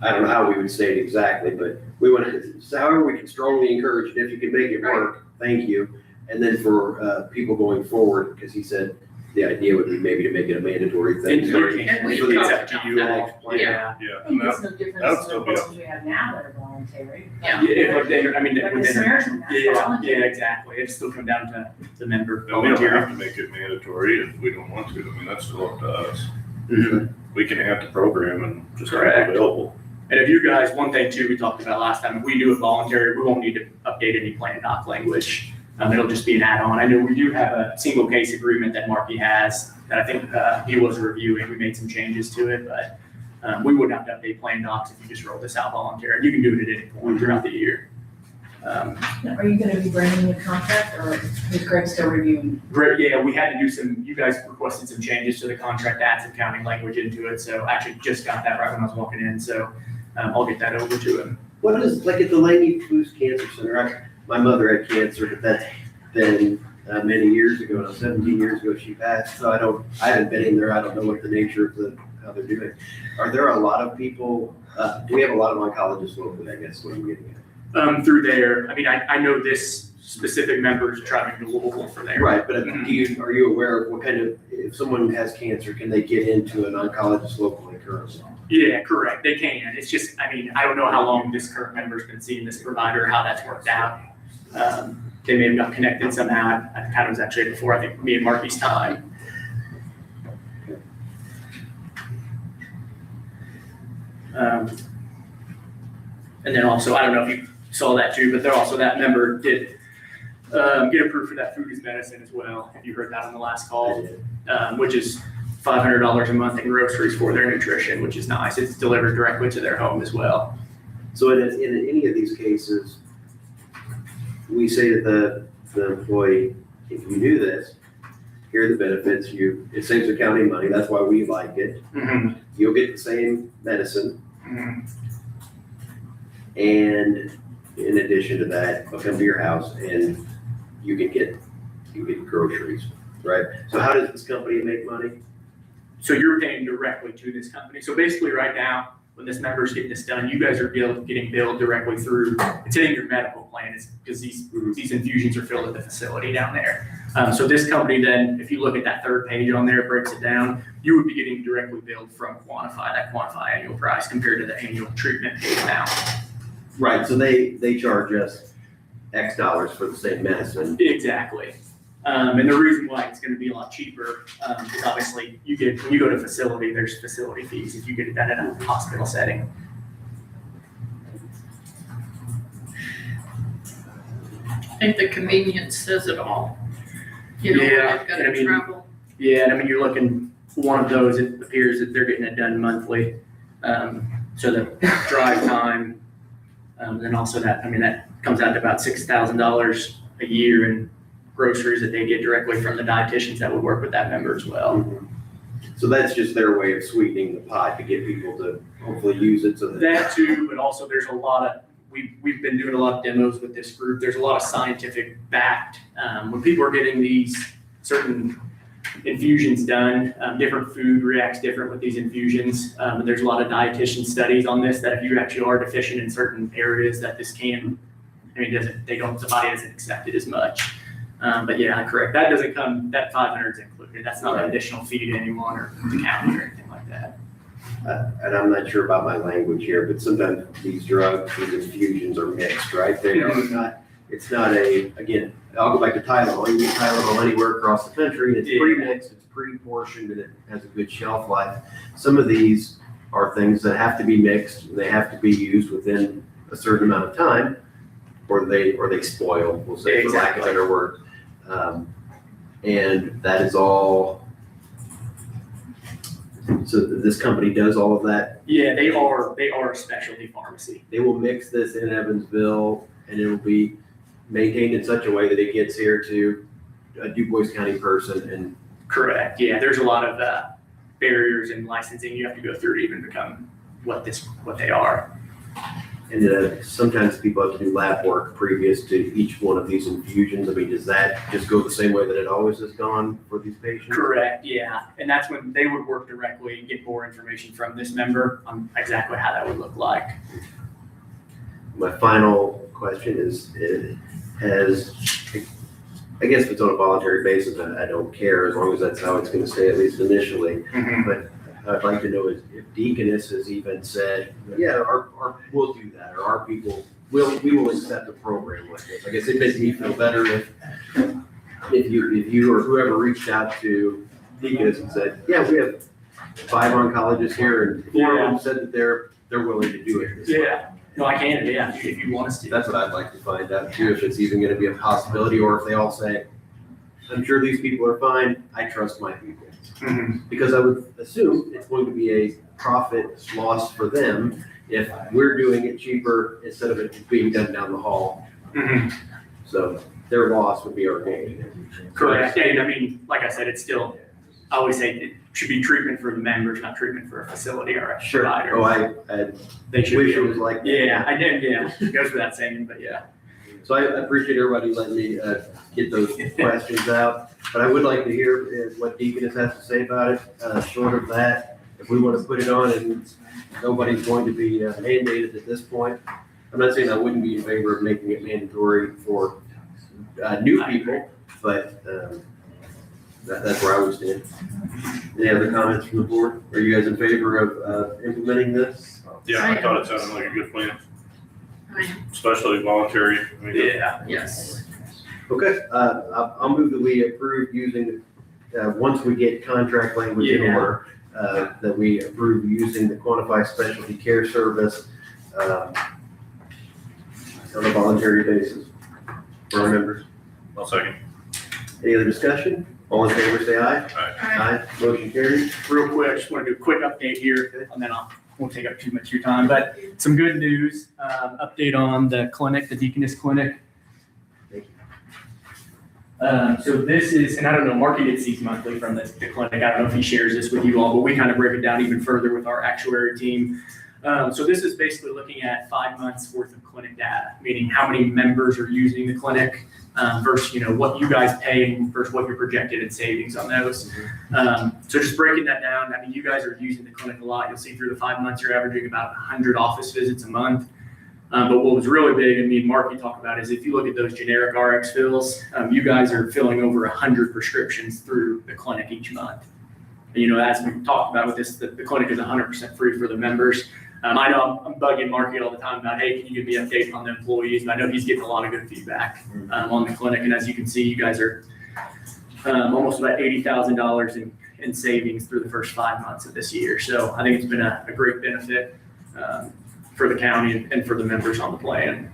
I don't know how we would say it exactly, but we want to, however we can strongly encourage it, if you can make it work, thank you. And then for people going forward, because he said the idea would be maybe to make it a mandatory thing. It's up to you. Yeah. I think it's no That would different still than be the ones we have now that are voluntary. Like the Samaritan, that's voluntary. Yeah, exactly. It still come down to the member. And we don't have to make it mandatory if we don't want to. That's still up to us. We can add the program and just have it available. And if you guys, one thing too, we talked about last time, if we do it voluntary, we won't need to update any plan doc language. It'll just be an add-on. I know we do have a single case agreement that Marky has that I think he was reviewing. We made some changes to it, but we wouldn't have to update plan docs if you just roll this out voluntary. You can do it at any point throughout the year. Are you gonna be bringing the contract or is Greg still reviewing? Great, yeah, we had to do some, you guys requested some changes to the contract, add some counting language into it, so I actually just got that right when I was walking in, so I'll get that over to him. What is, like at the Laney Foods Cancer Center, my mother had cancer, but that's been many years ago, 17 years ago she passed, so I haven't been in there, I don't know what the nature of how they're doing. Are there a lot of people, do we have a lot of oncologists locally, I guess, what are you getting at? Through there, I mean, I know this specific member is traveling to Louisville for there. Right, but are you aware of what kind of, if someone has cancer, can they get into an oncologist locally currently? Yeah, correct, they can, it's just, I mean, I don't know how long this current member's been seeing this provider, how that's worked out. They may have got connected somehow, I kind of was actually before, I think, me and Marky's time. And then also, I don't know if you saw that too, but there also, that member did get approved for that food as medicine as well. Have you heard that on the last call? Which is $500 a month in groceries for their nutrition, which is nice. It's delivered directly to their home as well. So in any of these cases, we say to the employee, if you do this, here are the benefits, it saves the county money, that's why we like it. Mm-hmm. You'll get the same medicine. Mm-hmm. And in addition to that, they'll come to your house and you can get groceries, right? So how does this company make money? So you're paying directly to this company. So basically right now, when this member's getting this done, you guys are getting billed directly through, it's hitting your medical plan, it's because these infusions are filled at the facility down there. So this company then, if you look at that third page on there, it breaks it down, you would be getting directly billed from Quantify, that Quantify annual price compared to the annual treatment paid now. Right, so they charge us X dollars for the same medicine. Exactly. And the reason why it's going to be a lot cheaper is obviously when you go to a facility, there's facility fees if you get it done in a hospital setting. I think the convenience says it all. You know, Yeah, they've got and I to mean- travel. Yeah, and I mean, you're looking, one of those, it appears that they're getting it done monthly. So the drive time, and also that, I mean, that comes out to about $6,000 a year in groceries that they get directly from the dietitians that would work with that member as well. So that's just their way of sweetening the pot to get people to hopefully use it so that. That too, but also there's a lot of, we've been doing a lot of demos with this group. There's a lot of scientific backed, when people are getting these certain infusions done, different food reacts different with these infusions. And there's a lot of dietitian studies on this that if you actually are deficient in certain areas that this can, I mean, the body doesn't accept it as much. But yeah, correct. That doesn't come, that 500 is included. That's not an additional fee to anyone or the county or anything like that. And I'm not sure about my language here, but sometimes these drugs, these infusions are mixed, right? They are not, it's not again, I'll go back to Tylenol. You get Tylenol anywhere across the country, and it's pre-mixed, it's pre-portioned, and it has a good shelf life. Some of these are things that have to be mixed, and they have to be used within a certain amount of time, or they spoil, we'll say, for lack of a better word. And that is all. So this company does all of that? Yeah, they are a specialty pharmacy. They will mix this in Evansville and it will be maintained in such a way that it gets here to a DuBois County person and. Correct, yeah, there's a lot of barriers in licensing you have to go through to even become what they are. And sometimes people have to do lab work previous to each one of these infusions. I mean, does that just go the same way that it always has gone for these patients? Correct, yeah, and that's when they would work directly and get more information from this member on exactly how that would look like. My final question is, I guess if it's on a voluntary basis, I don't care as long as that's how it's going to stay, at least initially. But I'd like to know if Deaconess has even said, yeah, we'll do that, or our people we will accept a program like this. I guess it makes me feel better if you or whoever reached out to Deaconess and said, yeah, we have 5 oncologists here, and 4 of them said that they're willing to do it. Yeah, no, I can, yeah, if you want us to. That's what I'd like to find out too, if it's even gonna be a possibility, or if they all say, I'm sure these people are fine, I trust my people. Because I would assume it's going to be a profit loss for them if we're doing it cheaper instead of it being done down the hall Mhm. So their loss would be our gain. Correct, and I mean, like I said, it's still, I always say it should be treatment for the members, not treatment for a facility or a Sure. provider. Oh, I They should wish be it was like that. Yeah, I did, yeah, it goes without saying, but yeah. So I appreciate everybody letting me get those questions out. But I would like to hear what Deaconess has to say about it. Short of that, if we want to put it on and nobody's going to be mandated at this point, I'm not saying I wouldn't be in favor of making it mandatory for new people, but that's where I would stand. Any other comments from the board? Are you guys in favor of implementing this? Yeah, I thought it sounded like a good plan, I- especially voluntary. I mean, Yeah. Yes. Okay, I'll move that we approve using, once we get contract language in Yeah. order, that we approve using the quantified specialty care service on a voluntary basis for our members. I'll second. Any other discussion? All in favor, say aye. Aye. Motion carries. Real quick, I just want to do a quick update here, and then won't take up too much of your time, but some good news, update on the clinic, the Deaconess Clinic. Thank So this is, and I don't know, Marky gets these monthly from the clinic. I don't know if he shares this with you all, but we kind of break it down even further with our actuary team. So this is basically looking at 5 months worth of clinic data, meaning how many members are using the clinic versus, what you guys pay versus what you're projected in savings on those. So just breaking that down, I mean, you guys are using the clinic a lot. You'll see through the 5 months, you're averaging about 100 office visits a month. But what was really big, and me and Marky talk about, is if you look at those generic RX fills, you guys are filling over 100 prescriptions through the clinic each month. And, as we talked about with this, the clinic is 100% free for the members. I know I'm bugging Marky all the time about, hey, can you give me updates on the employees? And I know he's getting a lot of good feedback on the clinic. And as you can see, you guys are almost about $80,000 in savings through the first 5 months of this year. So I think it's been a great benefit for the county and for the members on the plan.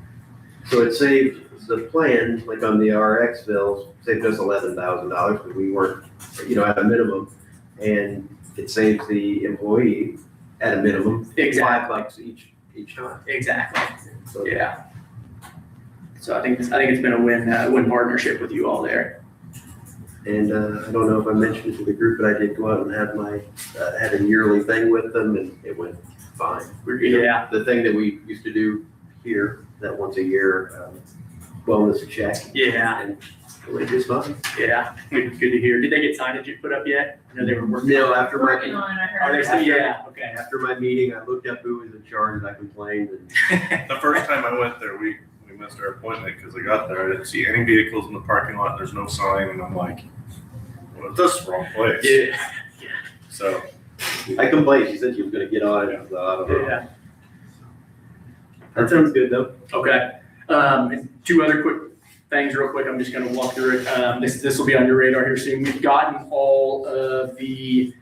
So it saved the plan, like on the RX bills, saved us $11,000 because we weren't, at a minimum. And it saves the employee at a minimum, Exactly. $5 each time. Exactly. So Yeah. So I think it's been a win partnership with you all there. And I don't know if I mentioned it to the group, but I did go out and have had a yearly thing with them, and it went fine. Yeah. The thing that we used to do here, that once a year wellness check. Yeah. And it went just fine. Yeah. Good to hear. Did they get signage put up yet? I know they were working. No, after Working my, on it, I Are heard. they still? Yeah. Okay. after my meeting, I looked up who was in charge, and I complained, and The first time I went there, we missed our appointment because I got there. I didn't see any vehicles in the parking lot. There's no sign, and I'm like, well, this is the wrong place. Yeah. So, I complained. She said she was gonna get on it, so I don't know. Yeah. That sounds good, though. Okay. And 2 other quick things real quick. I'm just gonna walk through it. This will be on your radar here soon. We've gotten all of the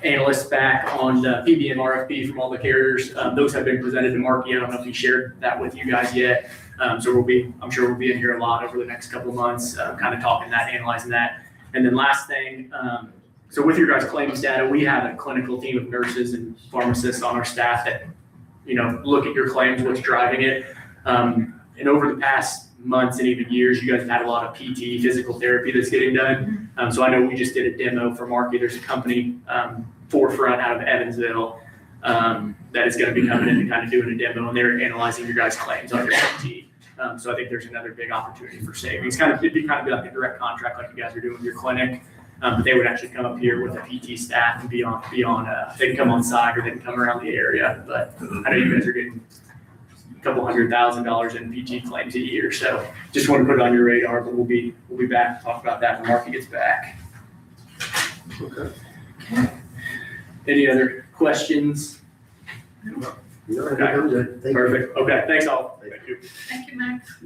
analysts back on the PBM RFP from all the carriers. Those have been presented to Marky. I don't know if he shared that with you guys yet. So I'm sure we'll be in here a lot over the next couple of months, kind of talking that, analyzing that. And then last thing, so with your guys' claims data, we have a clinical team of nurses and pharmacists on our staff that, look at your claims, what's driving it. And over the past months and even years, you guys have had a lot of PT, physical therapy that's getting done. So I know we just did a demo for Marky. There's a company, Forefront out of Evansville, that is going to be coming in and kind of doing a demo, and they're analyzing your guys' claims on your PT. So I think there's another big opportunity for savings. It'd be kind of like a direct contract like you guys are doing with your clinic. But they would actually come up here with a PT staff and be on. They can come on site or they can come around the area. But I know you guys are getting a couple $100,000 in PT claims a year. So just want to put it on your radar. But we'll be back to talk about that when Marky gets back. Okay. Any other questions? No, I think I'm good. Thank you. Perfect. Okay. Thanks all. thank you. Thank you, Max.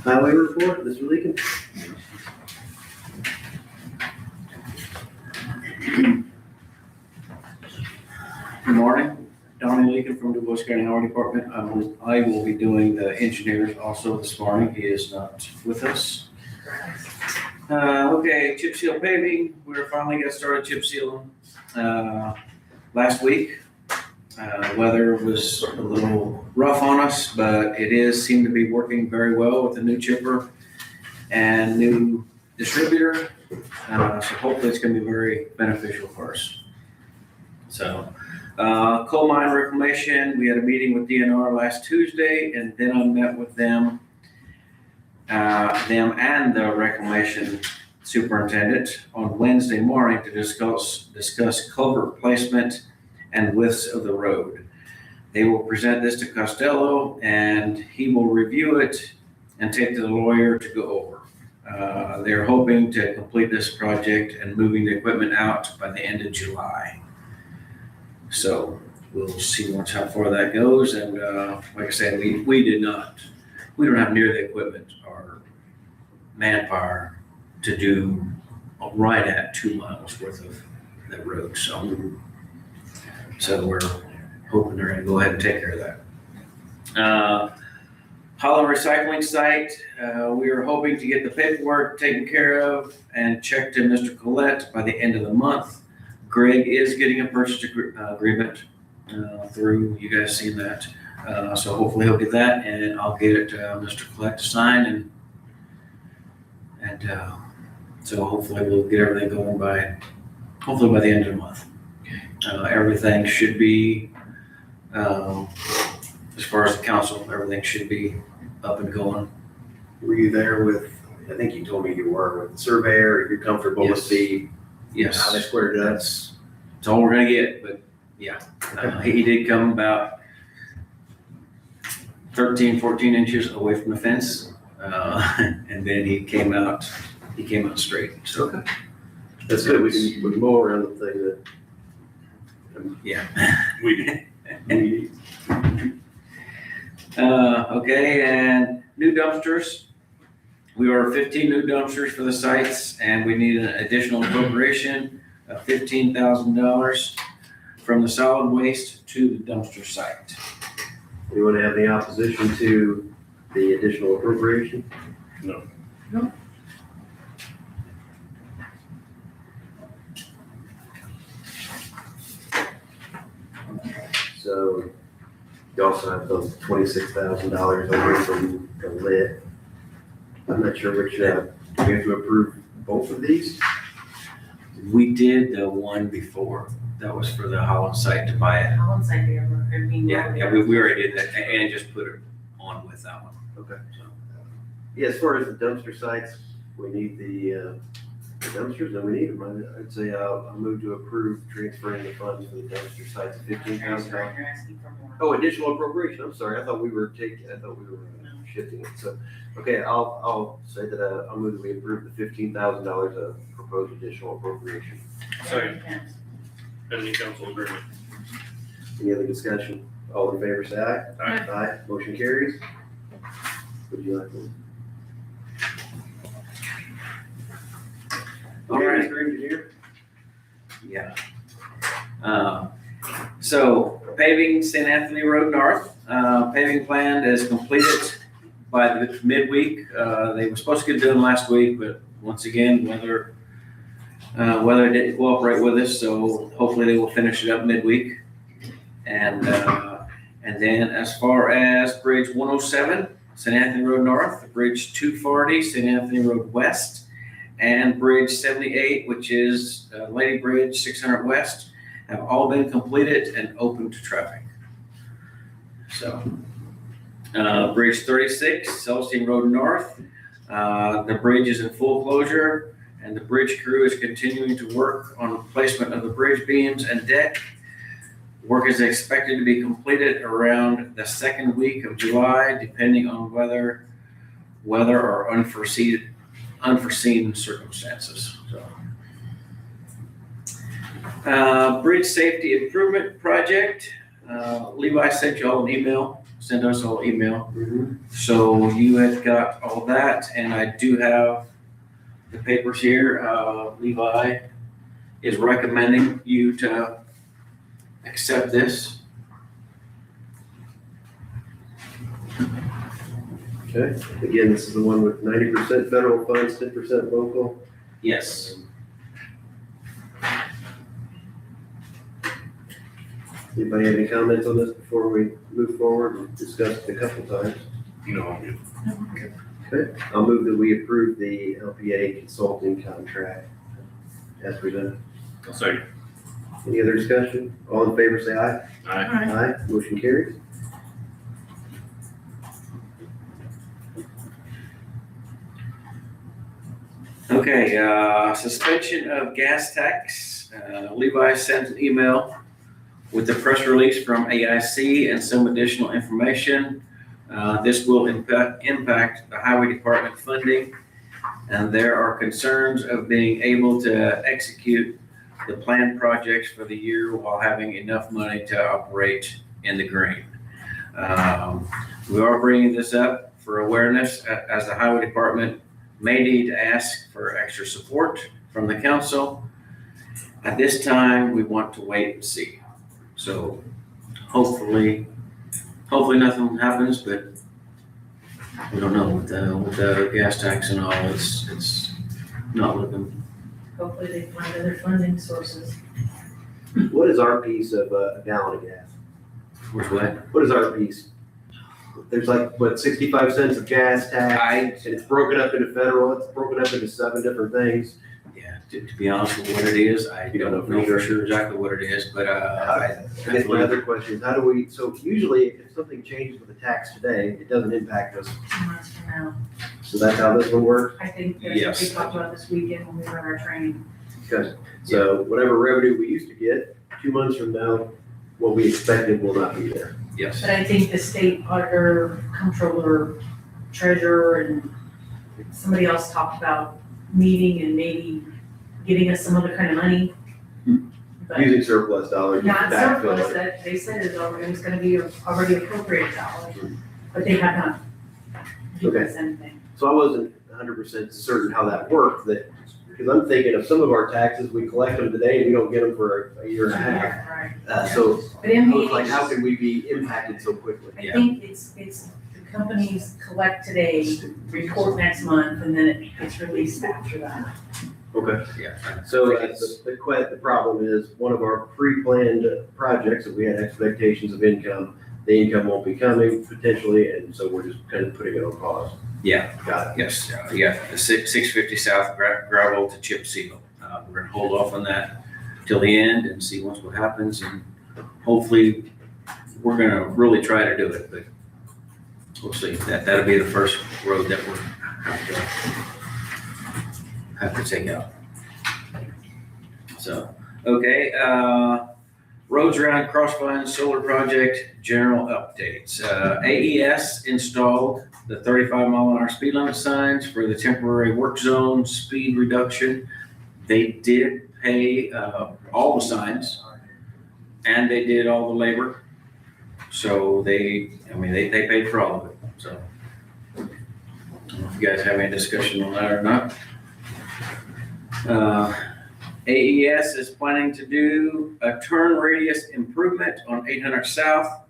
Highway report, Mr. Leakin. Good morning, Donnie Leakin from DuBois County Highway Department. I will be doing the engineers also this morning. He is not with us. Okay, chip seal paving, we're finally got started chip sealing. last week. Weather was a little rough on us, but it seemed to be working very well with the new chipper and new distributor. So hopefully it's gonna be very beneficial for us. So, coal mine reclamation, we had a meeting with DNR last Tuesday, and then I met with them and the reclamation superintendent on Wednesday morning to discuss culvert placement and widths of the road. They will present this to Costello, and he will review it and take to the lawyer to go over. They're hoping to complete this project and moving the equipment out by the end of July. So we'll see how far that goes. And like I said, we don't have near the equipment or manpower to do right at 2 miles worth of the road. So we're hoping they're gonna go ahead and take care of that. Hollow recycling site, we are hoping to get the paperwork taken care of and checked to Mr. Collette by the end of the month. Greg is getting a purchase agreement through, you guys seen that. So hopefully he'll get that, and I'll get it to Mr. Collette to sign, and so hopefully we'll get everything going by the end of the month. Everything should be, as far as the council, everything should be up and going. Were you there with, I think you told me you were with the surveyor, you're comfortable with the, Yes. how they squared it up? That's all we're gonna get, but yeah. He did come about 13, 14 inches away from the fence, and then he came out straight, so. That's good, we can mow around the thing that. Yeah. We do. Okay, and new dumpsters. We ordered 15 new dumpsters for the sites, and we need an additional appropriation of $15,000 from the solid waste to the dumpster site. Anyone have any opposition to the additional appropriation? No. No. So you also have those $26,000 over from the lit. I'm not sure which, do we have to approve both of these? We did the one before, that was for the Holland site to buy it. Holland site, they are being. Yeah, we already did that, and just put it on with that one. Okay. Yeah, as far as the dumpster sites, we need the dumpsters, and we need them. I'd say I'll move to approve transferring the funds for the dumpster sites of $15,000. You're asking for more. Oh, additional appropriation, I'm sorry, I thought we were shifting it, so, okay, I'll say that, I'll move that we approve the $15,000 of proposed additional appropriation. Second. Pending council agreement. Any other discussion? All in favor, say aye. Aye. Aye, motion carries. Would you like to? All right. Mr. Engineer? Yeah. So paving St. Anthony Road North, paving plan is completed by the midweek. They were supposed to get done last week, but once again, weather didn't cooperate with us, so hopefully they will finish it up midweek. And then as far as Bridge 107, St. Anthony Road North, Bridge 240, St. Anthony Road West, and Bridge 78, which is Lady Bridge 600 West, have all been completed and open to traffic. So, Bridge 36, Celestine Road North, the bridge is in full closure, and the bridge crew is continuing to work on placement of the bridge beams and deck. Work is expected to be completed around the second week of July, depending on weather or unforeseen circumstances. So, bridge safety improvement project. Levi sent you all an email. Sent us all an email. So you have got all that, and I do have the papers here. Levi is recommending you to accept this. Okay, again, this is the one with 90% federal funds, 10% local. Yes. Anybody have any comments on this before we move forward and discuss it a couple times? No, Okay, I'll move that we approve the LPA consulting contract as presented. I'll second. Any other discussion? All in favor, say aye. Aye. Aye, motion carries. Okay, suspension of gas tax. Levi sent an email with the press release from AIC and some additional information. This will impact the highway department funding, and there are concerns of being able to execute the planned projects for the year while having enough money to operate in the green. We are bringing this up for awareness as the highway department may need to ask for extra support from the council. At this time, we want to wait and see. So hopefully nothing happens, but we don't know with the gas tax and all, it's not looking. Hopefully they find other funding sources. What is our piece of a gallon of gas? Where's what? What is our piece? There's like, what, 65 cents of gas tax? And it's broken up into federal, it's broken up into 7 different things. Yeah, to be honest with what it is, I You don't don't know know for for sure exactly what it is, but I guess my other question is, how do we, so usually if something changes with the tax today, it doesn't impact us. 2 months from now. So that's how this one works? I think that's what Yes. we talked about this weekend when we run our training. Because, so whatever revenue we used to get, 2 months from now, what we expected will not be there. yes. But I think the state auditor, comptroller, treasurer, and somebody else talked about meeting and maybe getting us some other kind of money. But Using surplus dollars. to not backfill surplus, it. that they said it was gonna be already appropriated dollars, but they have not given us anything. So I wasn't 100% certain how that worked, because I'm thinking of some of our taxes, we collect them today and we don't get them for a year and a half. Right. So But I was like, MPH, how can we be impacted so quickly? I think it's the companies collect today, report next month, and then it gets released after that. Okay. Yeah. So the problem is, one of our pre-planned projects, if we had expectations of income, the income won't be coming potentially, and so we're just kind of putting it on pause. Yeah. Got it. Yes, yeah, the 650 South gravel to chip seal. We're gonna hold off on that till the end and see what happens, and hopefully, we're gonna really try to do it, but we'll see. That'll be the first road that we'll have to take out. So, okay, roads around Crossvine Solar Project, general updates. AES installed the 35-mile-an-hour speed limit signs for the temporary work zone speed reduction. They did pay all the signs, and they did all the labor. So they paid for all of it, so. I don't know if you guys have any discussion on that or not. AES is planning to do a turn radius improvement on 800 South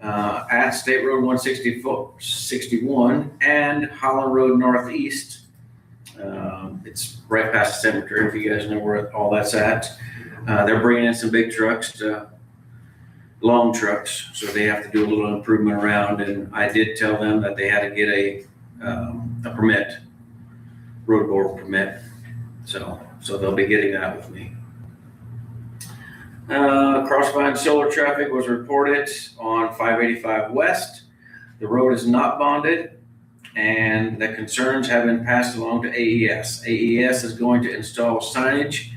at State Road 161 and Holland Road Northeast. It's right past the cemetery, if you guys know where all that's at. They're bringing in some big trucks, long trucks, so they have to do a little improvement around, and I did tell them that they had to get a permit, road board permit. So they'll be getting that with me. Crossvine solar traffic was reported on 585 West. The road is not bonded, and the concerns have been passed along to AES. AES is going to install signage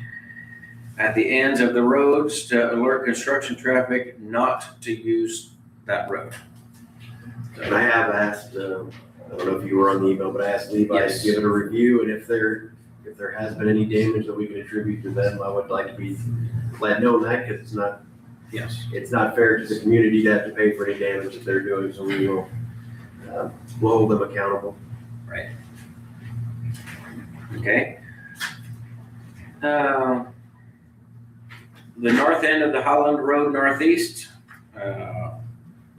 at the ends of the roads to alert construction traffic not to use that road. And I have asked, I don't know if you were on the email, but I asked Levi Yes. to give it a review, and if there has been any damage that we can attribute to them, I would like to be let know that, because it's not fair to the community to have to pay for any damage that they're doing, so we will, we'll hold them accountable. Right. Okay. The north end of the Holland Road Northeast, the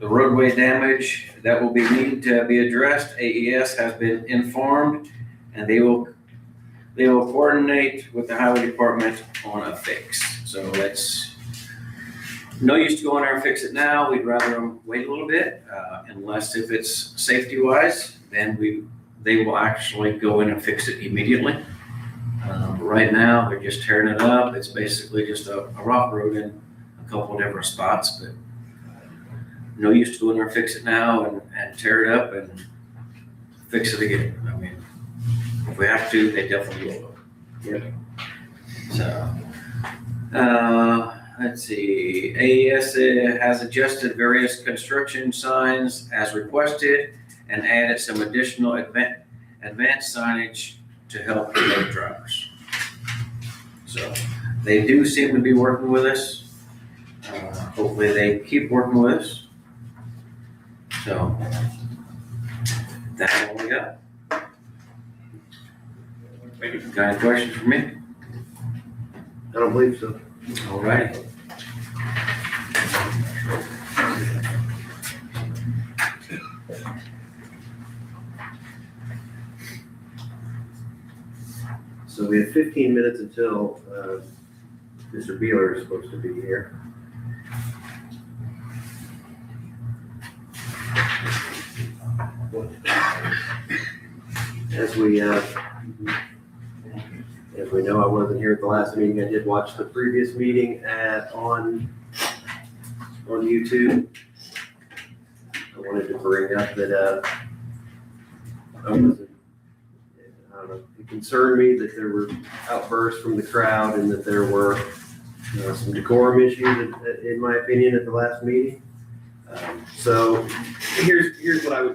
roadway damage that will be needed to be addressed. AES has been informed, and they will coordinate with the highway department on a fix. So No use to go in there and fix it now. We'd rather them wait a little bit, unless if it's safety wise, then they will actually go in and fix it immediately. But right now, they're just tearing it up. It's basically just a rock road in a couple of different spots, but no use to go in there and fix it now and tear it up and fix it again. I mean, if we have to, they definitely will. Yep. So, let's see, AES has adjusted various construction signs as requested and added some additional advanced signage to help promote drivers. So they do seem to be working with us. Hopefully they keep working with us. So that's all we got. Got any questions for me? I don't believe so. All righty. So we have 15 minutes until Mr. Beeler is supposed to be here. As we know, I wasn't here at the last meeting. I did watch the previous meeting on YouTube. I wanted to bring up that I don't know, it concerned me that there were outbursts from the crowd and that there were some decorum issues, in my opinion, at the last meeting. So here's what I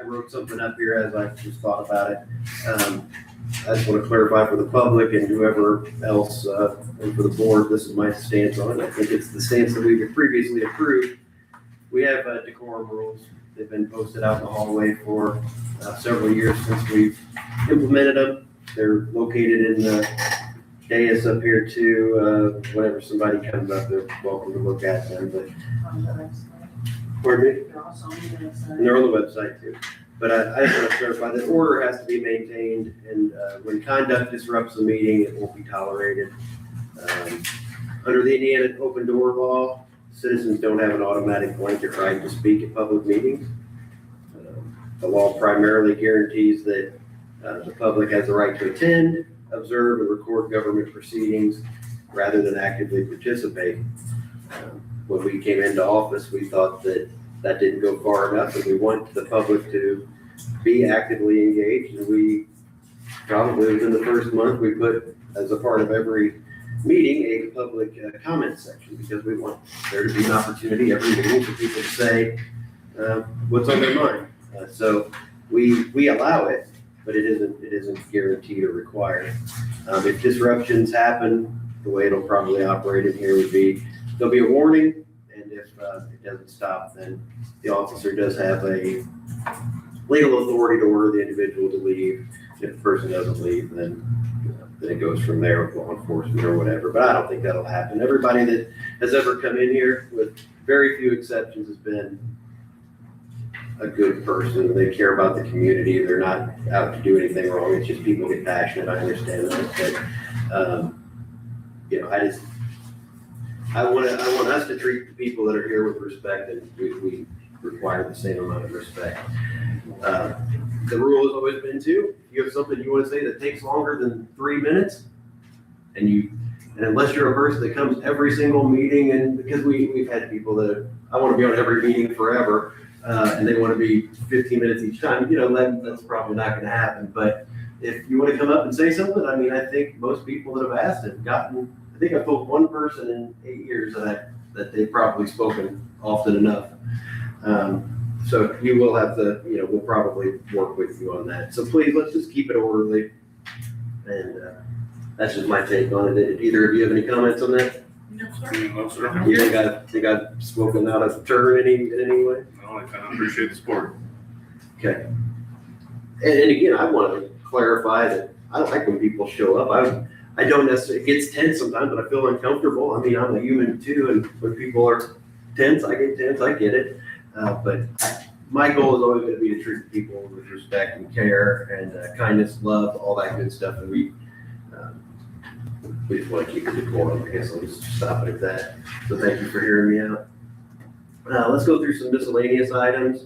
wrote something up here as I just thought about it. I just want to clarify for the public and whoever else, and for the board, this is my stance on it. I think it's the stance that we've previously approved. We have decorum rules. They've been posted out in the hallway for several years since we've implemented them. They're located in the dais up here too. Whenever somebody comes up, they're welcome to look at them. But pardon me? And they're on the website too. But I just want to clarify that order has to be maintained, and when conduct disrupts the meeting, it won't be tolerated. Under the Indiana open door law, citizens don't have an automatic blanket right to speak at public meetings. The law primarily guarantees that the public has the right to attend, observe, and record government proceedings rather than actively participate. When we came into office, we thought that didn't go far enough, and we want the public to be actively engaged. And we probably within the first month, we put as a part of every meeting a public comment section, because we want there to be an opportunity every meeting for people to say what's on their mind. So we allow it, but it isn't guaranteed or required. If disruptions happen, the way it'll probably operate in here would be there'll be a warning, and if it doesn't stop, then the officer does have a legal authority to order the individual to leave. If the person doesn't leave, then it goes from there with law enforcement or whatever. But I don't think that'll happen. Everybody that has ever come in here, with very few exceptions, has been a good person. They care about the community. They're not out to do anything wrong. It's just people get passionate. I understand that. But, I want us to treat the people that are here with respect, and we require the same amount of respect. The rule has always been too, if you have something you want to say that takes longer than 3 minutes, and unless you're a person that comes every single meeting, and because we've had people that I want to be on every meeting forever, and they want to be 15 minutes each time, that's probably not going to happen. But if you want to come up and say something, I mean, I think most people that have asked have gotten, I think I've told one person in 8 years that they've probably spoken often enough. So you will have to, we'll probably work with you on that. So please, let's just keep it orderly. And that's just my take on it. Did either of you have any comments on that? No, sir. You think I've spoken out of turn in any way? No, I kind of appreciate the support. Okay. And again, I want to clarify that I don't like when people show up. I don't necessarily, it gets tense sometimes, but I feel uncomfortable. I mean, I'm a human too, and when people are tense, I get tense, I get it. But my goal is always going to be to treat people with respect and care and kindness, love, all that good stuff. And we just want to keep the decorum. I guess I'll just stop it at that. So thank you for hearing me out. Let's go through some miscellaneous items.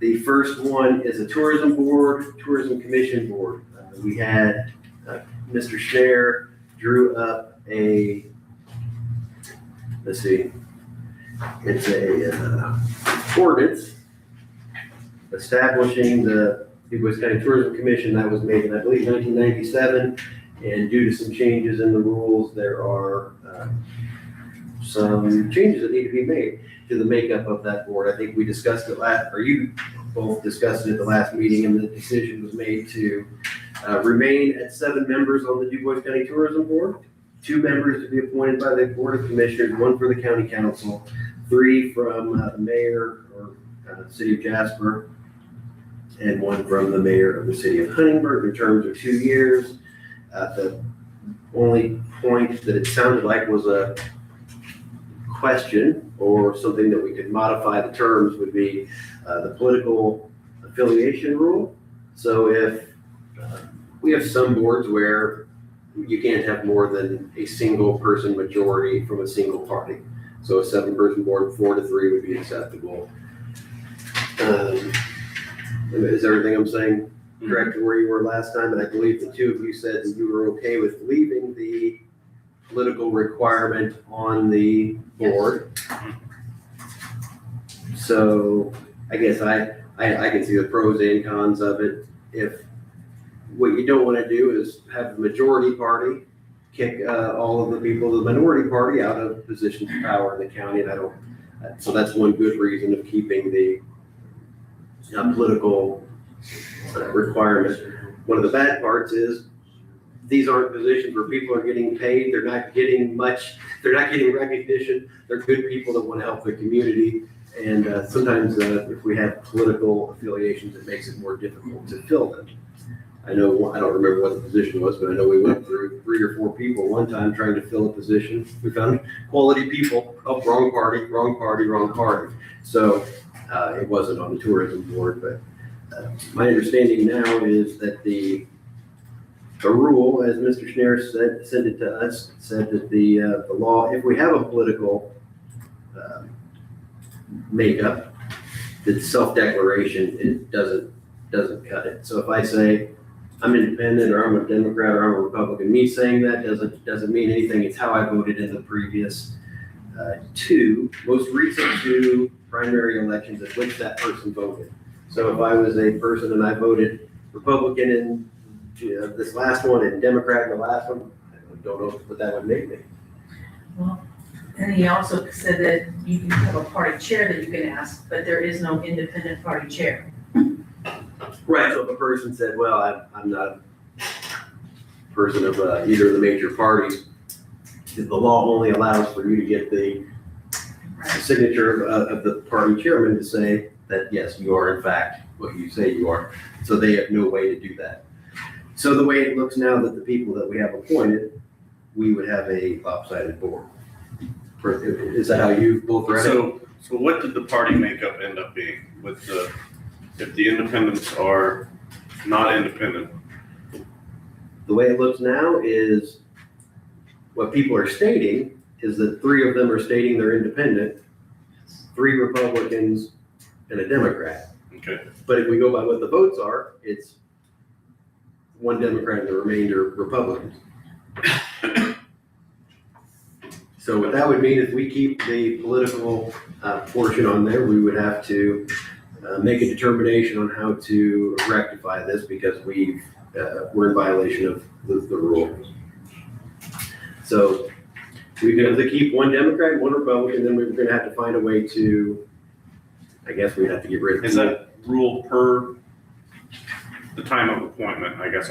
The first one is a tourism board, tourism commission board. We had Mr. Schneider drew up a, let's see, it's a ordinance establishing the DuBois County Tourism Commission that was made in, I believe, 1997. And due to some changes in the rules, there are some changes that need to be made to the makeup of that board. I think we discussed it or you both discussed it at the last meeting, and the decision was made to remain at 7 members on the DuBois County Tourism Board, 2 members to be appointed by the Board of Commissioners, 1 for the County Council, 3 from the mayor or City of Jasper, and 1 from the mayor of the City of Huntingburg in terms of 2 years. The only point that it sounded like was a question or something that we could modify the terms would be the political affiliation rule. So if we have some boards where you can't have more than a single person majority from a single party. So a 7-person board, 4 to 3 would be acceptable. Is everything I'm saying correct to where you were last time? And I believe the 2 of you said that you were okay with leaving the political requirement on the board. So I guess I can see the pros and cons of it. If what you don't want to do is have the majority party kick all of the people of the minority party out of positions of power in the county, and so that's one good reason of keeping the political requirement. One of the bad parts is these aren't positions where people are getting paid. They're not getting much. They're not getting recognition. They're good people that want to help their community. And sometimes if we have political affiliations, it makes it more difficult to fill them. I know, I don't remember what the position was, but I know we went through 3 or 4 people one time trying to fill a position. We found quality people. Oh, wrong party, wrong party, wrong party. So it wasn't on the tourism board, but my understanding now is that the rule, as Mr. Schneider sent it to us, said that the law, if we have a political makeup, the self-declaration, it doesn't cut it. So if I say I'm independent or I'm a Democrat or I'm a Republican, me saying that doesn't mean anything. It's how I voted in the previous 2, most recent 2 primary elections at which that person voted. So if I was a person and I voted Republican in this last one and Democrat in the last one, I don't know what that would make me. Well, and he also said that you can have a party chair that you can ask, but there is no independent party chair. Right, so if a person said, well, I'm not a person of either of the major parties, the law only allows for you to get the signature of the party chairman to say that, yes, you are in fact what you say you are. So they have no way to do that. So the way it looks now that the people that we have appointed, we would have a lopsided board. Is that how you both read it? So what did the party makeup end up being with if the independents are not independent? The way it looks now is what people are stating is that 3 of them are stating they're independent, 3 Republicans and a Democrat. Okay. But if we go by what the votes are, it's 1 Democrat and the remainder Republicans. So what that would mean is we keep the political portion on there, we would have to make a determination on how to rectify this because we're in violation of the rule. So we could either keep 1 Democrat, 1 Republican, then we were gonna have to find a way to, I guess we'd have to get rid of. Is that rule per the time of appointment? I guess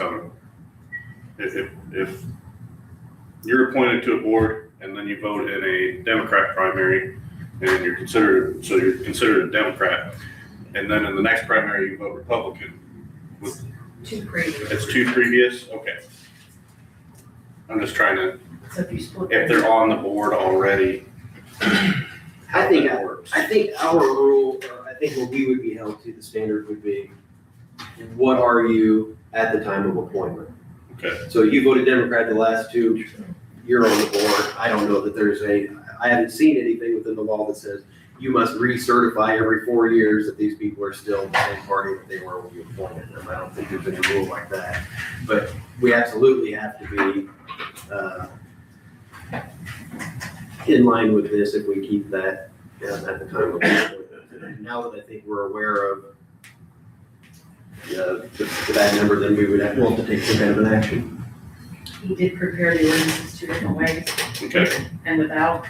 if you're appointed to a board and then you vote in a Democrat primary and you're considered a Democrat, and then in the next primary you vote Republican. 2 previous. It's 2 previous? Okay. I'm just trying to, So if you split. if they're on the board already. I think our rule, I think what we would be held to, the standard would be, what are you at the time of appointment? Okay. So you voted Democrat the last two, you're on the board. I don't know that I haven't seen anything within the law that says you must recertify every 4 years that these people are still the same party that they were when you appointed them. I don't think there's any rule like that. But we absolutely have to be in line with this if we keep that at the time of appointment. Now that I think we're aware of that number, then we would have to take some kind of an action. He did prepare the ordinances 2 different ways Okay. and without.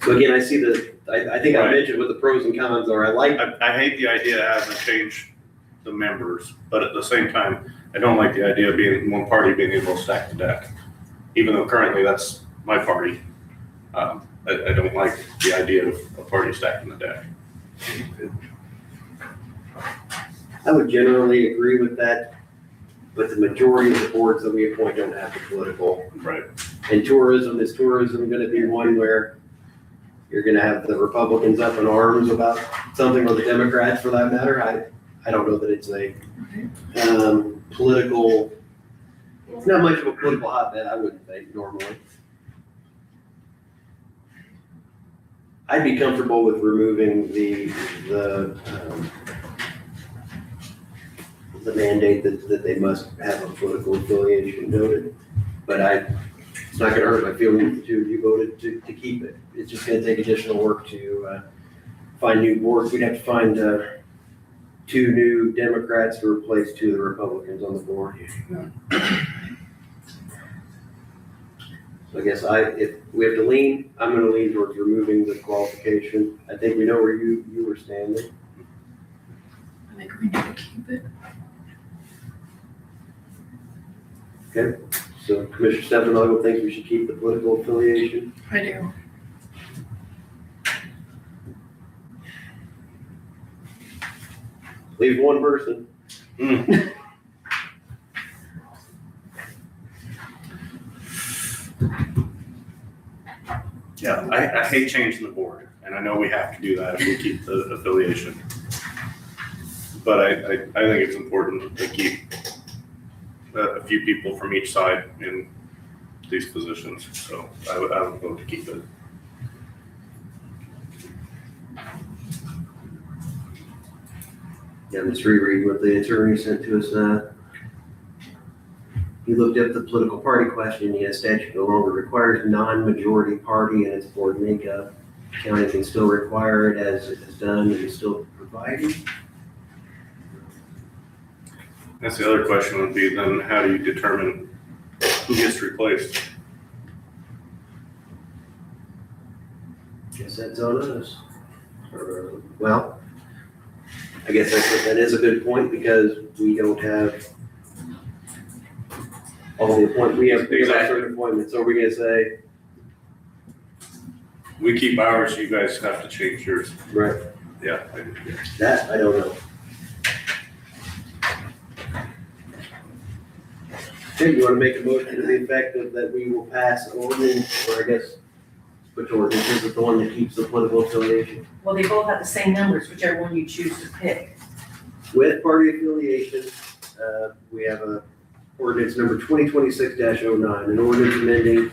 So again, I see I think I mentioned what the pros and cons are. I hate the idea of having to change the members, but at the same time, I don't like the idea of being one party being able to stack the deck. Even though currently that's my party, I don't like the idea of a party stacking the deck. I would generally agree with that, but the majority of the boards that we appoint don't have the political. Right. And tourism, is tourism gonna be one where you're gonna have the Republicans up in arms about something, or the Democrats for that matter? I don't know that it's a political, it's not much of a political hotbed, I wouldn't think normally. I'd be comfortable with removing the mandate that they must have a political affiliation noted. But it's not gonna hurt my feelings to, you voted to keep it. It's just gonna take additional work to find new boards. We'd have to find 2 new Democrats to replace 2 of the Republicans on the board. So I guess if we have to lean, I'm gonna lean towards removing the qualification. I think we know where you were standing. I think we need to keep it. Okay, so Commissioner Stefano thinks we should keep the political affiliation. I do. Leave one person. Yeah, I hate changing the board, and I know we have to do that if we keep the affiliation. But I think it's important to keep a few people from each side in these positions, so I would vote to keep it. Yeah, I'm just rereading what the attorney sent to us. He looked up the political party question. Yes, statute no longer requires non-majority party in its board makeup. County can still require it as it is done and is still provided. That's the other question would be then how do you determine who gets replaced? Guess that's on us. Well, I guess that is a good point because we don't have all the appointments. We have certain appointments. So we're gonna say, We keep ours, you guys have to change yours. right, Yeah. that, I don't know. Tim, you wanna make a motion to the effect of that we will pass ordinance, or I guess, which ordinance is it, the one that keeps the political affiliation? Well, they both have the same numbers, whichever one you choose to pick. With party affiliation, we have a ordinance number 2026-09, an ordinance amending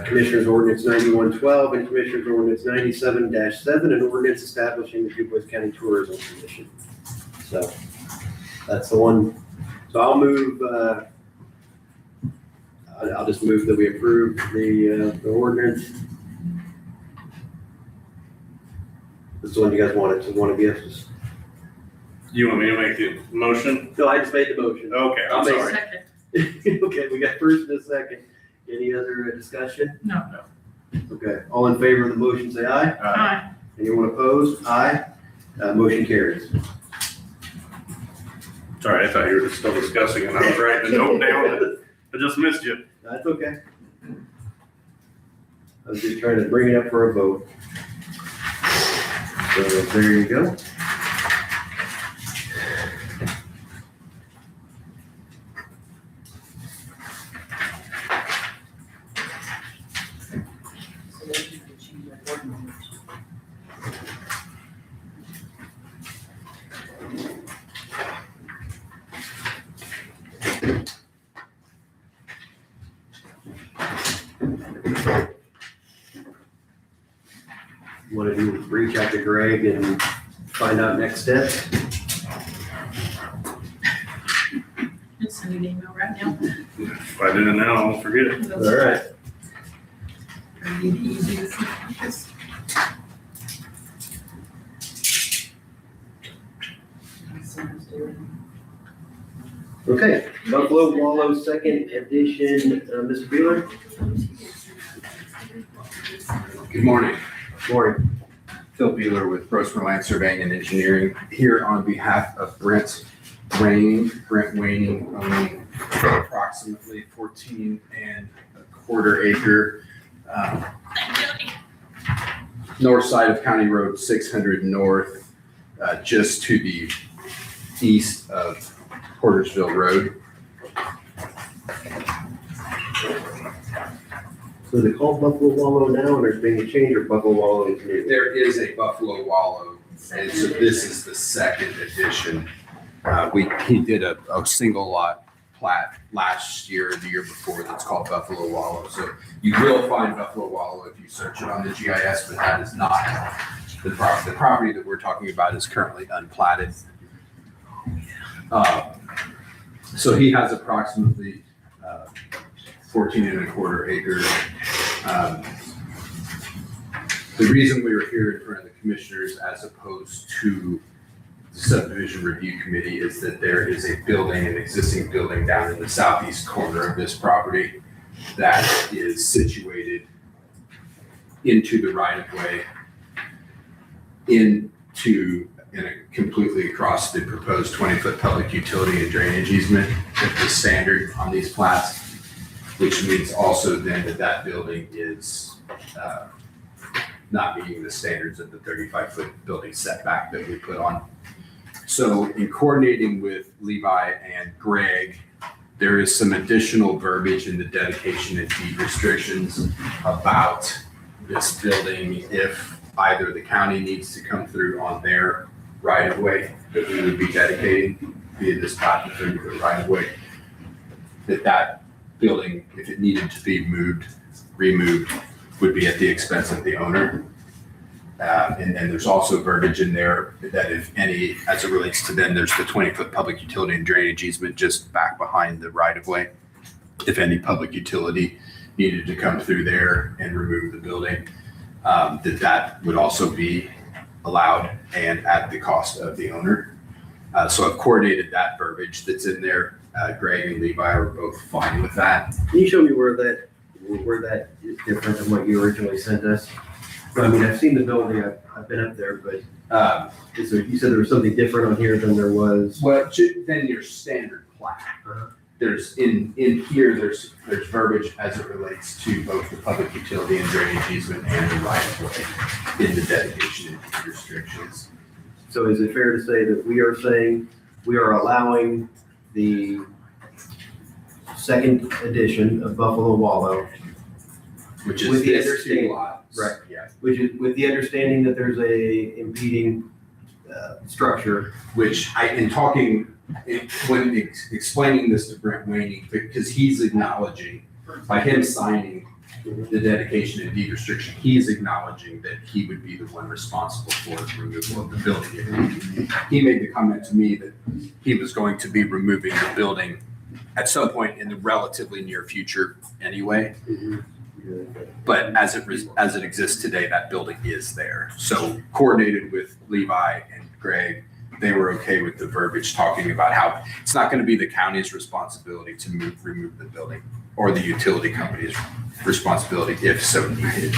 Commissioner's Ordinance 9112 and Commissioner's Ordinance 97-7, an ordinance establishing the DuBois County Tourism Commission. So that's the one. So I'll move, I'll just move that we approve the ordinance. This is the one you guys wanted, so one of you. You want me to make the motion? No, I just made the motion. Okay, I'm sorry. Second. Okay, we got first and a second. Any other discussion? No. Okay, all in favor of the motion, say aye. Aye. Anyone opposed? Aye. Motion carries. Sorry, I thought you were still discussing and I was writing a note down. I just missed you. That's okay. I was just trying to bring it up for a vote. So there you go. Want to reach out to Greg and find out next steps? Just send an email right now. If I do it now, I'll forget it. All right. Pretty easy to see this. Okay, Buffalo Wallow Second Edition, Mr. Beeler? Good morning. Morning. Phil Beeler with Grossman Land Surveying and Engineering, here on behalf of Brent Waning, owning approximately 14.25 acre north side of County Road 600 North, just to the east of Portersville Road. So they call Buffalo Wallow now, and there's been a change, or Buffalo Wallow is new? There is a Buffalo Wallow, and so this is the second edition. He did a single lot plat last year, the year before, that's called Buffalo Wallow. So you will find Buffalo Wallow if you search it on the GIS, but that is not the property. The property that we're talking about is currently unplatted. So he has approximately 14.25 acres. The reason we were here in front of the commissioners as opposed to the subdivision review committee is that there is a building, an existing building down in the southeast corner of this property that is situated into the right of way, completely across the proposed 20-foot public utility and drainage easement that's the standard on these plats, which means also then that building is not meeting the standards of the 35-foot building setback that we put on. So in coordinating with Levi and Greg, there is some additional verbiage in the dedication and deed restrictions about this building if either the county needs to come through on their right of way that we would be dedicating via this plat, the 30-foot right of way, that building, if it needed to be removed, would be at the expense of the owner. And there's also verbiage in there that if any, as it relates to them, there's the 20-foot public utility and drainage easement just back behind the right of way. If any public utility needed to come through there and remove the building, that would also be allowed and at the cost of the owner. So I've coordinated that verbiage that's in there. Greg and Levi are both fine with that. Can you show me where that is different than what you originally sent us? I mean, I've seen the building, I've been up there, but you said there was something different on here than there was? Well, than your standard plat. There's in here, there's verbiage as it relates to both the public utility and drainage easement and the right of way in the dedication and deed restrictions. So is it fair to say that we are saying we are allowing the second edition of Buffalo Wallow, which is with the this understanding, two lots. right? Yeah. Which is with the understanding that there's a impeding structure. Which when explaining this to Brent Waning, because he's acknowledging, by him signing the dedication and deed restriction, he is acknowledging that he would be the one responsible for the removal of the building. He made the comment to me that he was going to be removing the building at some point in the relatively near future anyway. But as it exists today, that building is there. So coordinated with Levi and Greg, they were okay with the verbiage talking about how it's not going to be the county's responsibility to remove the building or the utility company's responsibility if so needed.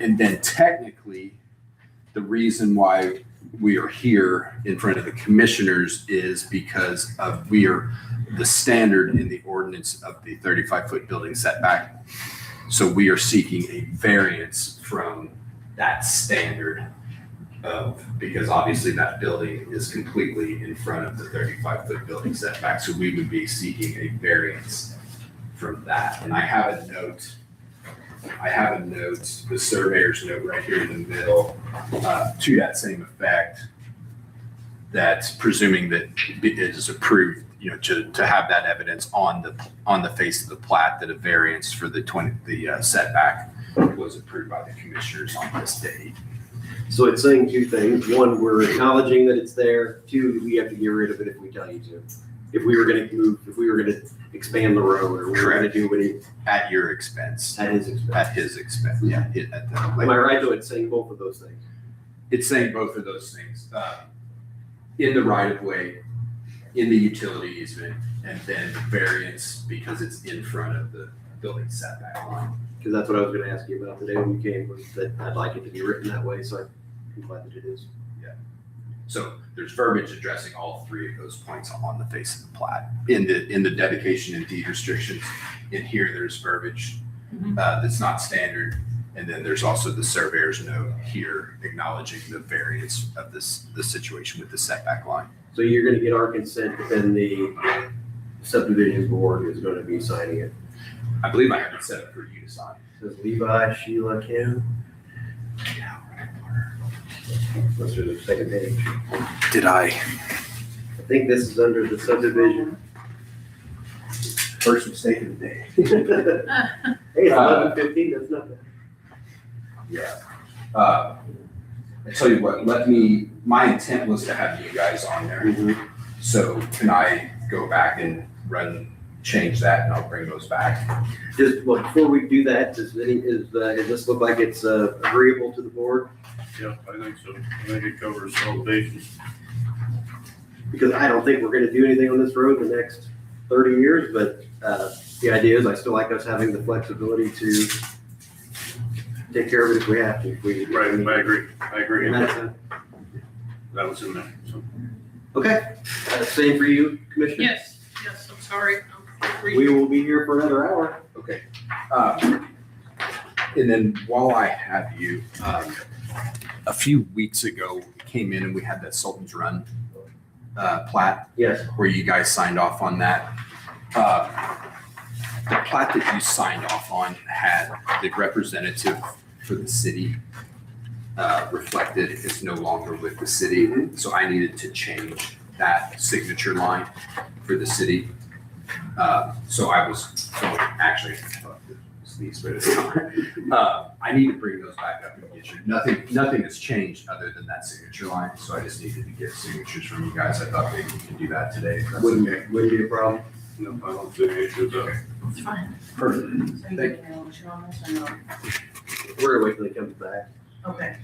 And then technically, the reason why we are here in front of the commissioners is because of the standard in the ordinance of the 35-foot building setback. So we are seeking a variance from that standard because obviously that building is completely in front of the 35-foot building setback. So we would be seeking a variance from that. And I have a note, the surveyor's note right here in the middle to that same effect, that presuming that it is approved, you know, to have that evidence on the face of the plat that a variance for the setback was approved by the commissioners on this date. So it's saying two things. One, we're acknowledging that it's there. Two, we have to get rid of it if we tell you to. If we were gonna move, if we were gonna expand the road, or we were gonna do any. At your expense. At his expense. At his expense, yeah. Am I right though, it's saying both of those things? It's saying both of those things, in the right of way, in the utility easement, and then variance because it's in front of the building setback line. Because that's what I was gonna ask you about today when you came, was that I'd like it to be written that way, so I'm glad that it is. Yeah. So there's verbiage addressing all three of those points on the face of the plat. In the dedication and deed restrictions, in here, there's verbiage that's not standard. And then there's also the surveyor's note here acknowledging the variance of the situation with the setback line. So you're gonna get our consent, but then the subdivision board is gonna be signing it. I believe I have it set up for you to sign. Says Levi, Sheila, Kim. Let's do the second page. Did I? I think this is under the subdivision. First mistake of the day. Hey, it's 11:15, that's not bad. Yeah. I tell you what, my intent was to have you guys on there. So can I go back and change that and I'll bring those back? Just, well, before we do that, does this look like it's agreeable to the board? Yeah, I think so. I think it covers all the bases. Because I don't think we're gonna do anything on this road in the next 30 years, but the idea is I still like us having the flexibility to take care of it if we have to. Right, I agree. And that's, That was in there, so. okay, same for you, Commissioner? Yes, I'm sorry. We will be here for another hour. Okay. And then while I have you, a few weeks ago, we came in and we had that Sultan's Run plat. Yes. Where you guys signed off on that. The plat that you signed off on had the representative for the city reflected is no longer with the city. So I needed to change that signature line for the city. I need to bring those back up and get you. Nothing has changed other than that signature line. So I just needed to get signatures from you guys. I thought maybe we could do that today. If that's okay. Wouldn't be a problem. No, I don't see any issues there. It's fine. Perfect. Thank you. We're gonna wait till he comes back. Okay.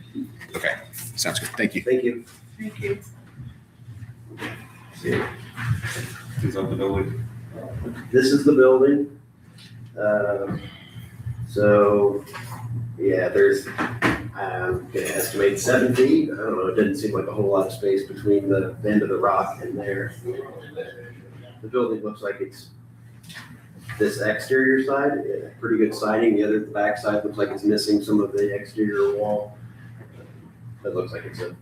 Okay, sounds good. Thank you. Thank you. Thank you. Is that the building? This is the building. So, yeah, there's, I'm gonna estimate 7 feet. I don't know, it doesn't seem like a whole lot of space between the end of the rock and there. The building looks like it's this exterior side, pretty good siding. The back side looks like it's missing some of the exterior wall. That looks like it's a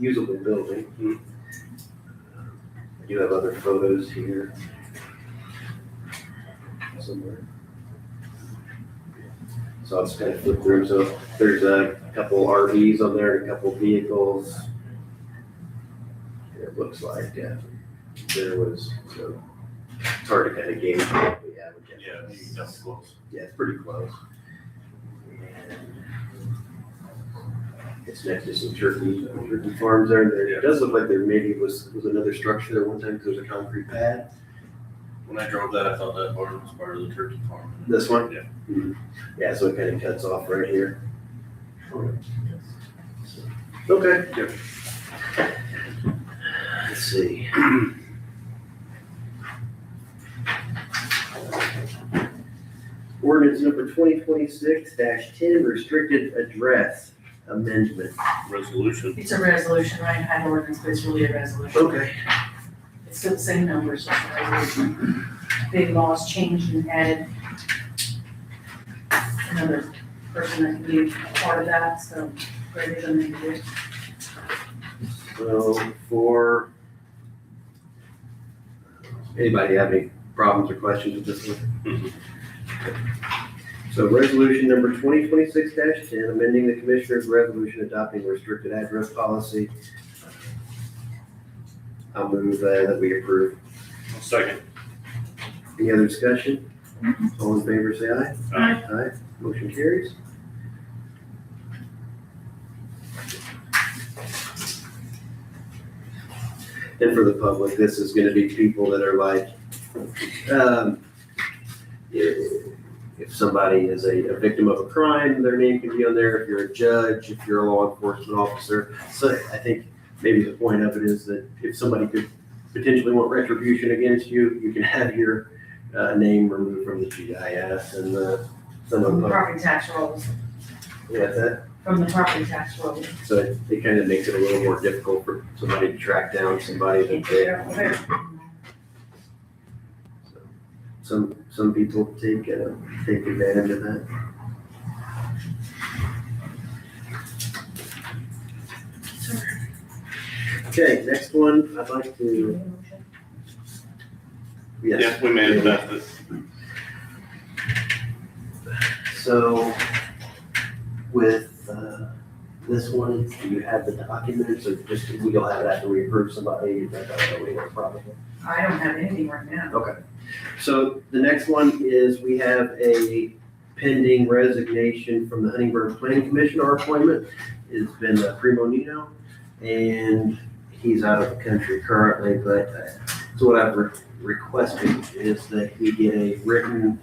usable building. I do have other photos here somewhere. So I'll just kind of flip through. So there's a couple RVs on there, a couple vehicles. It looks like there was, so it's hard to kind of gauge. But That's close. yeah, it's pretty close. And it's next to some turkey farms there. And it does look like there maybe was another structure there one time because there's a concrete pad. When I drove that, I thought that barn was part of the turkey farm. This one? Yeah. Mhm. Yeah, so it kind of cuts off right here. Okay. Yep. Let's see. Ordinance number 2026-10, restricted address amendment. Resolution. It's a resolution, right? I had ordinance, but it's really a resolution. Okay. It's still the same numbers, just a resolution. Big laws changed and added another person that can be a part of that, so greater than they do. So for, anybody have any problems or questions with this one? So resolution number 2026-10, amending the commissioner's resolution adopting restricted address policy. I'll move that we approve. Second. Any other discussion? All in favor, say aye. Aye. Aye, motion carries. And for the public, this is gonna be people that are like, if somebody is a victim of a crime, their name can be on there. If you're a judge, if you're a law enforcement officer. So I think maybe the point of it is that if somebody could potentially want retribution against you, you can have your name removed from the GIS and some of From the the. property tax rolls, Yeah, that, from the property tax rolls. so it kind of makes it a little more difficult for somebody to track down somebody that they. Some people take advantage of that. Okay, next one, I'd like to. Yes. Yeah, we made that. So with this one, do you have the documents or just, we'll have it after we approve somebody? Probably. I don't have anything right now. Okay. So the next one is we have a pending resignation from the Huntingburg Planning Commission. Our appointment has been Primo Nino, and he's out of the country currently, but so what I've requested is that he get a written,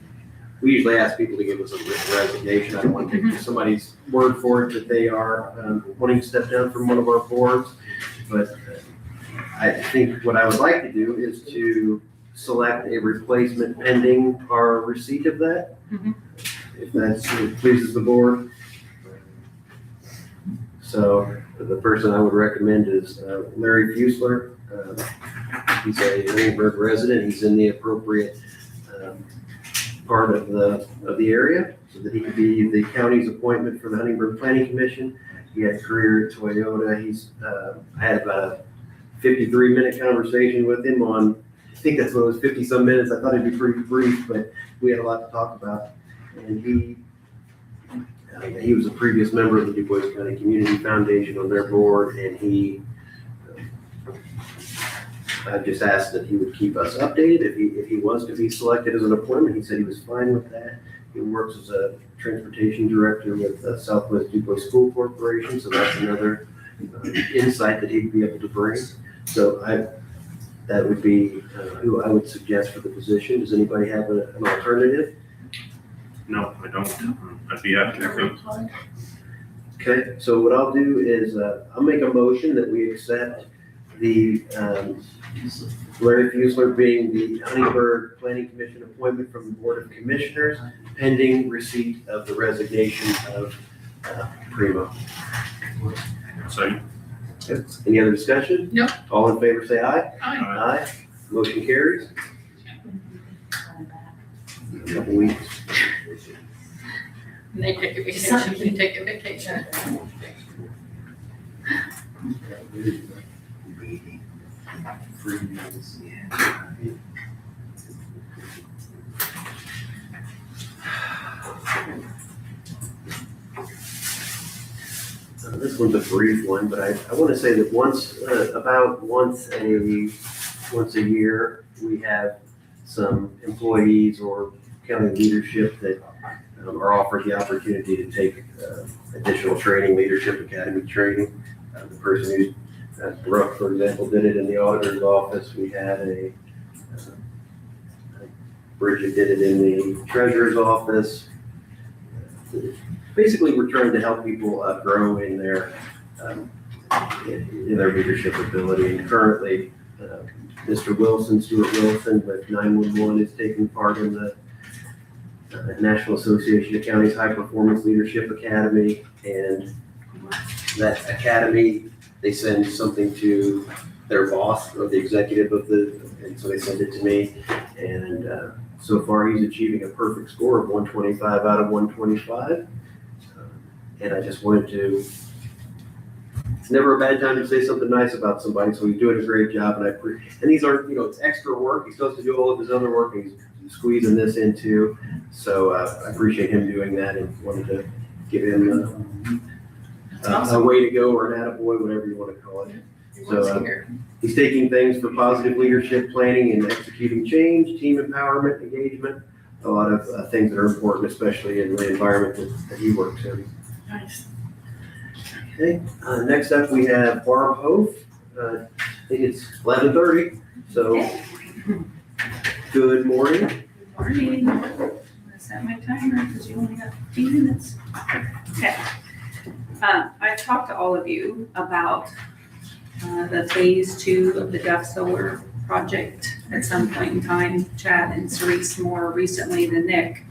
we usually ask people to give us a written resignation. I don't want to take somebody's word for it that they are wanting to step down from one of our boards, but I think what I would like to do is to select a replacement pending our receipt of that. If that pleases the board. So the person I would recommend is Larry Fusler. He's a Huntingburg resident. He's in the appropriate part of the area so that he could be the county's appointment for the Huntingburg Planning Commission. He had a career at Toyota. I had about a 53-minute conversation with him on, I think that's what it was, 50-some minutes. I thought it'd be pretty brief, but we had a lot to talk about. And he was a previous member of the Du Bois County Community Foundation on their board, and I just asked that he would keep us updated if he was to be selected as an appointment. He said he was fine with that. He works as a transportation director with Southwest Du Bois School Corporation, so that's another insight that he'd be able to bring. So that would be who I would suggest for the position. Does anybody have an alternative? No, I don't. I'd be happy to. Okay, so what I'll do is I'll make a motion that we accept the Larry Fusler being the Huntingburg Planning Commission appointment from the Board of Commissioners, pending receipt of the resignation of Primo. Second. Okay. Any other discussion? No. All in favor, say aye. Aye. Aye. Motion carries. A couple weeks. And they take a vacation, we take a vacation. This one's a brief one, but I want to say that about once a year, we have some employees or county leadership that are offered the opportunity to take additional training, leadership academy training. The person who, Brooke, for example, did it in the auditor's office. We had Bridget did it in the treasurer's office. Basically, we're trying to help people grow in their leadership ability. And currently, Mr. Wilson, Stuart Wilson, with 911 is taking part in the National Association of Counties High Performance Leadership Academy. And that academy, they send something to their boss or the executive and so they send it to me. And so far, he's achieving a perfect score of 125 out of 125. And I just wanted to, it's never a bad time to say something nice about somebody, so he's doing a great job, and these are, it's extra work, he's supposed to do all of his other work, and he's squeezing this in too, so I appreciate him doing that, and wanted to give him a way to go, or an attaboy, whatever you want to call it. He So, wants here. he's taking things for positive leadership, planning and executing change, team empowerment, engagement, a lot of things that are important, especially in the environment that he works in. Nice. Okay, next up we have Barb Hof. I think it's 11:30, so good morning. Morning. I'm gonna set my timer because you only got 15 minutes. Okay. I've talked to all of you about the phase 2 of the Duff Solar project at some point in time. Chad and Cerise more recently than Nick.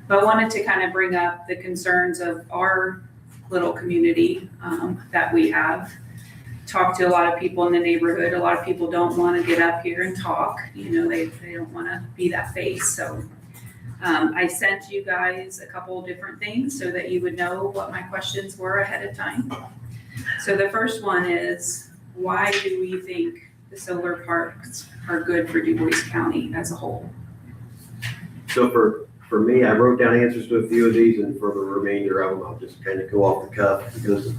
But I wanted to kind of bring up the concerns of our little community that we have. Talked to a lot of people in the neighborhood. A lot of people don't want to get up here and talk. You know, they don't want to be that face. So I sent you guys a couple of different things so that you would know what my questions were ahead of time. So the first one is, why do we think the solar parks are good for Du Bois County as a whole? So for me, I wrote down answers to a few of these, and for the remainder of them, I'll just kind of go off the cuff because of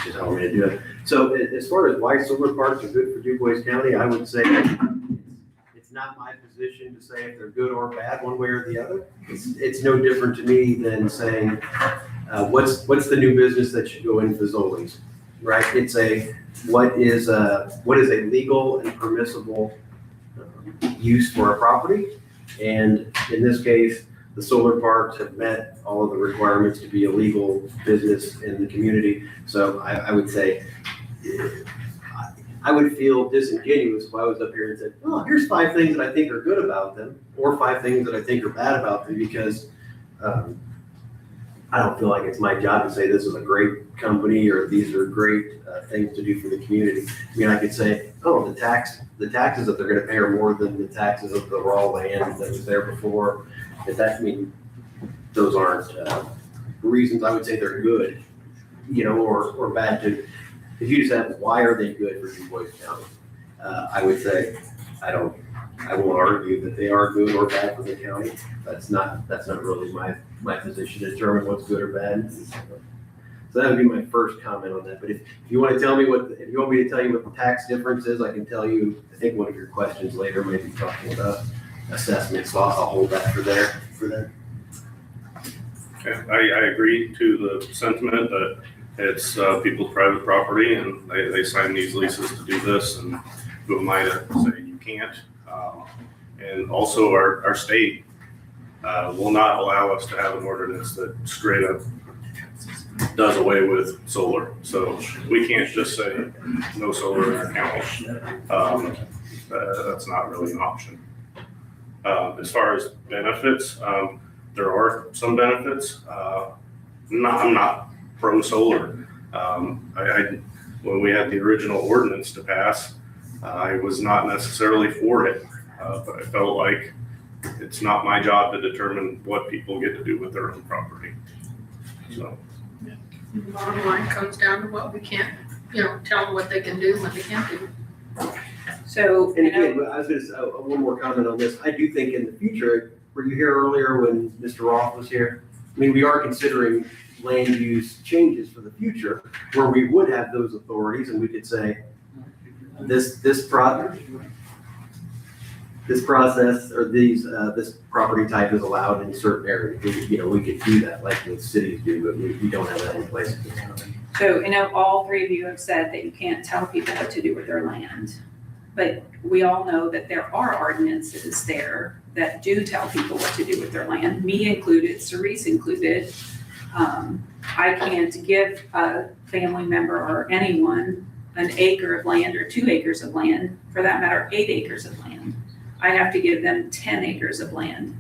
just how I'm gonna do it. So as far as why solar parks are good for Du Bois County, I would say it's not my position to say if they're good or bad one way or the other. It's no different to me than saying, what's the new business that should go into zonings, right? It's what is a legal and permissible use for a property? And in this case, the solar parks have met all of the requirements to be a legal business in the community. So I would say, I would feel disingenuous if I was up here and said, oh, here's 5 things that I think are good about them, or 5 things that I think are bad about them, because I don't feel like it's my job to say this is a great company or these are great things to do for the community. I mean, I could say, oh, the taxes that they're gonna pay are more than the taxes of the raw land that was there before. If that, I mean, those aren't reasons I would say they're good, you know, or bad to. If you just have, why are they good for Du Bois County? I would say, I won't argue that they are good or bad for the county. That's not really my position to determine what's good or bad. So that would be my first comment on that. But if you want to tell me if you want me to tell you what the tax difference is, I can tell you. I think one of your questions later may be talking about assessments, so I'll hold that for that. Okay, I agree to the sentiment that it's people's private property and they sign these leases to do this, and who am I to say you can't? And also our state will not allow us to have an ordinance that straight up does away with solar. So we can't just say no solar in our county. That's not really an option. As far as benefits, there are some benefits. I'm not pro solar. When we had the original ordinance to pass, I was not necessarily for it, but I felt like it's not my job to determine what people get to do with their own property. So. Bottom line comes down to what we can't, tell them what they can do and what they can't do. So, And again, I was gonna say, one more comment on this. I do think in the future, were you here earlier when Mr. Roth was here? I mean, we are considering land use changes for the future where we would have those authorities and we could say, this process or this property type is allowed in certain areas. We could do that like the cities do, but we don't have that in place at this time. So, all 3 of you have said that you can't tell people what to do with their land. But we all know that there are ordinances there that do tell people what to do with their land, me included, Cerise included. I can't give a family member or anyone an acre of land or 2 acres of land, for that matter, 8 acres of land. I have to give them 10 acres of land.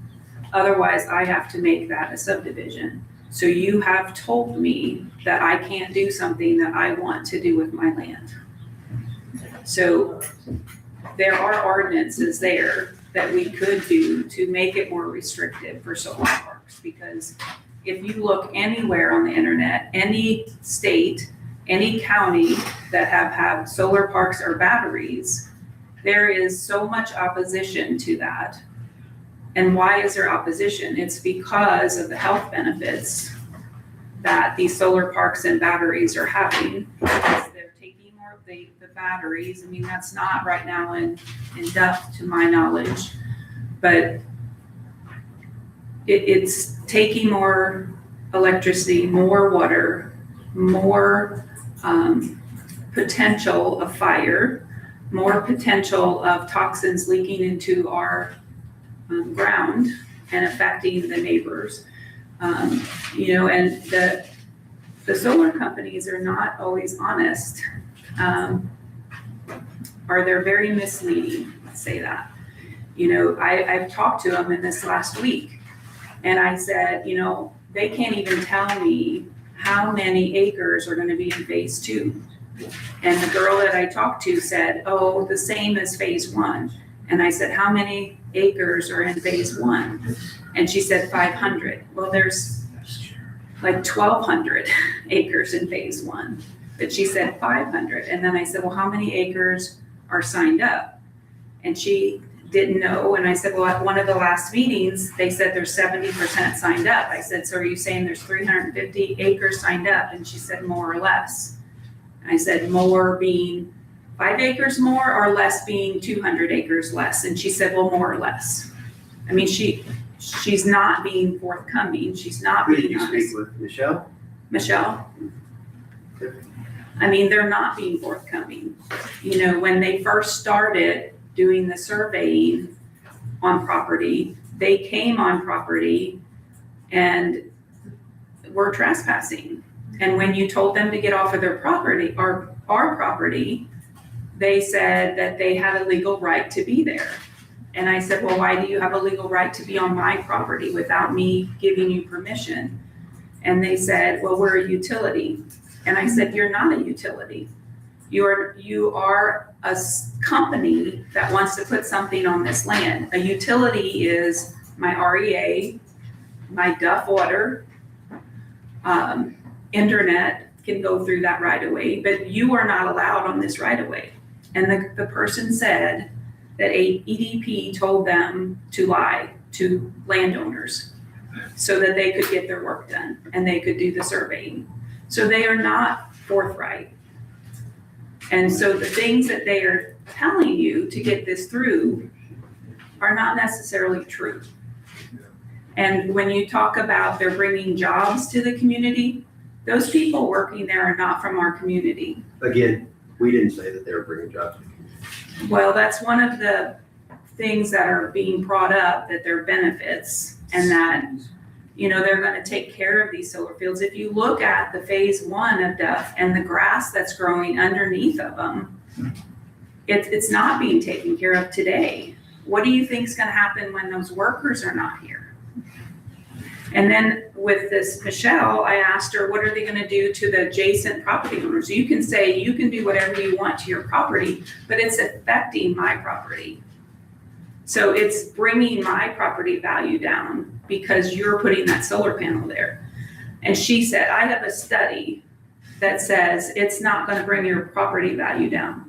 Otherwise, I have to make that a subdivision. So you have told me that I can't do something that I want to do with my land. So there are ordinances there that we could do to make it more restrictive for solar parks. Because if you look anywhere on the internet, any state, any county that have solar parks or batteries, there is so much opposition to that. And why is there opposition? It's because of the health benefits that these solar parks and batteries are having. They're more of the batteries. I mean, that's not right now in depth to my knowledge. But it's taking more electricity, more water, more potential of fire, more potential of toxins leaking into our ground and affecting the neighbors. You know, and the solar companies are not always honest, or they're very misleading, let's say that. You know, I've talked to them in this last week, and I said, you know, they can't even tell me how many acres are gonna be in phase 2. And the girl that I talked to said, oh, the same as phase 1. And I said, how many acres are in phase 1? And she said 500. Well, there's like 1,200 acres in phase 1, but she said 500. And then I said, well, how many acres are signed up? And she didn't know. And I said, well, at one of the last meetings, they said there's 70% signed up. I said, so are you saying there's 350 acres signed up? And she said, more or less. And I said, more being 5 acres more or less being 200 acres less? And she said, well, more or less. I mean, she's not being forthcoming. She's not Who did being you honest. speak with, Michelle? Michelle? I mean, they're not being forthcoming. You know, when they first started doing the surveying on property, they came on property and were trespassing. And when you told them to get off of their property, our property, they said that they had a legal right to be there. And I said, well, why do you have a legal right to be on my property without me giving you permission? And they said, well, we're a utility. And I said, you're not a utility. You are a company that wants to put something on this land. A utility is my REA, my Duff Water, internet can go through that right of way, but you are not allowed on this right of way. And the person said that EDP told them to lie to landowners so that they could get their work done and they could do the surveying. So they are not forthright. And so the things that they are telling you to get this through are not necessarily true. And when you talk about they're bringing jobs to the community, those people working there are not from our community. Again, we didn't say that they were bringing jobs to the community. Well, that's one of the things that are being brought up, that they're benefits and that, you know, they're going to take care of these solar fields. If you look at the phase 1 of Duff and the grass that's growing underneath of them, it's not being taken care of today. What do you think is going to happen when those workers are not here? And then with this Michelle, I asked her, what are they going to do to the adjacent property owners? You can say you can do whatever you want to your property, but it's affecting my property. So it's bringing my property value down because you're putting that solar panel there. And she said, I have a study that says it's not going to bring your property value down.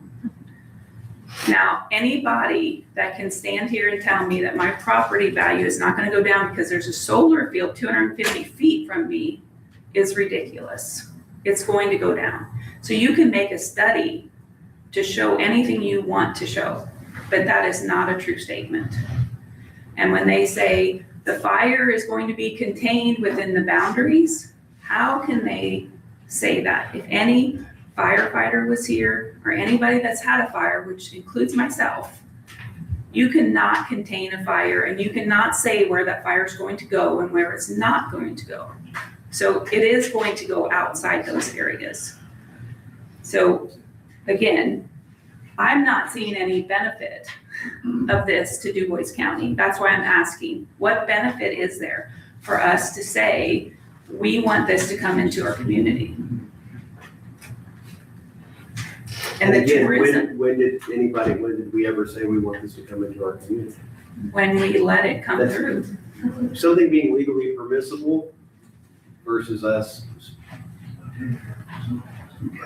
Now, anybody that can stand here and tell me that my property value is not going to go down because there's a solar field 250 feet from me is ridiculous. It's going to go down. So you can make a study to show anything you want to show, but that is not a true statement. And when they say the fire is going to be contained within the boundaries, how can they say that? If any firefighter was here or anybody that's had a fire, which includes myself, you cannot contain a fire and you cannot say where that fire is going to go and where it's not going to go. So it is going to go outside those areas. So again, I'm not seeing any benefit of this to Du Bois County. That's why I'm asking, what benefit is there for us to say we want this to come into our community? And the again, tourism, when did we ever say we want this to come into our community? when we let it come That's- through. Something being legally permissible versus us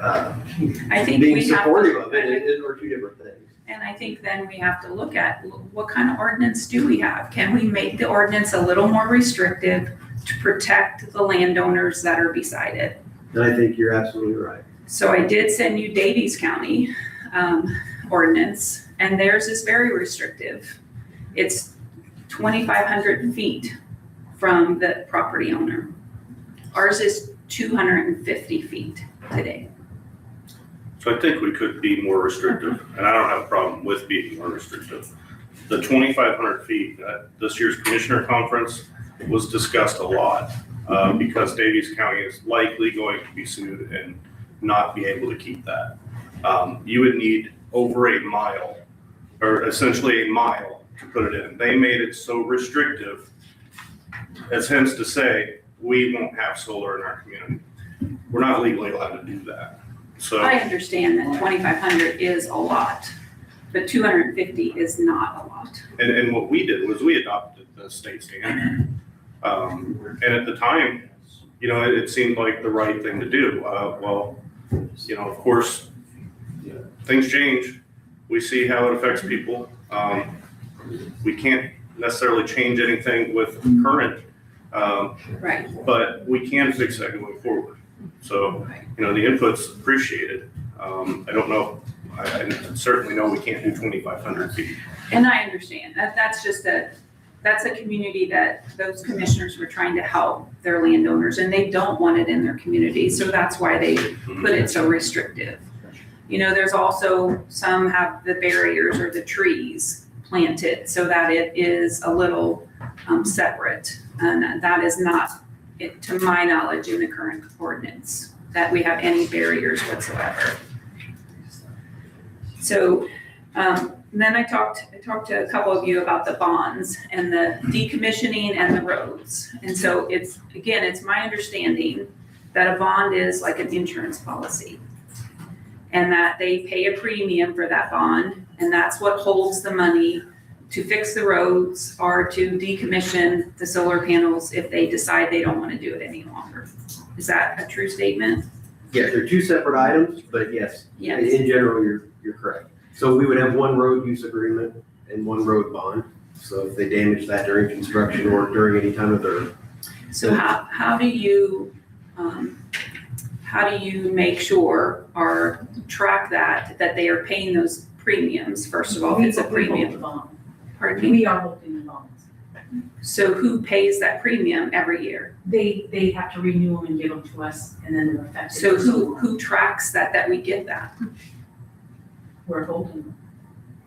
I think being we have supportive to- of it are two different things. And I think then we have to look at what kind of ordinance do we have? Can we make the ordinance a little more restrictive to protect the landowners that are beside it? And I think you're absolutely right. So I did send you Davies County ordinance, and theirs is very restrictive. It's 2,500 feet from the property owner. Ours is 250 feet today. So I think we could be more restrictive, and I don't have a problem with being more restrictive. The 2,500 feet at this year's commissioner conference was discussed a lot because Davies County is likely going to be sued and not be able to keep that. You would need over a mile, or essentially a mile, to put it in. They made it so restrictive, as hence to say, we won't have solar in our community. We're not legally allowed to do that. So I understand that 2,500 is a lot, but 250 is not a lot. And what we did was we adopted the state standard. And at the time, you know, it seemed like the right thing to do. Well, you know, of course, things change. We see how it affects people. We can't necessarily change anything with current, Right. but we can fix that going forward. So, you know, the input's appreciated. I don't know, I certainly know we can't do 2,500 feet. And I understand that's a community that those commissioners were trying to help their landowners, and they don't want it in their community. So that's why they put it so restrictive. You know, there's also some have the barriers or the trees planted so that it is a little separate. And that is not, to my knowledge, in the current ordinance, that we have any barriers whatsoever. So then I talked to a couple of you about the bonds and the decommissioning and the roads. And so it's my understanding that a bond is like an insurance policy, and that they pay a premium for that bond, and that's what holds the money to fix the roads or to decommission the solar panels if they decide they don't want to do it any longer. Is that a true statement? Yeah, they're two separate items, but yes, Yes. in general, you're correct. So we would have one road use agreement and one road bond. So if they damage that during construction or during any time of their. So how do you make sure or track that they are paying those premiums? First of all, if it's a premium. Pardon me? We are holding the bonds. So who pays that premium every year? They have to renew them and give them to us, and then they're effective. So who tracks that we get that? We're holding them.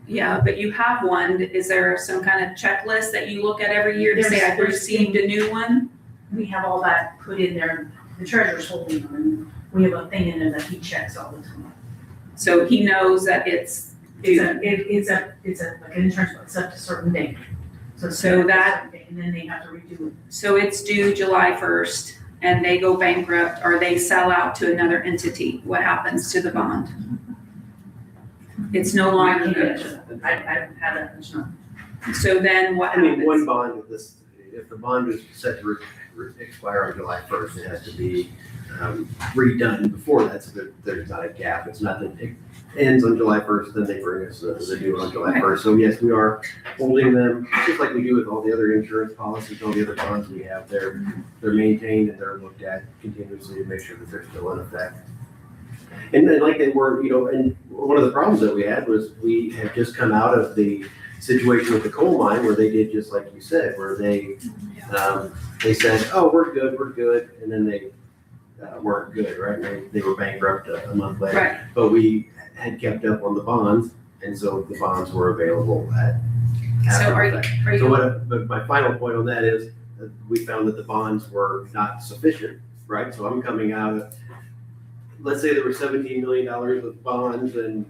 Yeah, but you have one. Is there some kind of checklist that you look at every year to say, I've received a new one? We have all that put in there. The treasurer's holding them, and we have a thing in there that he checks all the time. So he knows that it's It's like an insurance, it's up to a certain date. So that- And then they have to redo it. So it's due July 1st and they go bankrupt or they sell out to another entity. What happens to the bond? It's no longer good. I haven't had that much time. So then what I mean, happens? one bond, if the bond is set to expire on July 1st, it has to be redone before that, so that there's not a gap. It's not that it ends on July 1st, then they bring us the due on July 1st. So yes, we are holding them, just like we do with all the other insurance policies, all the other bonds we have. They're maintained and they're looked at continuously to make sure that they're still in effect. And then like they were, you know, and one of the problems that we had was we had just come out of the situation with the coal mine where they did just like you said, where they said, oh, we're good, and then they weren't good, right? And they were bankrupt a month later. Right. But we had kept up on the bonds, and so the bonds were available at. So are you, But my final point on that is that we found that the bonds were not sufficient, right? So I'm coming out of, let's say there were $17 million of bonds and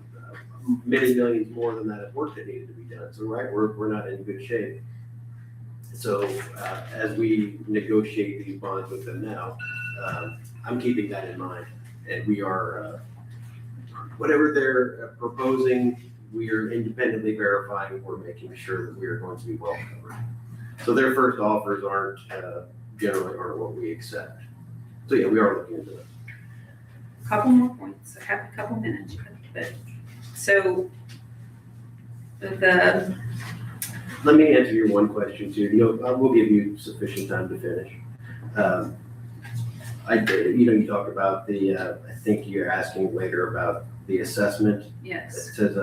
many millions more than that of work that needed to be done. So, right, we're not in good shape. So as we negotiate these bonds with them now, I'm keeping that in mind. And we are, whatever they're proposing, we are independently verifying, we're making sure that we are going to be well covered. So their first offers generally aren't what we accept. So yeah, we are looking into it. couple more points. I have a couple minutes, but, so the, Let me answer your one question too. You know, I will give you sufficient time to finish. you talked about the, I think you're asking later about the assessment. Yes. It says,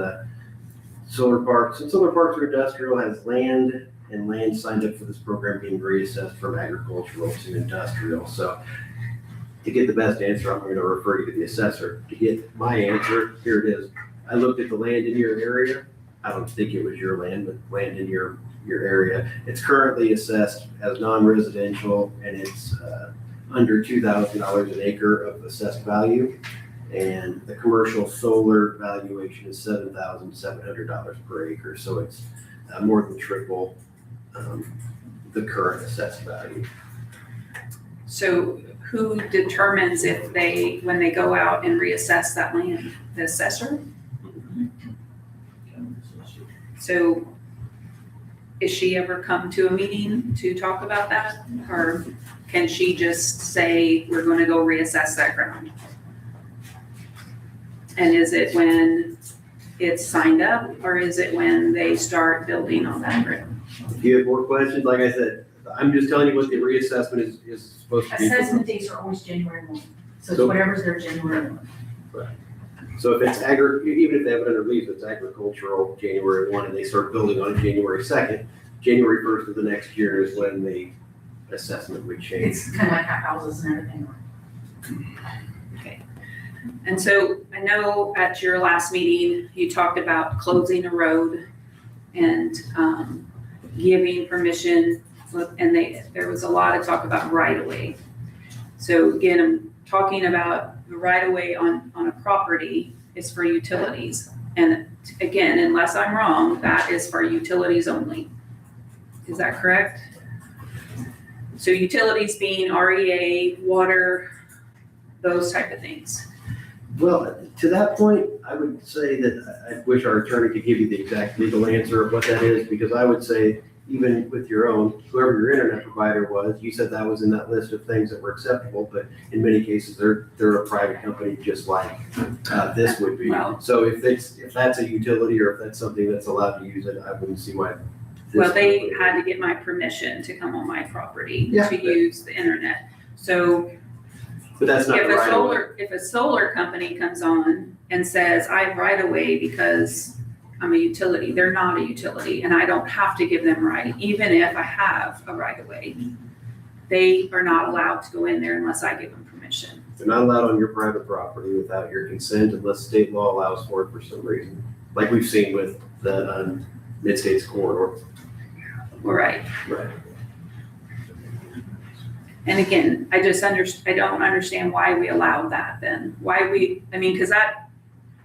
solar parks, and solar parks or industrial has land and land signed up for this program being reassessed from agricultural to industrial. So to get the best answer, I'm going to refer you to the assessor. To get my answer, here it is. I looked at the land in your area. I don't think it was your land, but land in your area. It's currently assessed as non-residential, and it's under $2,000 an acre of assessed value. And the commercial solar valuation is $7,700 per acre. So it's more than triple the current assessed value. So who determines if when they go out and reassess that land? The assessor? So is she ever come to a meeting to talk about that? Or can she just say, we're going to go reassess that ground? And is it when it's signed up, or is it when they start building on that ground? If you have more questions, like I said, I'm just telling you what the reassessment is supposed to be. Assessment dates are always January 1. So it's So- whatever's their January 1. So if it's even if they have it under lease, it's agricultural January 1 and they start building on January 2nd, January 1st of the next year is when the assessment would change. It's kind of like houses and everything. Okay. And so I know at your last meeting, you talked about closing a road and giving permission, and there was a lot of talk about right-of-way. So again, I'm talking about the right-of-way on a property is for utilities. And again, unless I'm wrong, that is for utilities only. Is that correct? So utilities being REA, water, those type of things. Well, to that point, I would say that I wish our attorney could give you the exact legal answer of what that is, because I would say, even with your own, whoever your internet provider was, you said that was in that list of things that were acceptable, but in many cases, they're a private company just like this would be. Well- So if that's a utility or if that's something that's allowed to use it, I wouldn't see why. Well, they had to get my permission to come on my property Yeah. to use the internet. So But that's not if the a right of way. if a solar company comes on and says, I have right of way because I'm a utility, they're not a utility, and I don't have to give them right, even if I have a right of way. They are not allowed to go in there unless I give them permission. They're not allowed on your private property without your consent unless state law allows for it for some reason, like we've seen with the Mid-States corridor. Right. Right. And again, I don't understand why we allowed that then. Because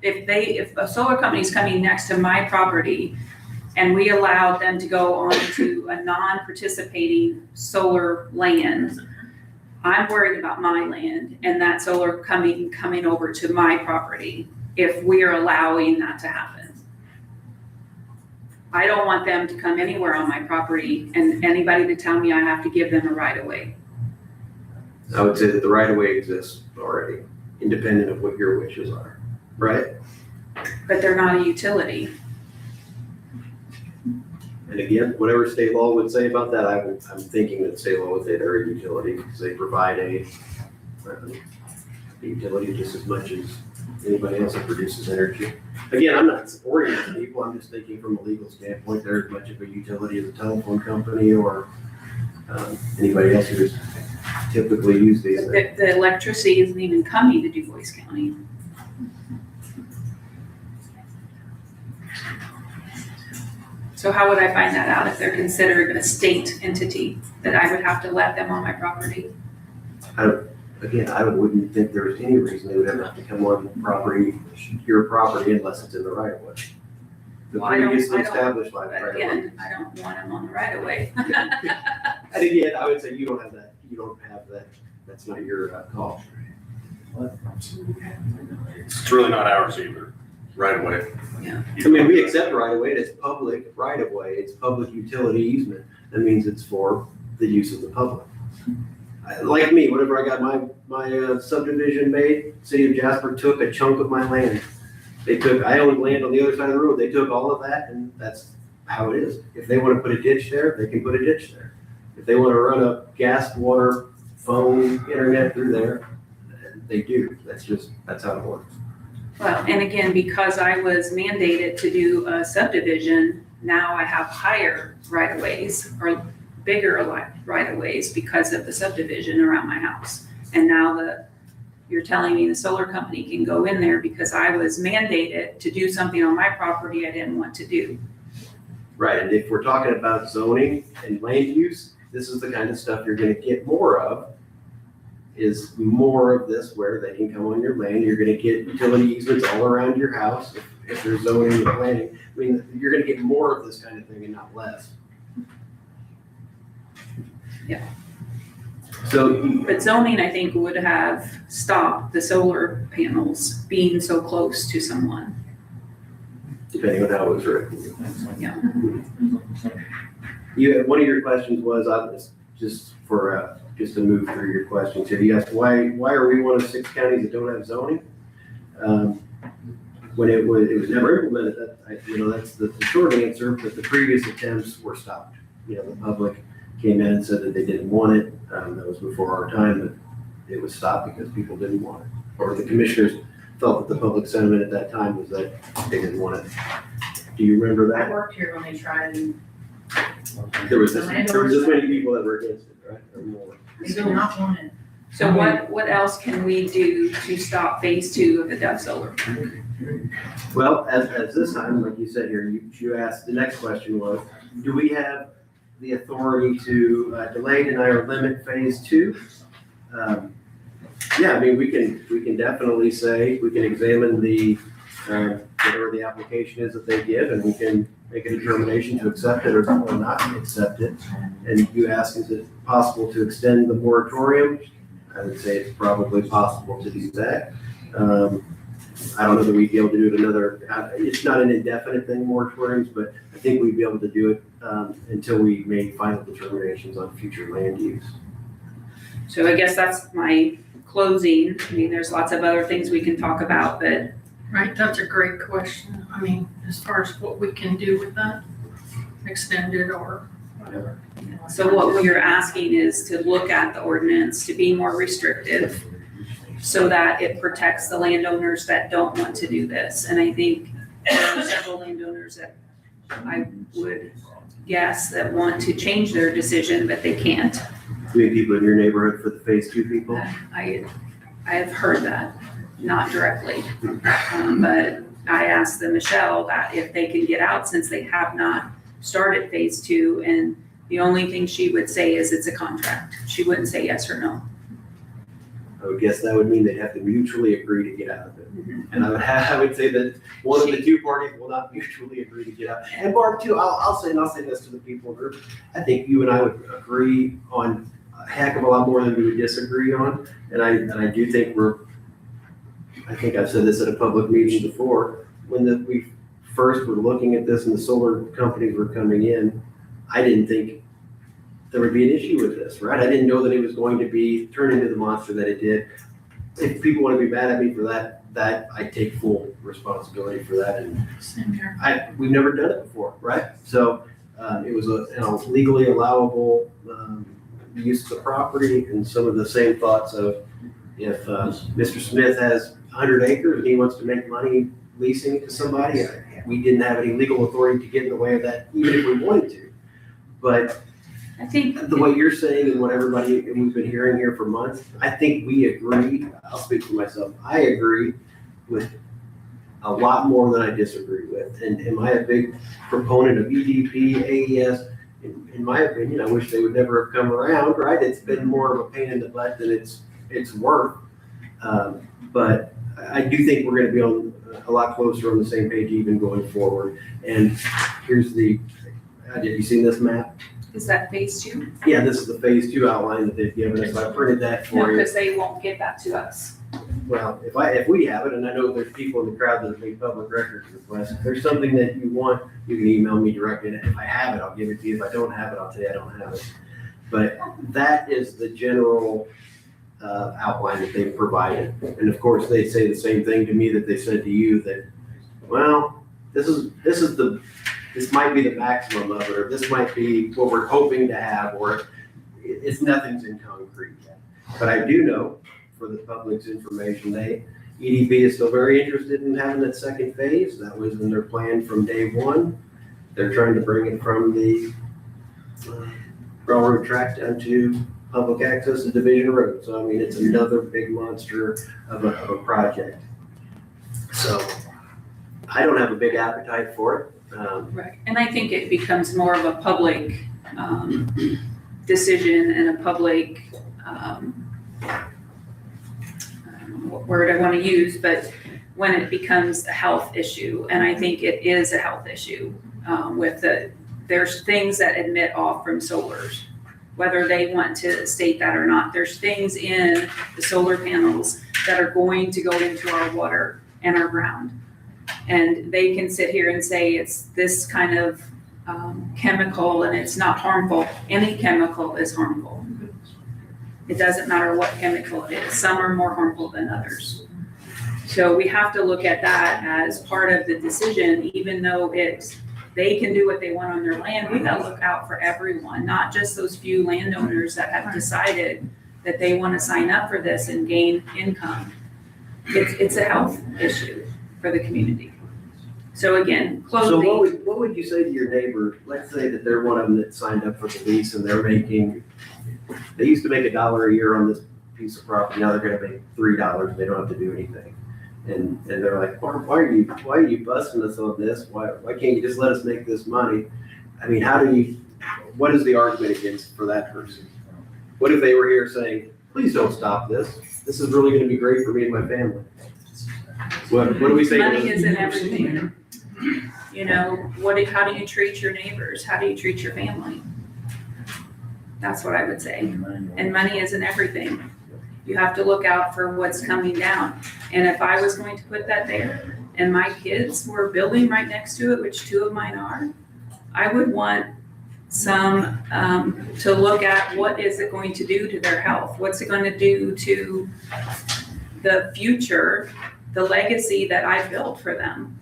if a solar company is coming next to my property and we allowed them to go onto a non-participating solar land, I'm worried about my land and that solar coming over to my property if we are allowing that to happen. I don't want them to come anywhere on my property and anybody to tell me I have to give them a right of way. I would say that the right of way exists already, independent of what your wishes are, right? But they're not a utility. And again, whatever state law would say about that, I'm thinking that state law would say they're a utility because they provide a utility just as much as anybody else that produces energy. Again, I'm not supporting these people. I'm just thinking from a legal standpoint, they're as much of a utility as a telephone company or anybody else who just typically use these. The electricity isn't even coming to DuBois County. So how would I find that out if they're considered a state entity that I would have to let them on my property? I wouldn't think there's any reason they would ever have to come on your property unless it's in the right of way. The Well, I don't- previously I don't- established right But of way. again, I don't want them on the right of way. And again, I would say you don't have that, that's not your call. It's really not ours either, right away. I mean, we accept right of way, it's public right of way, it's public utility easement, that means it's for the use of the public. Like me, whenever I got my subdivision made, City of Jasper took a chunk of my land. I owned land on the other side of the road, they took all of that, and that's how it is. If they wanna put a ditch there, they can put a ditch there. If they wanna run a gas, water, phone, internet through there, they do. That's how it works. Well, and again, because I was mandated to do a subdivision, now I have higher right-of-ways or bigger right-of-ways because of the subdivision around my house. And now you're telling me the solar company can go in there because I was mandated to do something on my property I didn't want to do. Right, and if we're talking about zoning and land use, this is the kind of stuff you're gonna get more of, is more of this where they can come on your land. You're gonna get utility easements all around your house if there's zoning and planning. I mean, you're gonna get more of this kind of thing and not less. Yeah. So, But zoning, I think, would have stopped the solar panels being so close to someone. depending on how it was written. Yeah. One of your questions was, just to move through your questions here, you asked, why are we one of 6 counties that don't have zoning? When it was never implemented, that's the short answer, but the previous attempts were stopped. The public came in and said that they didn't want it. That was before our time, but it was stopped because people didn't want it. Or the commissioners felt that the public sentiment at that time was that they didn't want it. Do you remember I that? worked here when they tried and There was this many people that were against it, right? Or more. they did not want it. So what else can we do to stop phase 2 of the Dove Solar? Well, as this time, like you said here, you asked, the next question was, do we have the authority to delay, deny, or limit phase 2? Yeah, I mean, we can definitely say, we can examine the, whatever the application is that they give, and we can make a determination to accept it or not accept it. And you ask, is it possible to extend the moratorium? I would say it's probably possible to do that. I don't know that we'd be able to do it another, it's not an indefinite thing, moratoriums, but I think we'd be able to do it until we make final determinations on future land use. So I guess that's my closing. I mean, there's lots of other things we can talk about, but Right, that's a great question. I mean, as far as what we can do with that, extend it or whatever. so what we're asking is to look at the ordinance to be more restrictive so that it protects the landowners that don't want to do this. And I think there are several landowners that I would guess that want to change their decision, but they can't. You mean people in your neighborhood for the phase 2 people? I have heard that, not directly. But I asked the Michelle that if they can get out since they have not started phase 2, and the only thing she would say is it's a contract. She wouldn't say yes or no. I would guess that would mean they'd have to mutually agree to get out of it. And I would say that one of the 2 parties will not mutually agree to get out. And Barb too, I'll say this to the people in the group. I think you and I would agree on a heck of a lot more than we would disagree on. And I do think I think I've said this at a public meeting before, when we first were looking at this and the solar companies were coming in, I didn't think there would be an issue with this, right? I didn't know that it was going to be turned into the monster that it did. If people want to be mad at me for that I take full responsibility for that. And Same here. we've never done it before, right? So it was a legally allowable use of the property, and some of the same thoughts of if Mr. Smith has 100 acres and he wants to make money leasing it to somebody, we didn't have any legal authority to get in the way of that, even if we wanted to. But I think the way you're saying and what we've been hearing here for months, I think we agree. I'll speak for myself. I agree with a lot more than I disagree with. And am I a big proponent of EDP, AES? In my opinion, I wish they would never have come around, right? It's been more of a pain in the butt than it's worth. But I do think we're going to be on a lot closer on the same page even going forward. And here's have you seen this map? Is that phase 2? Yeah, this is the phase 2 outline that they've given us. I printed that No, for you. because they won't give that to us. Well, if we have it, and I know there's people in the crowd that have made public records requests, if there's something that you want, you can email me directly. And if I have it, I'll give it to you. If I don't have it, I'll tell you I don't have it. But that is the general outline that they've provided. And of course, they say the same thing to me that they said to you, that, well, this might be the maximum of it, or this might be what we're hoping to have, or nothing's in concrete yet. But I do know, for the public's information, EDP is still very interested in having that second phase. That was in their plan from day one. They're trying to bring it from the railroad track down to public access to Division Road. So I mean, it's another big monster of a project. So I don't have a big appetite for it. Right, and I think it becomes more of a public decision and a public, I don't know what word I want to use, but when it becomes a health issue, and I think it is a health issue there's things that emit off from solars, whether they want to state that or not. There's things in the solar panels that are going to go into our water and our ground. And they can sit here and say it's this kind of chemical and it's not harmful. Any chemical is harmful. It doesn't matter what chemical it is. Some are more harmful than others. So we have to look at that as part of the decision, even though they can do what they want on their land. We gotta look out for everyone, not just those few landowners that have decided that they want to sign up for this and gain income. It's a health issue for the community. So again, So clothing. what would you say to your neighbor? Let's say that they're one of them that signed up for the lease and they used to make $1 a year on this piece of property. Now they're gonna make $3. They don't have to do anything. And they're like, why are you busting us on this? Why can't you just let us make this money? I mean, what is the argument against for that person? What if they were here saying, please don't stop this. This is really gonna be great for me and my family. What do we say? Money isn't everything. You know, how do you treat your neighbors? How do you treat your family? That's what I would say. And money isn't everything. You have to look out for what's coming down. And if I was going to put that there and my kids were building right next to it, which 2 of mine are, I would want some, to look at what is it going to do to their health? What's it going to do to the future, the legacy that I built for them?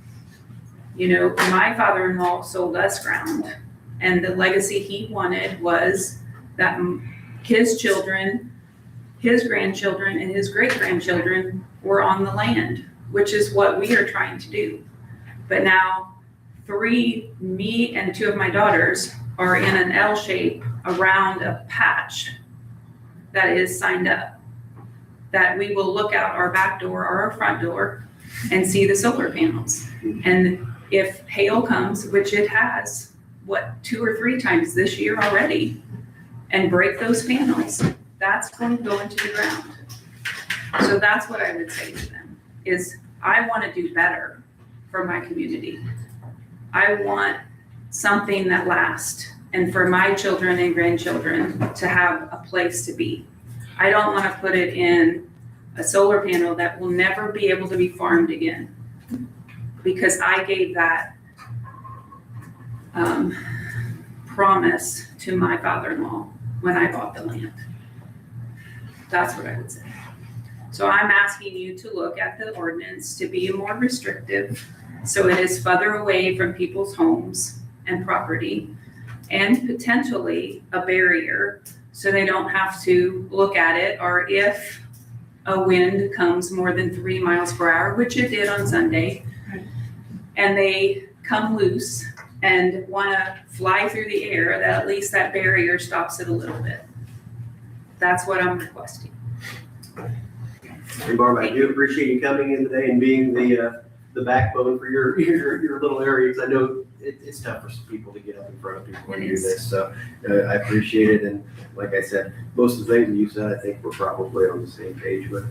You know, my father-in-law sold us ground, and the legacy he wanted was that his children, his grandchildren, and his great-grandchildren were on the land, which is what we are trying to do. But now, me and 2 of my daughters are in an L shape around a patch that is signed up, that we will look out our back door or our front door and see the solar panels. And if hail comes, which it has, 2 or 3 times this year already, and break those panels, that's going to go into the ground. So that's what I would say to them, is I want to do better for my community. I want something that lasts, and for my children and grandchildren to have a place to be. I don't want to put it in a solar panel that will never be able to be farmed again, because I gave that promise to my father-in-law when I bought the land. That's what I would say. So I'm asking you to look at the ordinance to be more restrictive, so it is further away from people's homes and property, and potentially a barrier so they don't have to look at it, or if a wind comes more than 3 miles per hour, which it did on Sunday, and they come loose and want to fly through the air, that at least that barrier stops it a little bit. That's what I'm requesting. And Barb, I do appreciate you coming in today and being the backbone for your little area, because I know it's tough for some people to get up in front of people and do this. So I appreciate it. And like I said, most of the things that you said, I think we're probably on the same page with.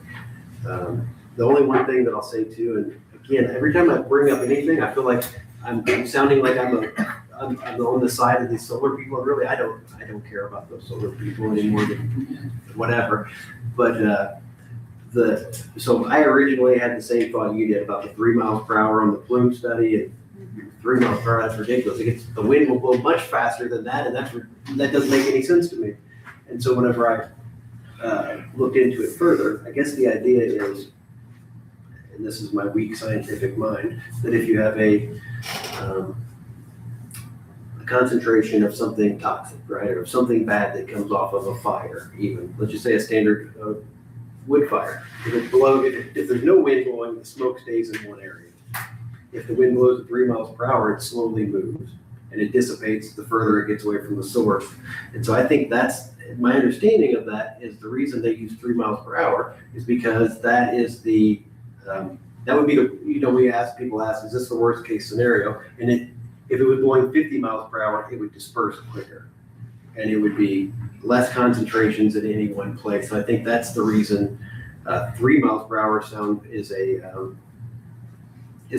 The only one thing that I'll say too, and again, every time I bring up anything, I feel like I'm sounding like I'm on the side of these solar people. Really, I don't care about those solar people anymore than whatever. But so I originally had the same thought you did about the 3 miles per hour on the plume study, and 3 miles per hour, that's ridiculous. The wind will blow much faster than that, and that doesn't make any sense to me. And so whenever I looked into it further, I guess the idea is, and this is my weak scientific mind, that if you have a concentration of something toxic, right, or something bad that comes off of a fire even, let's just say a standard wood fire. If there's no wind blowing, the smoke stays in one area. If the wind blows at 3 miles per hour, it slowly moves and it dissipates the further it gets away from the source. And so I think that's, my understanding of that is the reason they use 3 miles per hour is because that is the, that would be the, people ask, is this the worst case scenario? And if it was blowing 50 miles per hour, it would disperse quicker. And it would be less concentrations at any one place. So I think that's the reason 3 miles per hour sound is a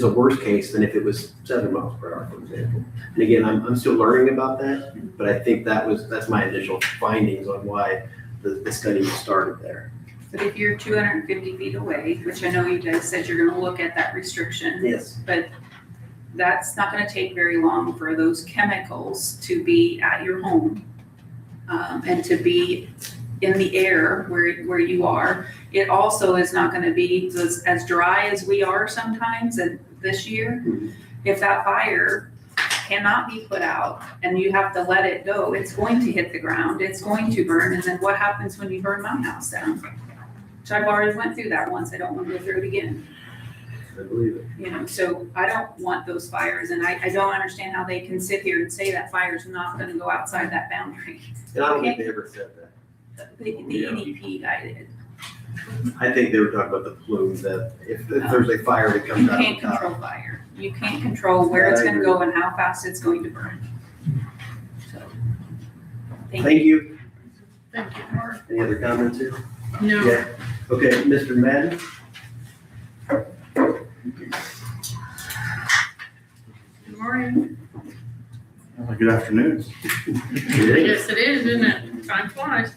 worse case than if it was 7 miles per hour, for example. And again, I'm still learning about that, but I think that's my initial findings on why the study was started there. But if you're 250 feet away, which I know you guys said you're gonna look at that restriction. Yes. But that's not gonna take very long for those chemicals to be at your home, and to be in the air where you are. It also is not gonna be as dry as we are sometimes and this year. If that fire cannot be put out and you have to let it go, it's going to hit the ground, it's going to burn, and then what happens when you burn my house down? So I've already went through that once, I don't want to go through it again. I believe it. You know, so I don't want those fires, and I don't understand how they can sit here and say that fire's not gonna go outside that boundary. And I don't think they ever said that. The EDP guy did. I think they were talking about the plume, that if there's a fire that You comes out of can't the top. control fire. You can't control where it's gonna go and how fast it's going to burn. So, Thank you. Thank you, Mark. Any other comments here? No. Yeah. Okay, Mr. Madden? Good morning. Good afternoon. Yes, it is, isn't it? Time flies.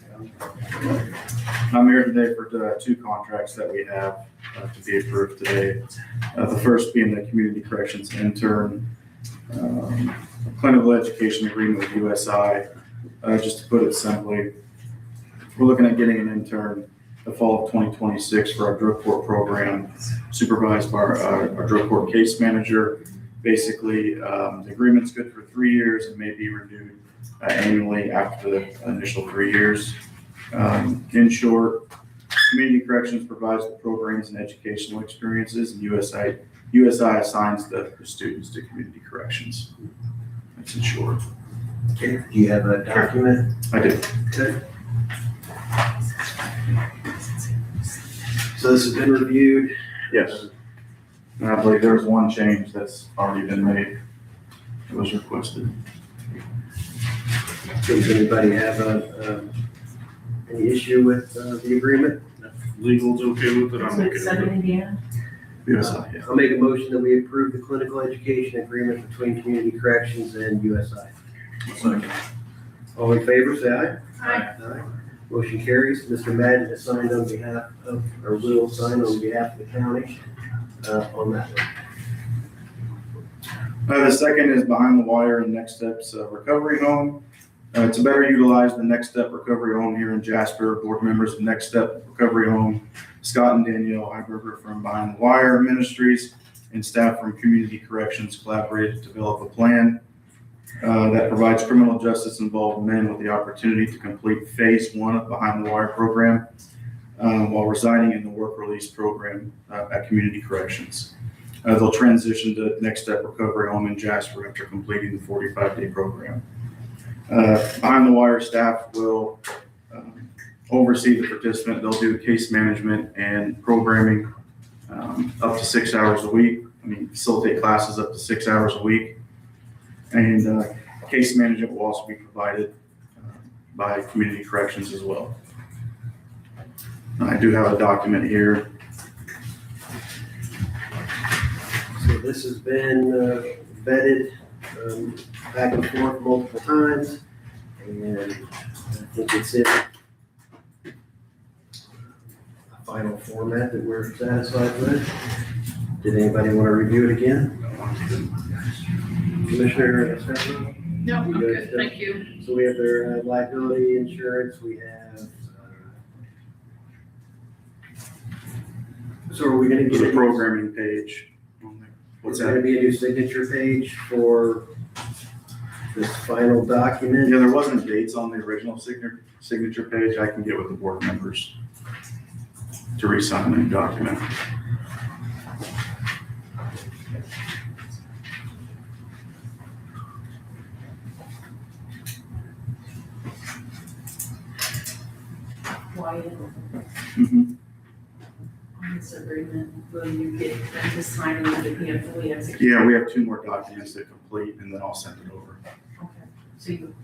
I'm here today for two contracts that we have to be approved today. The first being the Community Corrections Intern Clinical Education Agreement with USI. Just to put it simply, we're looking at getting an intern the fall of 2026 for our drug court program, supervised by our drug court case manager. Basically, the agreement's good for 3 years and may be renewed annually after the initial 3 years. In short, Community Corrections provides the programs and educational experiences, and USI assigns the students to Community Corrections. That's in short. Okay, do you have a document? I do. Okay. So this has been reviewed? Yes. And I believe there was one change that's already been made. It was requested. Does anybody have any issue with the agreement? Legal's okay with it, I'm okay with Southern it. Indiana? USI, yeah. I'll make a motion that we approve the clinical education agreement between Community Corrections and USI. Second. All in favor, say aye. Aye. Aye. Motion carries. Mr. Madden has signed on behalf of, or will sign on behalf of the county on that one. The second is Behind the Wire and Next Steps Recovery Home. To better utilize the Next Step Recovery Home here in Jasper, board members of Next Step Recovery Home, Scott and Danielle Heiberger from Behind the Wire Ministries, and staff from Community Corrections collaborated to develop a plan that provides criminal justice involved men with the opportunity to complete phase 1 of Behind the Wire program while residing in the work release program at Community Corrections. They'll transition to Next Step Recovery Home in Jasper after completing the 45-day program. Behind the Wire staff will oversee the participant. They'll do case management and programming up to 6 hours a week. Facilitate classes up to 6 hours a week. And case management will also be provided by Community Corrections as well. I do have a document here. So this has been vetted back and forth multiple times, and I think it's in a final format that we're satisfied with. Did anybody want to review it again? Commissioner Stefano? No, I'm You good, good? thank you. So we have their liability insurance, we have, so are we gonna There's get a programming page on there. What's What's gonna that? be a new signature page for this final document. Yeah, there wasn't dates on the original signature page. I can get with the board members to re-sign the new document. Wyatt, Mhm. on this agreement, will you get them to sign it if you have fully executed? Yeah, we have 2 more documents to complete and then I'll send it over. Okay, so you,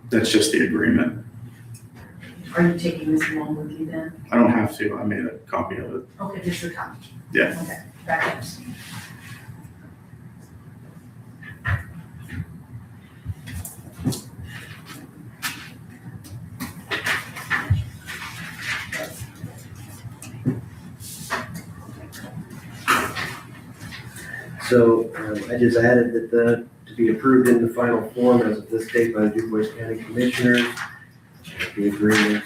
That's just the agreement. are you taking this along with you then? I don't have to. I made a copy of it. Okay, just your copy. Yeah. Okay, that helps. So I just added that to be approved in the final form as of this date by the DuBois County Commissioners, the agreement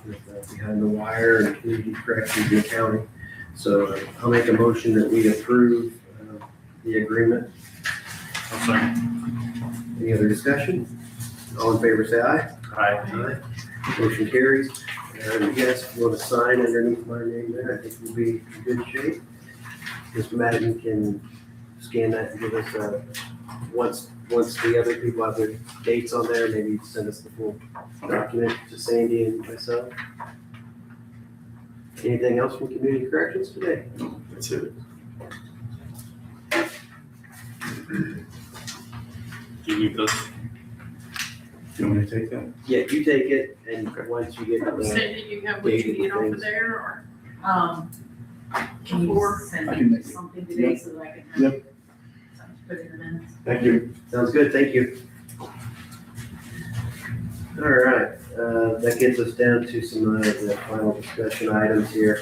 with Behind the Wire and Community Corrections in the county. So I'll make a motion that we approve the agreement. I'm sorry. Any other discussion? All in favor, say aye. Aye. Motion carries. You guys, if you want to sign underneath my name there, I think we'll be in good shape. Mr. Madden can scan that and give us, once the other people have their dates on there, maybe send us the full document to Sandy and myself. Anything else from Community Corrections today? That's it. Do you need this? Do you want me to take that? Yeah, you take it, and once you get Say that you have what you need over there, or? Can you Or- send I can me make it. something today so that I can? Yep. Put it in the minutes. Thank you. Sounds good, thank you. All right, that gets us down to some of the final discussion items here.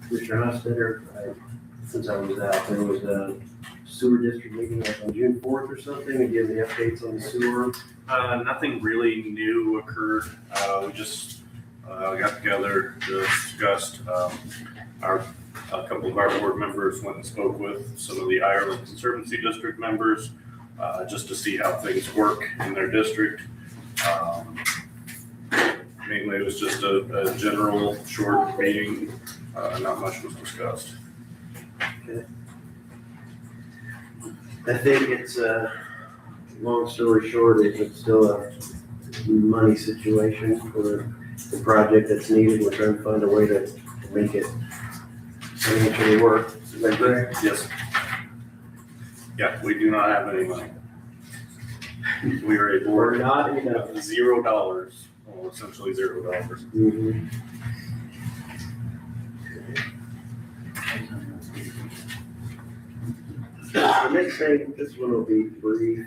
Commissioner Hostetter, since I was out, there was a sewer district meeting like on June 4th or something, and give the updates on the sewer. Nothing really new occurred. We just got together, discussed, a couple of our board members went and spoke with some of the Ireland Conservancy District members, just to see how things work in their district. Mainly it was just a general short meeting, not much was discussed. I think it's, long story short, it's still a money situation for the project that's needed. We're trying to find a way to make it financially work. Is that correct? Yes. Yeah, we do not have any money. We are a board not, of $0, well, essentially $0. Mhm. The next thing, this one will be brief.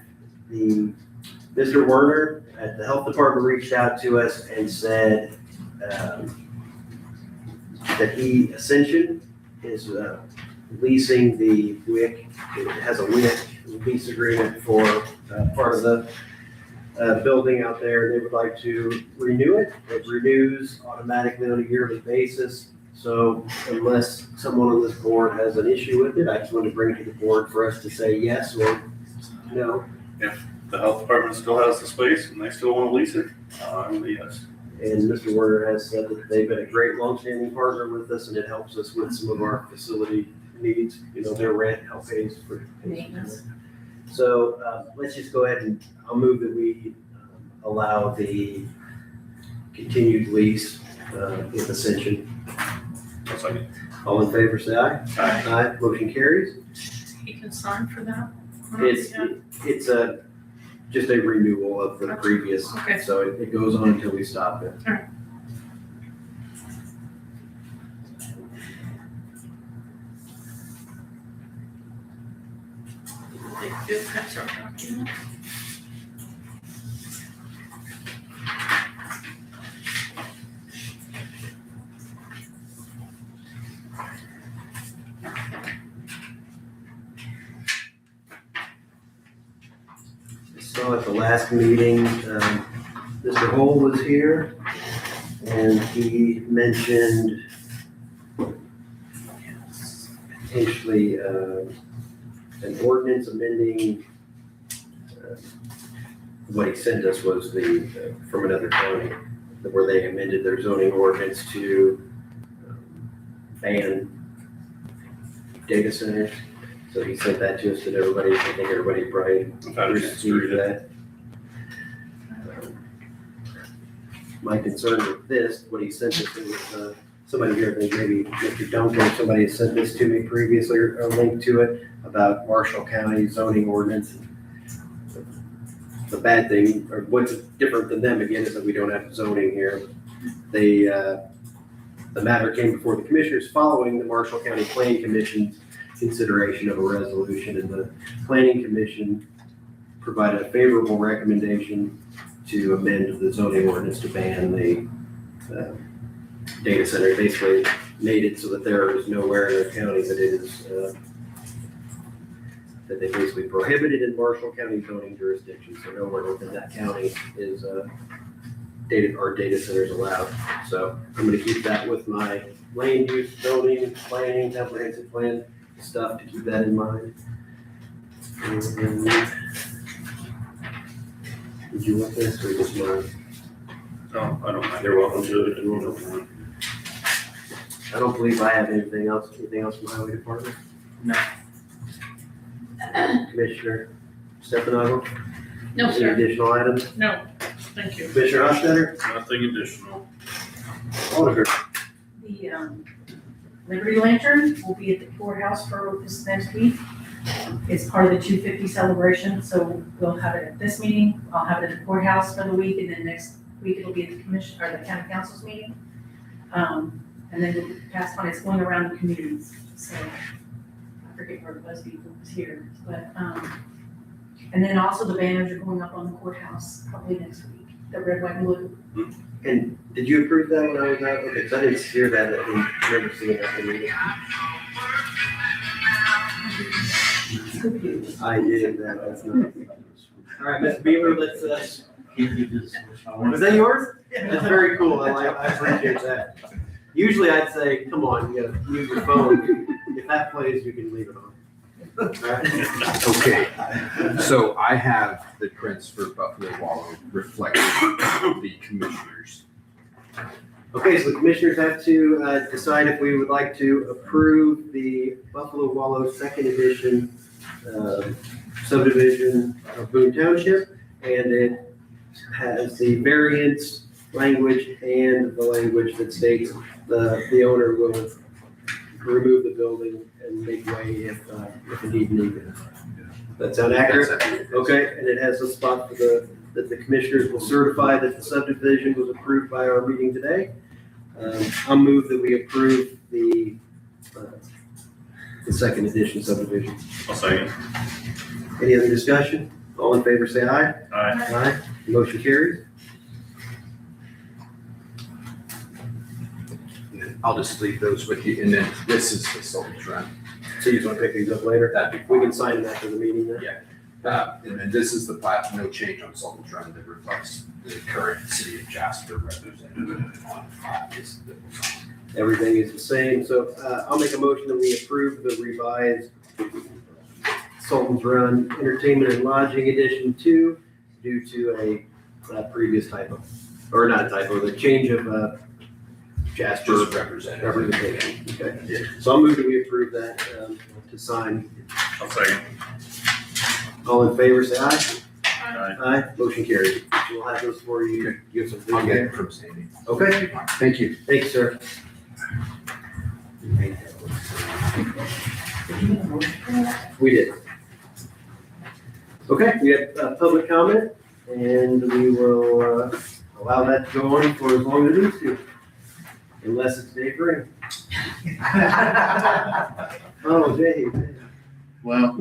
Mr. Werner at the health department reached out to us and said that Ascension is leasing the WIC. It has a WIC lease agreement for part of the building out there. They would like to renew it. It renews automatically on a yearly basis. So unless someone on this board has an issue with it, I just want to bring it to the board for us to say yes or no. If the health department still has the space and they still want to lease it, yes. And Mr. Werner has said that they've been a great longstanding partner with us, and it helps us with some of our facility needs. You know, their rent help pays for Maintenance. So let's just go ahead and I'll move that we allow the continued lease with Ascension. All in favor, say aye. Aye. Motion carries. He can sign for that? It's just a renewal of the previous, Okay. so it goes on until we stop it. That's our document. So at the last meeting, Mr. Hole was here, and he mentioned potentially an ordinance amending, what he sent us was from another county, where they amended their zoning ordinance to ban data centers. So he sent that to us and everybody, I think everybody probably I've had a chance to read received it. that. My concern with this, what he sent us, was somebody here, I think maybe Mr. Duncan, somebody had sent this to me previously, or a link to it, about Marshall County zoning ordinance. The bad thing, or what's different than them again, is that we don't have zoning here. The matter came before the commissioners following the Marshall County Planning Commission's consideration of a resolution, and the Planning Commission provided a favorable recommendation to amend the zoning ordinance to ban the data center. Basically made it so that there is nowhere in the county that it is, that they basically prohibited in Marshall County zoning jurisdiction, so nowhere within that county is data centers allowed. So I'm gonna keep that with my land use, zoning, planning, comprehensive plan stuff, to keep that in mind. And did you want this or just mine? No, I don't mind. They're welcome to it. I don't believe I have anything else from the highway department. No. Commissioner Stefano? No, Any sir. additional items? No, thank you. Commissioner Hofstadter? Nothing additional. Auditor? The Liberty Lantern will be at the courthouse for this next week. It's part of the 250 celebration, so we'll have it at this meeting. I'll have it at the courthouse for the week, and then next week it'll be at the commission, or the county council's meeting. And then we'll pass on, it's going around the communities, so I forget where BuzzFeed was here, but, and then also the banners are going up on the courthouse probably next week, the red, white, and blue. And did you approve that when I was out? Okay, because I didn't hear that, I didn't remember seeing that in the meeting. I did, that's not. All right, Mr. Beaver, let's, was that yours? That's very cool, I appreciate that. Usually I'd say, come on, you gotta use your phone. If that plays, you can leave it on. All right. Okay, so I have the prints for Buffalo Wallow reflecting the commissioners. Okay, so the commissioners have to decide if we would like to approve the Buffalo Wallow second edition subdivision of Boone Township. And it has the variance language and the language that states the owner will remove the building and make way if indeed needed. That sound accurate? Okay, and it has a spot for that the commissioners will certify that the subdivision was approved by our meeting today. I'll move that we approve the second edition subdivision. I'll second. Any other discussion? All in favor, say aye. Aye. Aye. Motion carries. I'll just leave those with you, and then this is the Sultan's Run. So you just want to pick these up later? That'd be We fine. can sign them after the meeting then? Yeah. And then this is the plat, no change on Sultan's Run that reflects the current city of Jasper representative on plat is that was on. Everything is the same, so I'll make a motion that we approve the revised Sultan's Run Entertainment and Lodging Edition 2 due to a previous typo, or not a typo, the change of Jasper Just representative. representation. Okay, so I'll move that we approve that to sign. I'll second. All in favor, say aye. Aye. Aye, motion carries. We'll have those for you. You have some I'll food get there? it from Sandy. Okay, Thank you. thanks, sir. We did. Okay, we have public comment, and we will allow that to go on for as long as it needs to, unless it's day three. Oh, Jay. Well,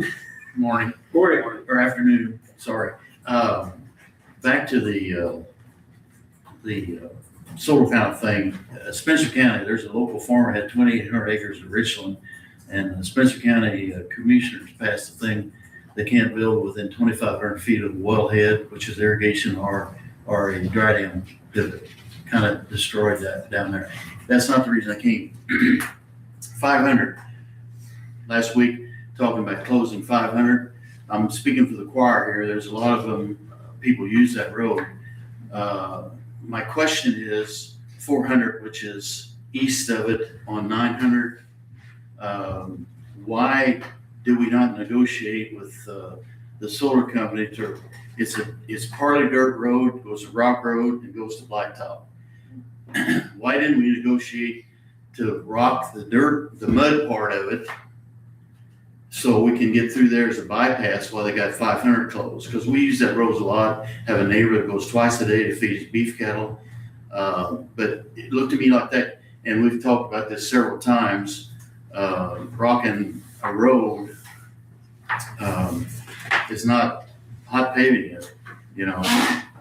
morning. Morning. Or afternoon, sorry. Back to the solar panel thing. Spencer County, there's a local farmer had 2,800 acres in Richland, and the Spencer County commissioners passed a thing they can't build within 2,500 feet of the wellhead, which is irrigation or a dry dam that kind of destroyed that down there. That's not the reason I came. 500. Last week, talking about closing 500. I'm speaking for the choir here. There's a lot of them, people use that road. My question is 400, which is east of it on 900. Why do we not negotiate with the solar company to, it's partly dirt road, goes to rock road and goes to blacktop. Why didn't we negotiate to rock the mud part of it so we can get through there as a bypass while they got 500 closed? Because we use that road a lot, have a neighbor that goes twice a day to feed his beef cattle. But it looked to me like that, and we've talked about this several times, rocking a road is not hot paving it, you know,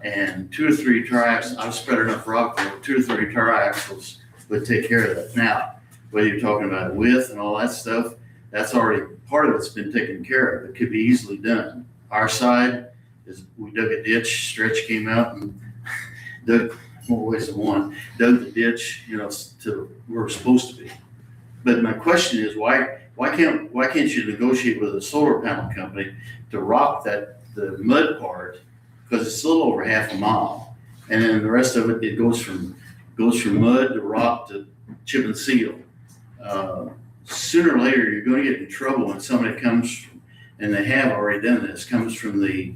and 2 or 3 tri-axles, I've spread enough rock there, 2 or 3 tri-axles would take care of that. Now, whether you're talking about width and all that stuff, that's already, part of it's been taken care of. It could be easily done. Our side is, we dug a ditch, Stretch came out and dug more ways than one, dug the ditch, you know, to where it's supposed to be. But my question is, why can't you negotiate with a solar panel company to rock the mud part? Because it's a little over half a mile, and then the rest of it goes from mud to rock to chip and seal. Sooner or later, you're going to get in trouble when somebody comes, and they have already done this, comes from the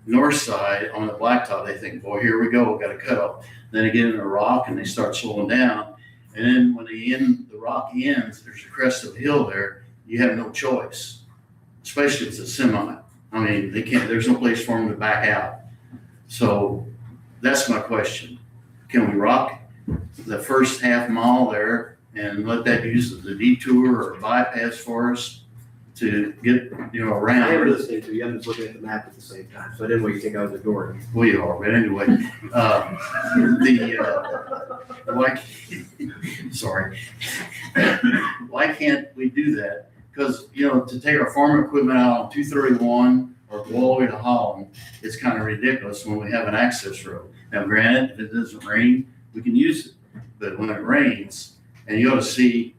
north side on the blacktop. They think, boy, here we go, got a cutoff. Then they get in a rock and they start slowing down. And then when the rock ends, there's a crest of a hill there. You have no choice, especially if it's a semi. I mean, they can't. There's no place for them to back out. So that's my question. Can we rock the first half mile there and let that use the detour or bypass for us to get, you know, around? I am listening to you. I'm just looking at the map at the same time, so I didn't want you to think I was ignoring you. Well, you are, but anyway, why can't we do that? Because, you know, to take our farm equipment out on 231 or go all the way to Holland, it's kind of ridiculous when we have an access road. Now, granted, if it doesn't rain, we can use it, but when it rains, and you ought to see,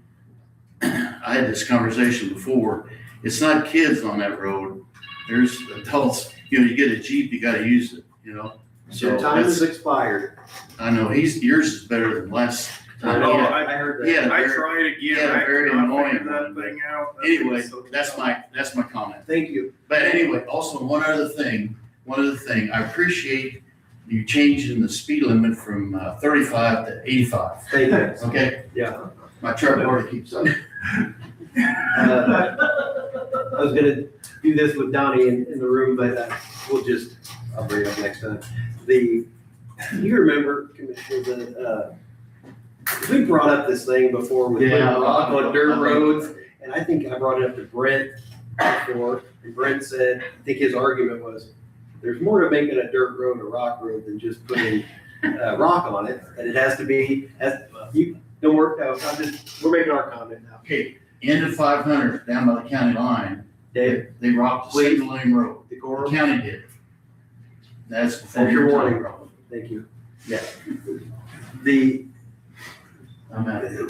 I had this conversation before, it's not kids on that road. There's adults. You know, you get a Jeep, you got to use it, you know. So Your time is expired. I know yours is better than last time. Oh, Yeah. I heard that. Yeah, I very- tried again. yeah, I very could not annoying figure that one. thing out. Anyway, So- that's my comment. Thank you. But anyway, also one other thing, I appreciate you changing the speed limit from 35 to 85. Thank you. Okay? Yeah. My truck already keeps up. I was gonna do this with Donnie in the room, but I'll bring it up next time. You remember, Commissioner, we brought up this thing before with putting rock on dirt roads, and I think I brought it up to Brent before, and Brent said, I think his argument was, there's more to making a dirt road a rock road than just putting rock on it, and it has to be, don't work, we're making our comment now. Okay, end of 500 down by the county line, Dave, they rocked the single lane road. The county did. That's before That's your your warning. time. Thank you. Yeah. I'm out of here.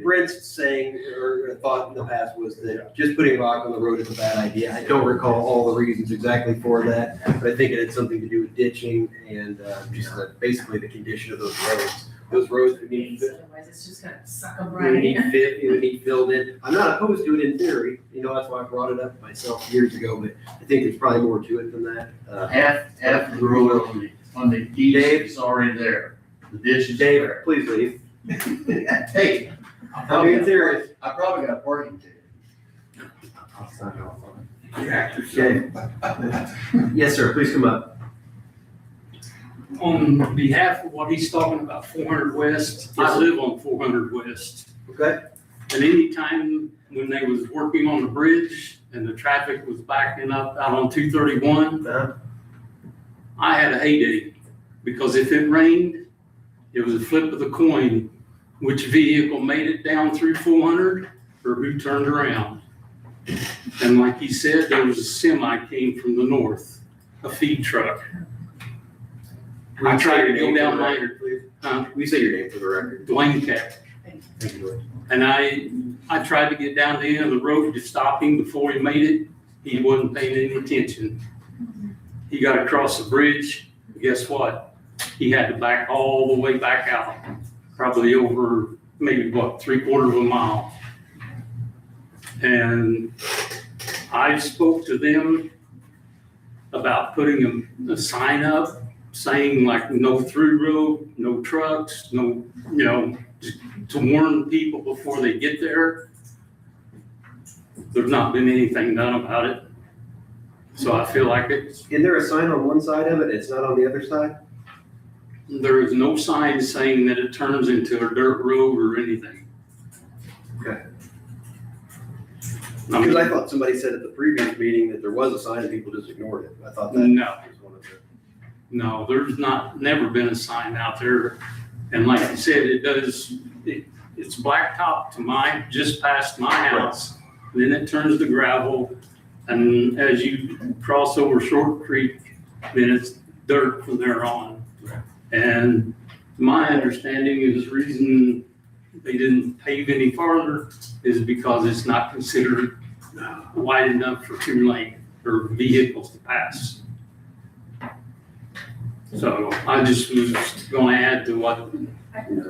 Brent's saying, or thought in the past was that just putting rock on the road is a bad idea. I don't recall all the reasons exactly for that, but I think it had something to do with ditching and basically the condition of those roads. Those roads would need, Otherwise, it's just gonna suck them would right need in. it would need filled in. I'm not opposed to it in theory, you know, that's why I brought it up myself years ago, but I think there's probably more to it than that. Half of the road on the east is already there. The ditch is Dave, there. please leave. Hey, I'm being serious. I probably got a parking ticket. Okay. Yes, sir, please come up. On behalf of what he's talking about, 400 West, I live on 400 West. Okay. And any time when they was working on the bridge and the traffic was backing up out on 231, I had a heyday, because if it rained, it was a flip of the coin, which vehicle made it down through 400 or who turned around. And like he said, there was a semi came from the north, a feed truck. I tried to go down my, We say your name for the record. Dwayne Keck. Thank you. And I tried to get down the end of the road to stop him before he made it. He wasn't paying any attention. He got across the bridge. Guess what? He had to back all the way back out, probably over maybe what, 3/4 of a mile. And I spoke to them about putting a sign up saying like no through road, no trucks, no, you know, to warn people before they get there. There's not been anything done about it. So I feel like Is there a sign on one side of it, it's not on the other side? there is no sign saying that it turns into a dirt road or anything. Okay. I mean, Because I thought somebody said at the previous meeting that there was a sign and people just ignored it. I thought that No. was one of the. No, there's never been a sign out there. And like you said, it's blacktop to just past my house. Then it turns to gravel. And as you cross over Short Creek, then it's dirt from there on. And my understanding is the reason they didn't pave any farther is because it's not considered wide enough for 2-lane or vehicles to pass. So I just was gonna add to what.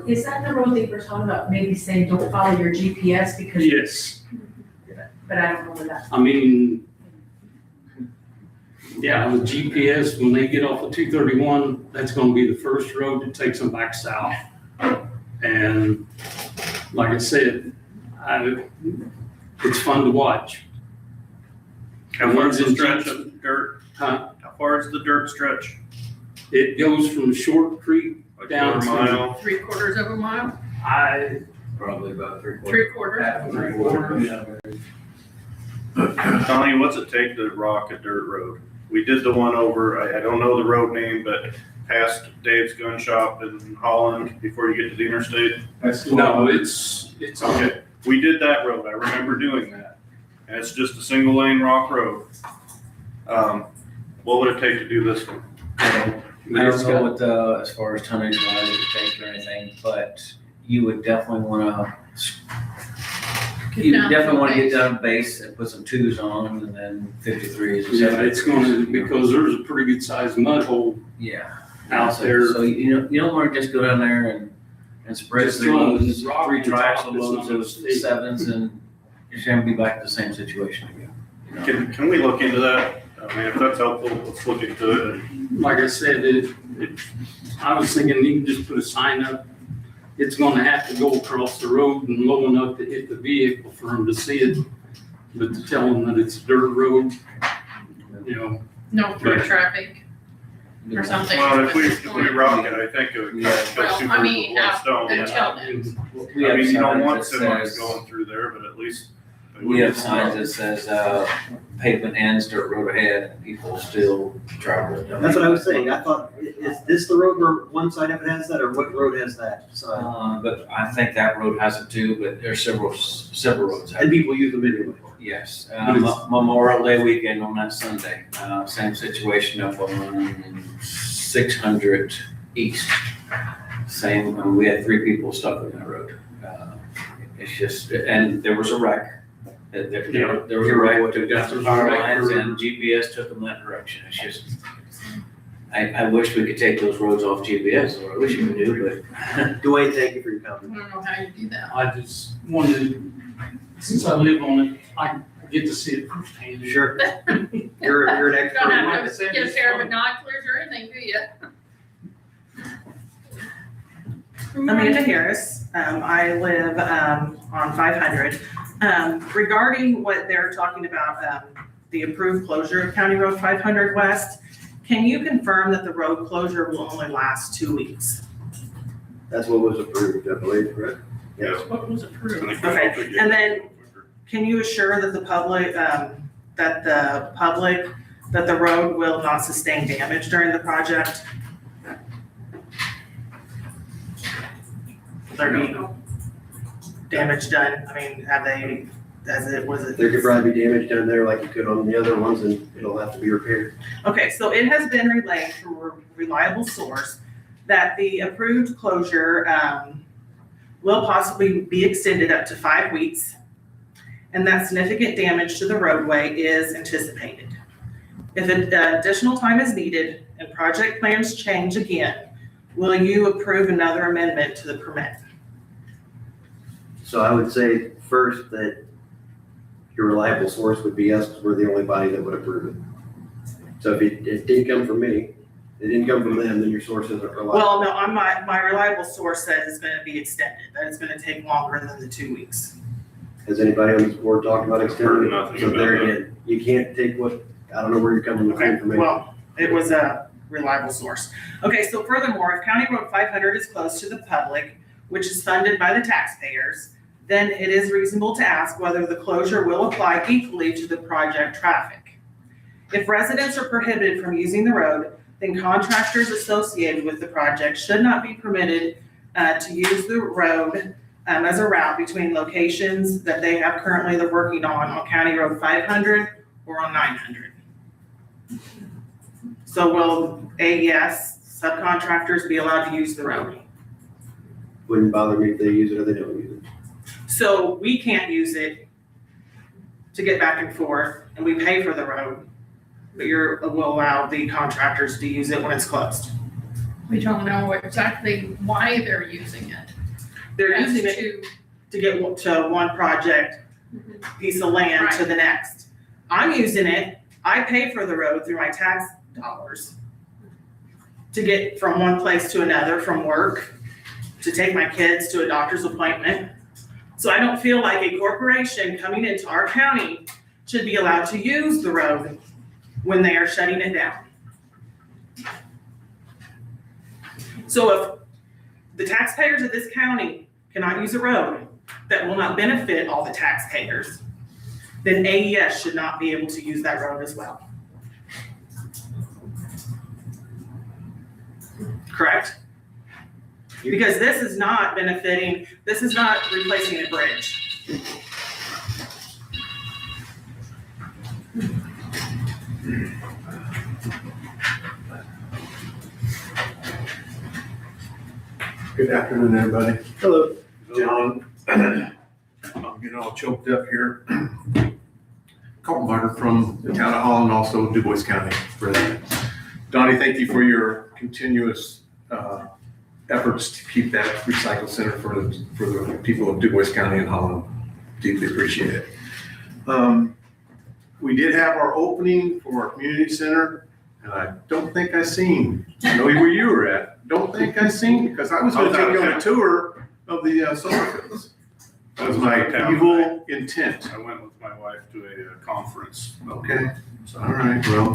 Is that the road that you were talking about, maybe saying don't follow your GPS because? Yes, But I don't know that. I mean, yeah, with GPS, when they get off of 231, that's gonna be the first road that takes them back south. And like I said, it's fun to watch. How far is the One's in stretch Jeep- of dirt? Huh? How far is the dirt stretch? It goes from Short Creek Like down quarter to. mile? 3/4 of a mile, Probably about 3/4. 3/4. Tony, what's it take to rock a dirt road? We did the one over, I don't know the road name, but past Dave's Gun Shop in Holland before you get to the interstate. No, it's Okay, we did that road. I remember doing that. And it's just a single lane rock road. What would it take to do this one? I don't know what as far as tonnage wise it would take or anything, but you would definitely wanna, get down base and put some 2s on and then 53s. and Yeah, it's gonna, 73s. because there's a pretty good sized mud hole Yeah. out there. So you don't wanna just go down there and spread Just 3 throw loads, rock 3 on top, tracks it's of not loads gonna of stay. 7s and you're gonna be back to the same situation again. you know? Can we look into that? I mean, if that's helpful, let's look into it. Like I said, I was thinking you can just put a sign up. It's gonna have to go across the road and low enough to hit the vehicle for them to see it. But to tell them that it's a dirt road, you know. No through traffic or something. Well, if we rock it, I think it would Yeah. kill two Well, I birds mean, with one stone. until then. We I have mean, you don't signs want that semis says- going through there, but at least. they We have wouldn't signs that says, pavement ends, dirt road ahead, and people still travel. That's what I was saying. I thought, is this the road where one side of it has that, or what road has that sign? But I think that road has it too, but there's several roads. And people use them anyway. Yes, Memorial Day weekend on that Sunday, same situation up on 600 East. Same, we had 3 people stuck on that road. It's just, and there was a wreck. There was a wreck, took down some power lines and GPS took them that direction. It's just, I wish we could take those roads off GPS, or I wish you could do, but. Dwayne, thank you for your I comment. don't know how you do that. I just wanted, since I live on it, I get to see it firsthand. Sure. You're an You expert. don't in have this. to get a pair of binoculars or anything, do you? Amanda Harris. I live on 500. Regarding what they're talking about, the approved closure of County Road 500 West, can you confirm that the road closure will only last 2 weeks? That's what was approved, I believe, correct? Yes. What was approved? Okay, and then can you assure that the road will not sustain damage during the project? There be no damage done? I mean, was it? There could probably be damage down there like you could on the other ones, and it'll have to be repaired. Okay, so it has been relayed from a reliable source that the approved closure will possibly be extended up to 5 weeks, and that significant damage to the roadway is anticipated. If additional time is needed and project plans change again, will you approve another amendment to the permit? So I would say first that your reliable source would be us, because we're the only body that would approve it. So if it didn't come from me, it didn't come from them, then your source isn't reliable. Well, no, my reliable source says it's gonna be extended, that it's gonna take longer than the 2 weeks. Has anybody on this board talked about extending Heard it? So nothing there about again, you can't take what, I don't know where you're coming with the Okay, information. well, it was a reliable source. Okay, so furthermore, if County Road 500 is closed to the public, which is funded by the taxpayers, then it is reasonable to ask whether the closure will apply equally to the project traffic. If residents are prohibited from using the road, then contractors associated with the project should not be permitted to use the road as a route between locations that they have currently they're working on County Road 500 or on 900. So will AES subcontractors be allowed to use the road? Wouldn't bother me if they use it or they don't use it. So we can't use it to get back and forth, and we pay for the road, but will allow the contractors to use it when it's closed. We don't know exactly why they're using it. They're As using it to get to one project, piece of land to the next. I'm using it, I pay for the road through my tax dollars to get from one place to another, from work, to take my kids to a doctor's appointment. So I don't feel like a corporation coming into our county should be allowed to use the road when they are shutting it down. So if the taxpayers of this county cannot use a road that will not benefit all the taxpayers, then AES should not be able to use that road as well. Correct? Because this is not benefiting, this is not replacing a bridge. Good afternoon, everybody. Hello. John, I'm getting all choked up here. Colton Barter from the town of Holland, also Du Bois County resident. Donnie, thank you for your continuous efforts to keep that recycle center for the people of Du Bois County and Holland. Deeply appreciate it. We did have our opening for our community center, and I don't think I seen, I know where you were at. Don't think I seen, because I was gonna take you on a tour of the solar fields. That was my evil intent. I went with my wife to a conference. Okay, all right, well,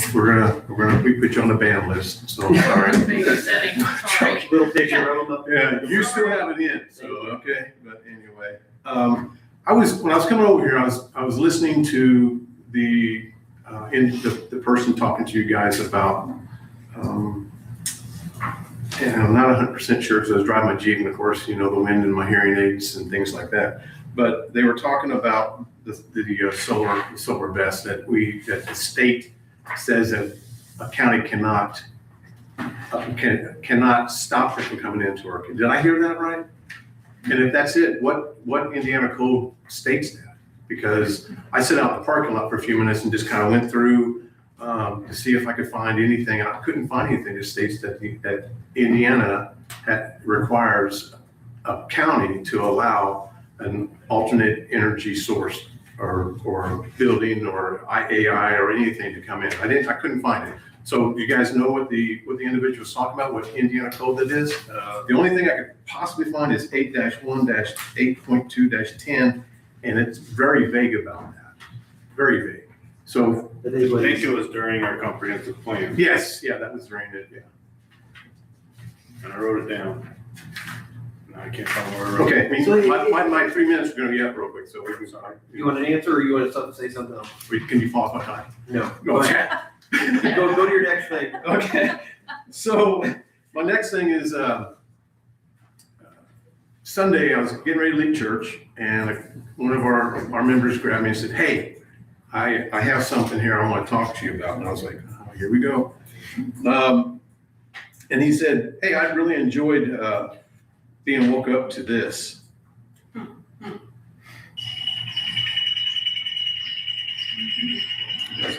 we put you on the ban list, so sorry. Sorry. Little picture of them up Yeah, you still have it in, so, okay, but anyway. When I was coming over here, I was listening to the person talking to you guys about, and I'm not 100% sure because I was driving my Jeep, and of course, you know, the wind and my hearing aids and things like that. But they were talking about the solar vest that the state says that a county cannot stop it from coming into our. Did I hear that right? And if that's it, what Indiana code states that? Because I sat out in the parking lot for a few minutes and just kind of went through to see if I could find anything, and I couldn't find anything that states that Indiana requires a county to allow an alternate energy source or building or AI or anything to come in. I couldn't find it. So you guys know what the individual was talking about, what Indiana code that is? The only thing I could possibly find is 8-1-8.2-10, and it's very vague about that. Very vague. So I think it was during our comprehensive plan. yes, yeah, that was during it, yeah. And I wrote it down. No, I can't find where I wrote it. Okay, my 3 minutes are gonna be up real quick, so we can. You want an answer or you want to say something else? Can you follow my time? No. Go ahead. Go to your next thing. Okay, so my next thing is, Sunday, I was getting ready to leave church, and one of our members grabbed me and said, "Hey, I have something here I want to talk to you about." And I was like, "Oh, here we go." And he said, "Hey, I really enjoyed being woke up to this."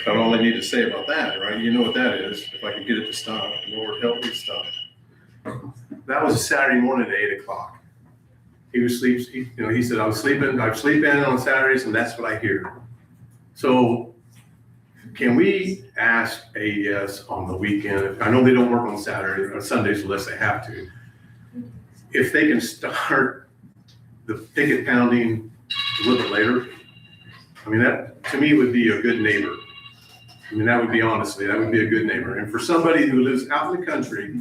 That's all I need to say about that, right? You know what that is. If I can get it to stop, Lord help me stop. That was a Saturday morning at 8:00. He was he said, I sleep in on Saturdays and that's what I hear. So can we ask AES on the weekend? I know they don't work on Saturdays or Sundays unless they have to. If they can start the ticket pounding a little bit later, I mean, that to me would be a good neighbor. I mean, that would be a good neighbor. And for somebody who lives out in the country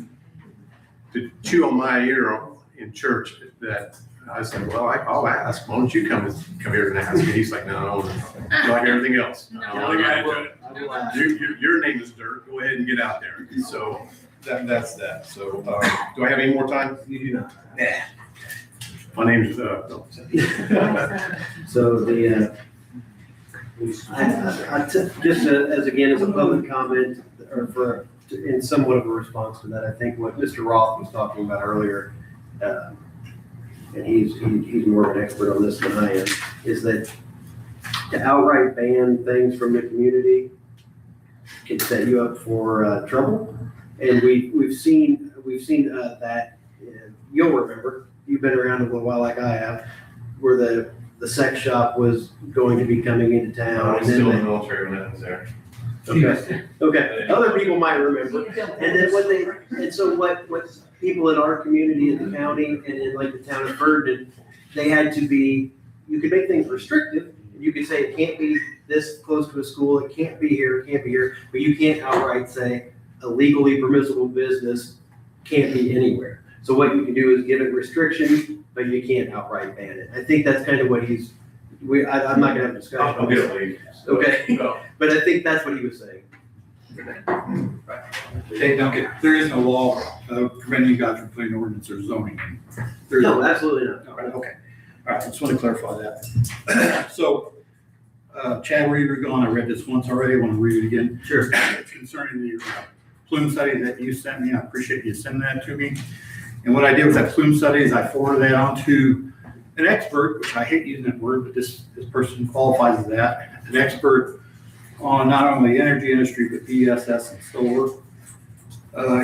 to chew on my ear in church, that I said, well, I'll ask. Why don't you come here and ask? And he's like, no, like everything else. Your name is Dirk. Go ahead and get out there. So that's that. So do I have any more time? You do not. Yeah. My name's So just as again, as a public comment or in somewhat of a response to that, I think what Mr. Roth was talking about earlier, and he's more of an expert on this than I am, is that to outright ban things from the community can set you up for trouble. And we've seen that. You'll remember, you've been around a little while like I have, where the sex shop was going to be coming into town. I'm still in the military when that was there. Okay. Other people might remember. And then what people in our community in the county and in like the town of Vernon, they had to be, you could make things restrictive. You could say it can't be this close to a school, it can't be here, but you can't outright say a legally permissible business can't be anywhere. So what you can do is give it restrictions, but you can't outright ban it. I think that's kind of what I'm not gonna have a discussion. I'll get a lead. Okay, but I think that's what he was saying. Hey, Duncan, there is no law preventing you guys from putting ordinance or zoning. There's No, absolutely not. Okay, all right, just want to clarify that. So, Chad, where you were going, I read this once already, I want to read it again. Sure. It's concerning the plume study that you sent me, I appreciate you sending that to me. And what I did with that plume study is I forwarded that on to an expert, which I hate using that word, but this person qualifies as that, an expert on not only the energy industry, but BESS and solar.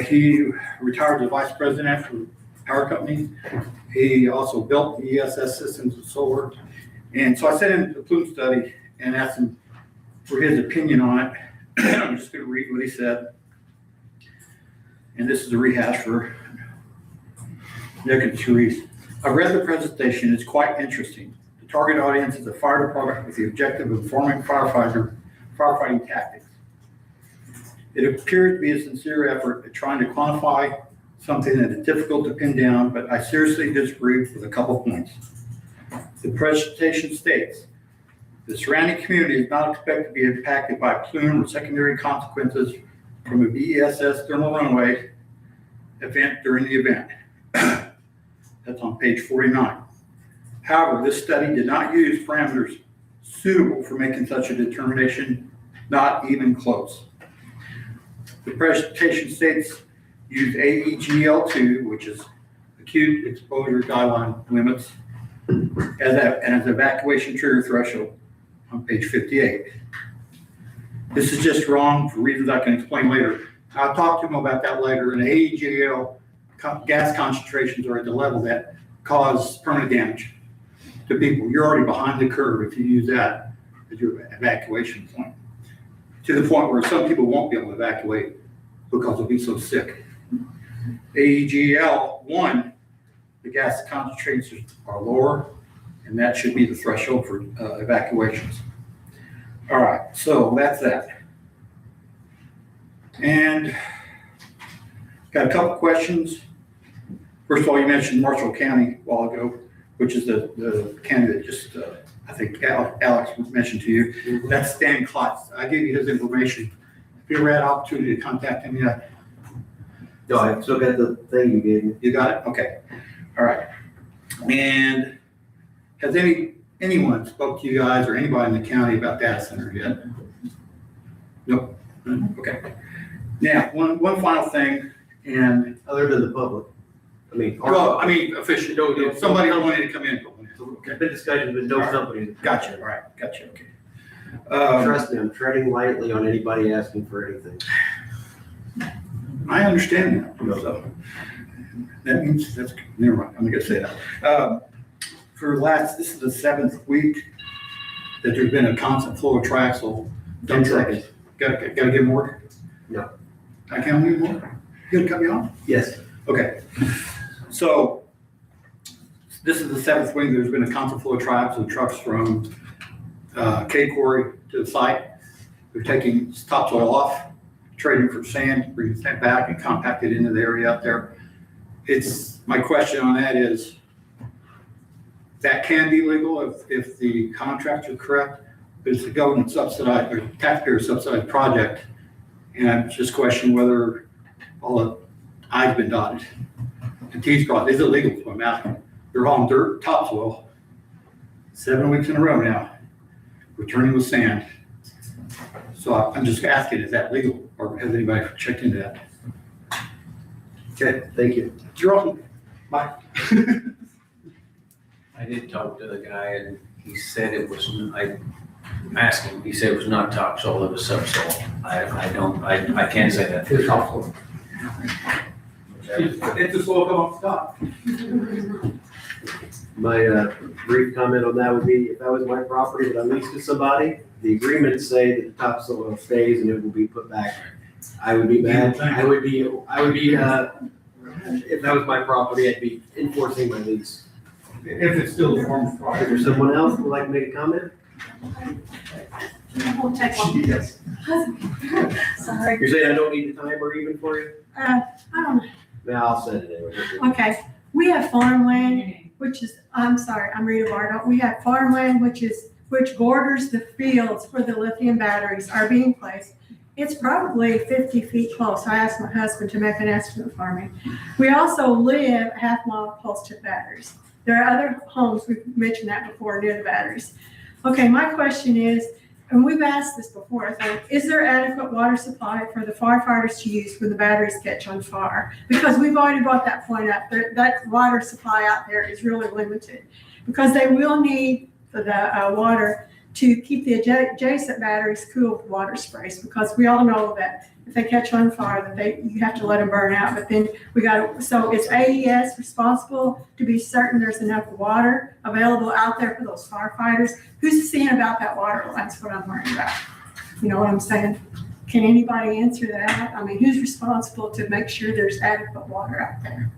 He retired as vice president for power companies. He also built the ESS systems of solar. And so I sent him the plume study and asked him for his opinion on it. I'm just going to read what he said. And this is a rehash for Nick and Therese. I've read the presentation. It's quite interesting. The target audience is the fire department with the objective of informing firefighting tactics. It appears to be a sincere effort at trying to quantify something that is difficult to pin down, but I seriously disagree with a couple points. The presentation states, the surrounding community is not expected to be impacted by plume or secondary consequences from a BESS thermal runaway event during the event. That's on page 49. However, this study did not use parameters suitable for making such a determination, not even close. The presentation states use AEGL2, which is acute exposure guideline limits, as an evacuation trigger threshold on page 58. This is just wrong for reasons I can explain later. I'll talk to him about that later. And AEGL gas concentrations are at the level that cause permanent damage to people. You're already behind the curve if you use that as your evacuation point. To the point where some people won't be able to evacuate because they'll be so sick. AEGL1, the gas concentrations are lower, and that should be the threshold for evacuations. All right, so that's that. And got a couple questions. First of all, you mentioned Marshall County a while ago, which is the county that just, I think Alex mentioned to you. That's Stan Klotz. I gave you his information. If you ever had an opportunity to contact him yet? No, I still got the thing you gave me. You got it? Okay. All right. And has anyone spoke to you guys or anybody in the county about data centers yet? Nope. Okay. Now, one final thing, and other than the public, officially, somebody wanted to come in. Okay. Been discussion, but no company. Gotcha. All right. Gotcha. Okay. Trust me, I'm treading lightly on anybody asking for anything. I understand that, so that means, that's, never mind, I'm gonna say that. This is the 7th week that there's been a constant flow of tracks, so. 10 seconds. Gotta give more? No. I can't leave more? You gonna cut me off? Yes. Okay. So this is the 7th week, there's been a constant flow of tracks and trucks from K Quarry to the site. They're taking topsoil off, trading for sand, bringing sand back and compact it into the area out there. My question on that is, that can be legal if the contracts are correct, but it's a government subsidized or taxpayer subsidized project. And I'm just questioning whether all the I's been dotted and T's crossed. Is it legal? So I'm asking. They're hauling dirt, topsoil, 7 weeks in a row now, returning with sand. So I'm just asking, is that legal, or has anybody checked into that? Okay, thank you. You're welcome. Bye. I did talk to the guy and he said it was, I'm asking, he said it was not topsoil, it was subsoil. I can't say that. It's topsoil. It's a soil come off the top. My brief comment on that would be, if that was my property that I leased to somebody, the agreements say that the topsoil stays and it will be put back. I would be mad. I would be, if that was my property, I'd be enforcing my lease. If it's still a form of Is property. there someone else who would like to make a comment? Yes. Sorry. You're saying I don't need the timer even for you? I don't know. No, I'll send it anyway. Okay, we have farmland, which is, I'm sorry, I'm Rita Bardo. We have farmland, which borders the fields where the lithium batteries are being placed. It's probably 50 feet close. I asked my husband to make an estimate for me. We also live a half-mile close to the batteries. There are other homes, we've mentioned that before, near the batteries. Okay, my question is, and we've asked this before, I think, is there adequate water supply for the firefighters to use when the batteries catch on fire? Because we've already brought that point up, that water supply out there is really limited. Because they will need the water to keep the adjacent batteries cool with water sprays, because we all know that if they catch on fire, that you have to let them burn out. But then so is AES responsible to be certain there's enough water available out there for those firefighters? Who's seeing about that water? That's what I'm worried about. You know what I'm saying? Can anybody answer that? I mean, who's responsible to make sure there's adequate water out there?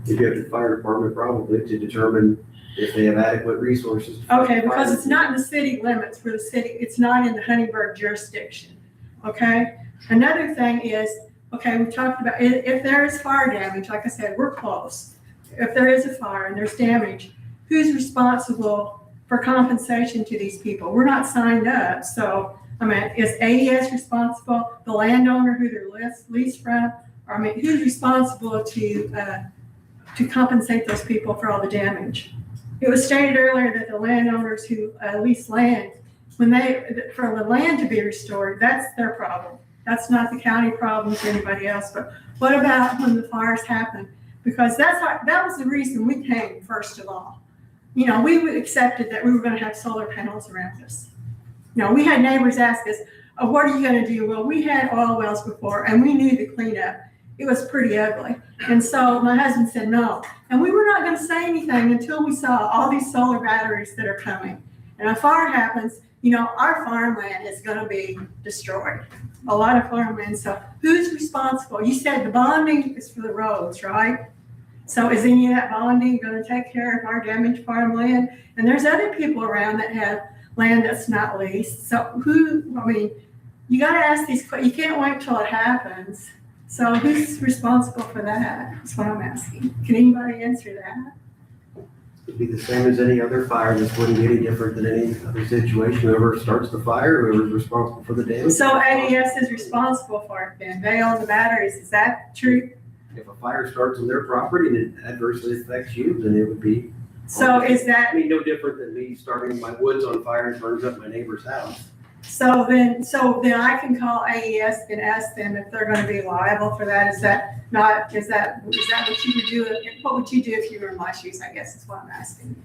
You have the fire department probably to determine if they have adequate resources. Okay, because it's not in the city limits for the city, it's not in the Huntingburg jurisdiction, okay? Another thing is, okay, we talked about, if there is fire damage, like I said, we're close. If there is a fire and there's damage, who's responsible for compensation to these people? We're not signed up, so, I mean, is AES responsible, the landowner who they're leased from? Or, I mean, who's responsible to compensate those people for all the damage? It was stated earlier that the landowners who lease land, for the land to be restored, that's their problem. That's not the county problem to anybody else. But what about when the fires happen? Because that was the reason we came, first of all. You know, we accepted that we were going to have solar panels around us. You know, we had neighbors ask us, oh, what are you going to do? Well, we had oil wells before, and we knew the cleanup. It was pretty ugly. And so my husband said no. And we were not going to say anything until we saw all these solar batteries that are coming. And a fire happens, you know, our farmland is going to be destroyed. A lot of farmland. So who's responsible? You said the bonding is for the roads, right? So is any of that bonding going to take care of our damaged farmland? And there's other people around that have land that's not leased. So you got to ask these questions. You can't wait till it happens. So who's responsible for that? That's what I'm asking. Can anybody answer that? It'd be the same as any other fire. This wouldn't be any different than any other situation. Whoever starts the fire, whoever's responsible for the damage. So AES is responsible for it then. They own the batteries. Is that true? If a fire starts on their property and it adversely affects you, then it would be. So is that? I mean, no different than me starting my woods on fire and burns up my neighbor's house. So then I can call AES and ask them if they're going to be liable for that. Is that what you would do? What would you do if you were in my shoes? I guess is what I'm asking.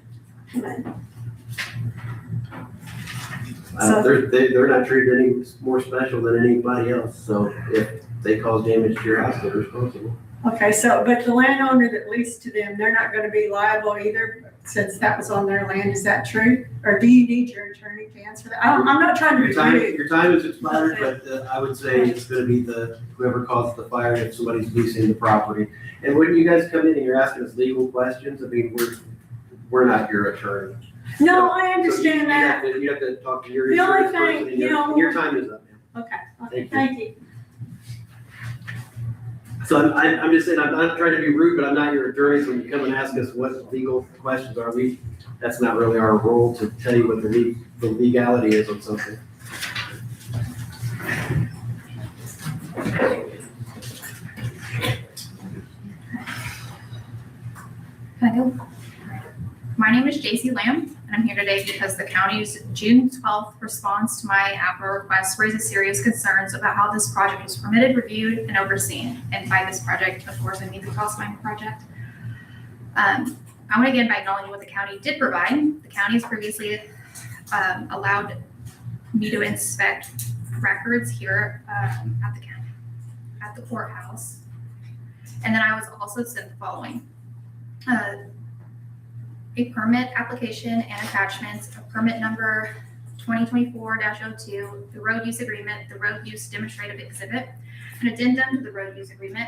They're not treated any more special than anybody else, so if they cause damage to your house, they're responsible. Okay, so, but the landowner that leased to them, they're not gonna be liable either, since that was on their land, is that true? Or do you need your attorney to answer that? I'm not trying to Your be time, rude. your time is expired, but I would say it's gonna be whoever caused the fire if somebody's leasing the property. And when you guys come in and you're asking us legal questions, I mean, we're not your attorney. No, I So understand that. You have to talk to your The only insurance person, thing, and you know- your time is up, ma'am. Okay, thank you. So I'm just saying, I'm not trying to be rude, but I'm not your attorney, so when you come and ask us what legal questions are, that's not really our role to tell you what the legality is on something. Can I go? My name is J.C. Lamb, and I'm here today because the county's June 12th response to my APRA request raises serious concerns about how this project was permitted, reviewed, and overseen. And by this project, of course, I mean the Crossline project. I want to begin by acknowledging what the county did provide. The county has previously allowed me to inspect records here at the courthouse. And then I was also sent the following. A permit application and attachments, a permit number 2024-02, the road use agreement, the road use demonstrative exhibit, an addendum to the road use agreement,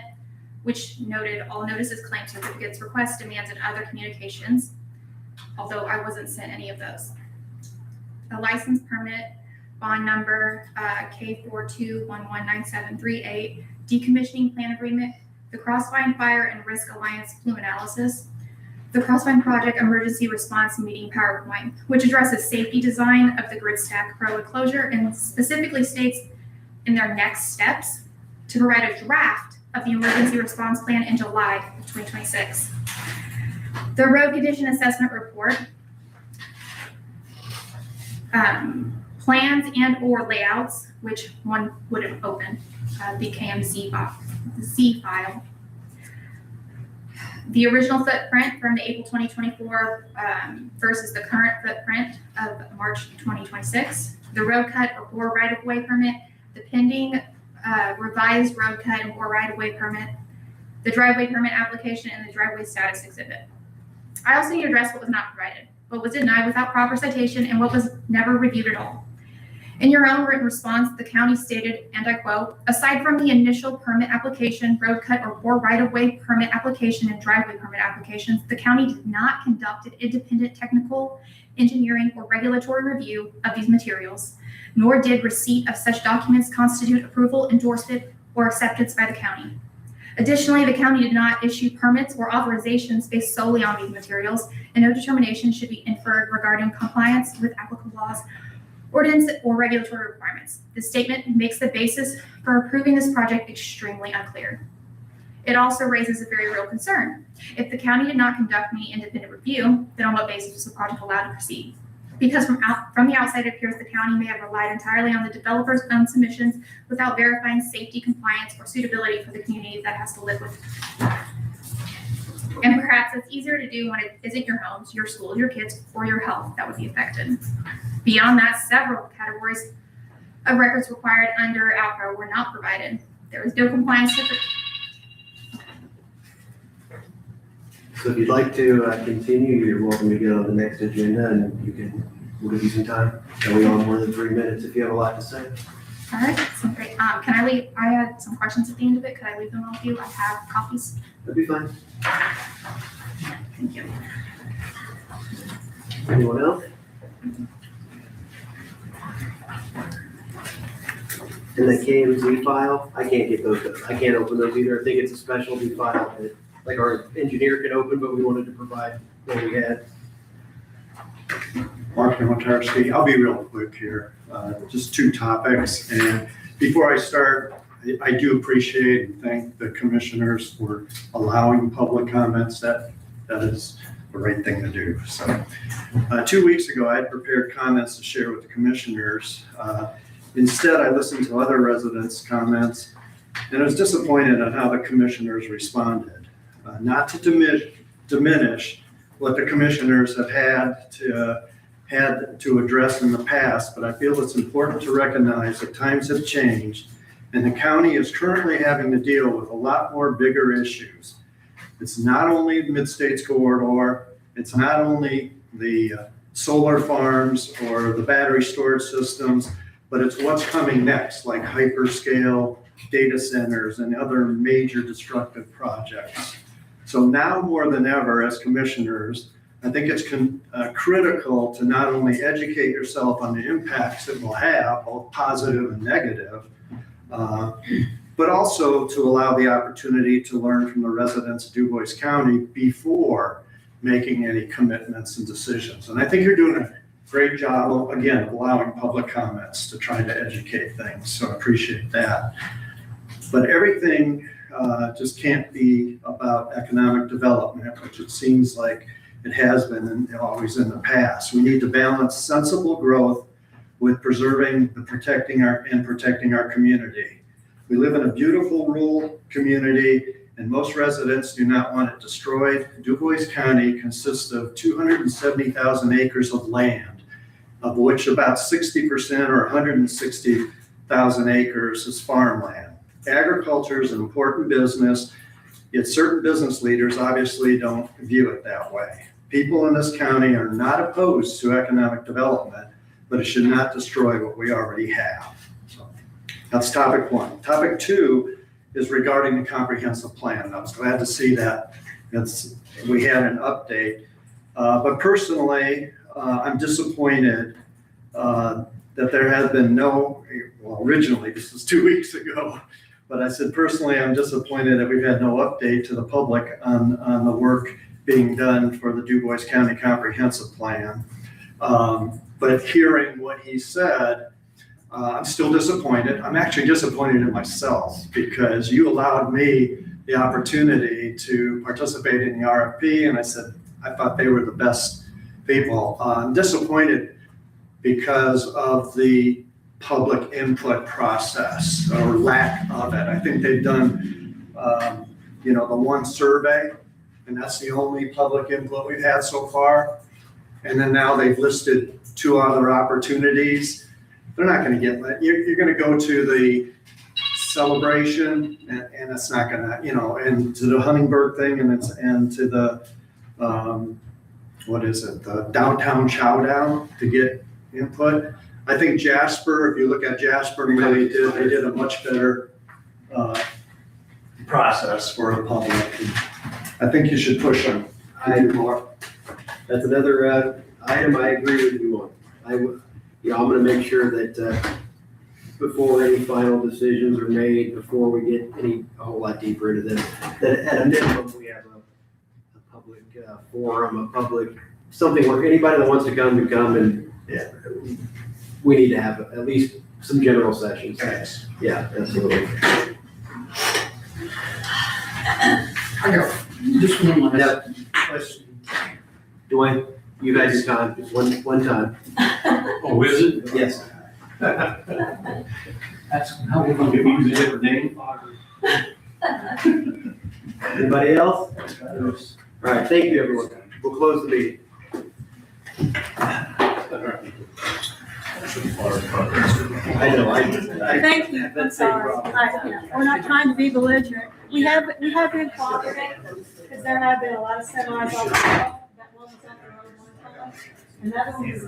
which noted all notices, claims, certificates, requests, demands, and other communications, although I wasn't sent any of those. A license permit, bond number K42119738, decommissioning plan agreement, the Crossline Fire and Risk Alliance plume analysis, the Crossline Project Emergency Response Meeting PowerPoint, which addresses safety design of the grid stack road closure and specifically states in their next steps to provide a draft of the emergency response plan in July of 2026. The road condition assessment report, plans and or layouts, which one wouldn't open, the KMZ file. The original footprint from the April 2024 versus the current footprint of March 2026. The road cut or bore right-of-way permit, the pending revised road cut and bore right-of-way permit, the driveway permit application, and the driveway status exhibit. I also need to address what was not provided, what was denied without proper citation, and what was never reviewed at all. In your own written response, the county stated, and I quote, aside from the initial permit application, road cut or bore right-of-way permit application, and driveway permit applications, the county did not conduct an independent technical, engineering, or regulatory review of these materials, nor did receipt of such documents constitute approval, endorsement, or acceptance by the county. Additionally, the county did not issue permits or authorizations based solely on these materials, and no determination should be inferred regarding compliance with applicable laws, ordinance, or regulatory requirements. This statement makes the basis for approving this project extremely unclear. It also raises a very real concern. If the county did not conduct any independent review, then on what basis was the project allowed to proceed? Because from the outside, it appears the county may have relied entirely on the developer's own submissions without verifying safety, compliance, or suitability for the community that has to live with it. And perhaps it's easier to do when it isn't your homes, your schools, your kids, or your health that would be affected. Beyond that, several categories of records required under APRA were not provided. There was no compliance to So if you'd like to continue, you're welcome to get on the next agenda, and we'll give you some time. Only on more than 3 minutes if you have a lot to say. All right, so great. Can I leave? I had some questions at the end of it. Could I leave them with you? I have copies. That'd be fine. Thank you. Anyone else? And the KMZ file, I can't get those. I can't open those either. I think it's a specialty file that, like, our engineer can open, but we wanted to provide what we had. Mark Notarski, I'll be real quick here. Just two topics. And before I start, I do appreciate and thank the commissioners for allowing public comments. That is the right thing to do. So 2 weeks ago, I had prepared comments to share with the commissioners. Instead, I listened to other residents' comments, and I was disappointed on how the commissioners responded. Not to diminish what the commissioners have had to had to address in the past, but I feel it's important to recognize that times have changed, and the county is currently having to deal with a lot more bigger issues. It's not only the Mid-States Corridor, it's not only the solar farms or the battery storage systems, but it's what's coming next, like hyperscale data centers and other major destructive projects. So now more than ever, as commissioners, I think it's critical to not only educate yourself on the impacts it will have, both positive and negative, but also to allow the opportunity to learn from the residents of DuBois County before making any commitments and decisions. And I think you're doing a great job, again, of allowing public comments to try to educate things, so I appreciate that. But everything just can't be about economic development, which it seems like it has been and always in the past. We need to balance sensible growth with preserving and protecting our community. We live in a beautiful rural community, and most residents do not want it destroyed. DuBois County consists of 270,000 acres of land, of which about 60% or 160,000 acres is farmland. Agriculture is an important business, yet certain business leaders obviously don't view it that way. People in this county are not opposed to economic development, but it should not destroy what we already have. So that's topic one. Topic two is regarding the comprehensive plan. I was glad to see that we had an update. But personally, I'm disappointed that there has been no, well, originally, this was 2 weeks ago, but I said personally, I'm disappointed that we've had no update to the public on the work being done for the DuBois County Comprehensive Plan. But hearing what he said, I'm still disappointed. I'm actually disappointed in myself because you allowed me the opportunity to participate in the RFP, and I said I thought they were the best people. I'm disappointed because of the public input process or lack of it. I think they've done, the one survey, and that's the only public input we've had so far. And then now they've listed 2 other opportunities. They're not going to get, you're going to go to the celebration and it's not going to, and to the Huntingburg thing and to the, the downtown chowdown to get input. I think Jasper, if you look at Jasper, they did a much better process for the public. I think you should push them. That's another item I agree with you on. I'm going to make sure that before any final decisions are made, before we get a whole lot deeper into this, that at a minimum we have a public forum, something where anybody that wants to come can come, and we need to have at least some general sessions. Thanks. Yeah, absolutely. I got just one last question. Dwayne, you guys are time, one time. Oh, is it? Yes. That's how we're going to use a different name. Anybody else? All right, thank you, everyone. We'll close the meeting. I know, Thank you, I'm sorry. We're not trying to be belligerent. We have been cooperative, because there have been a lot of seminars on that one was on the road one time, and that one was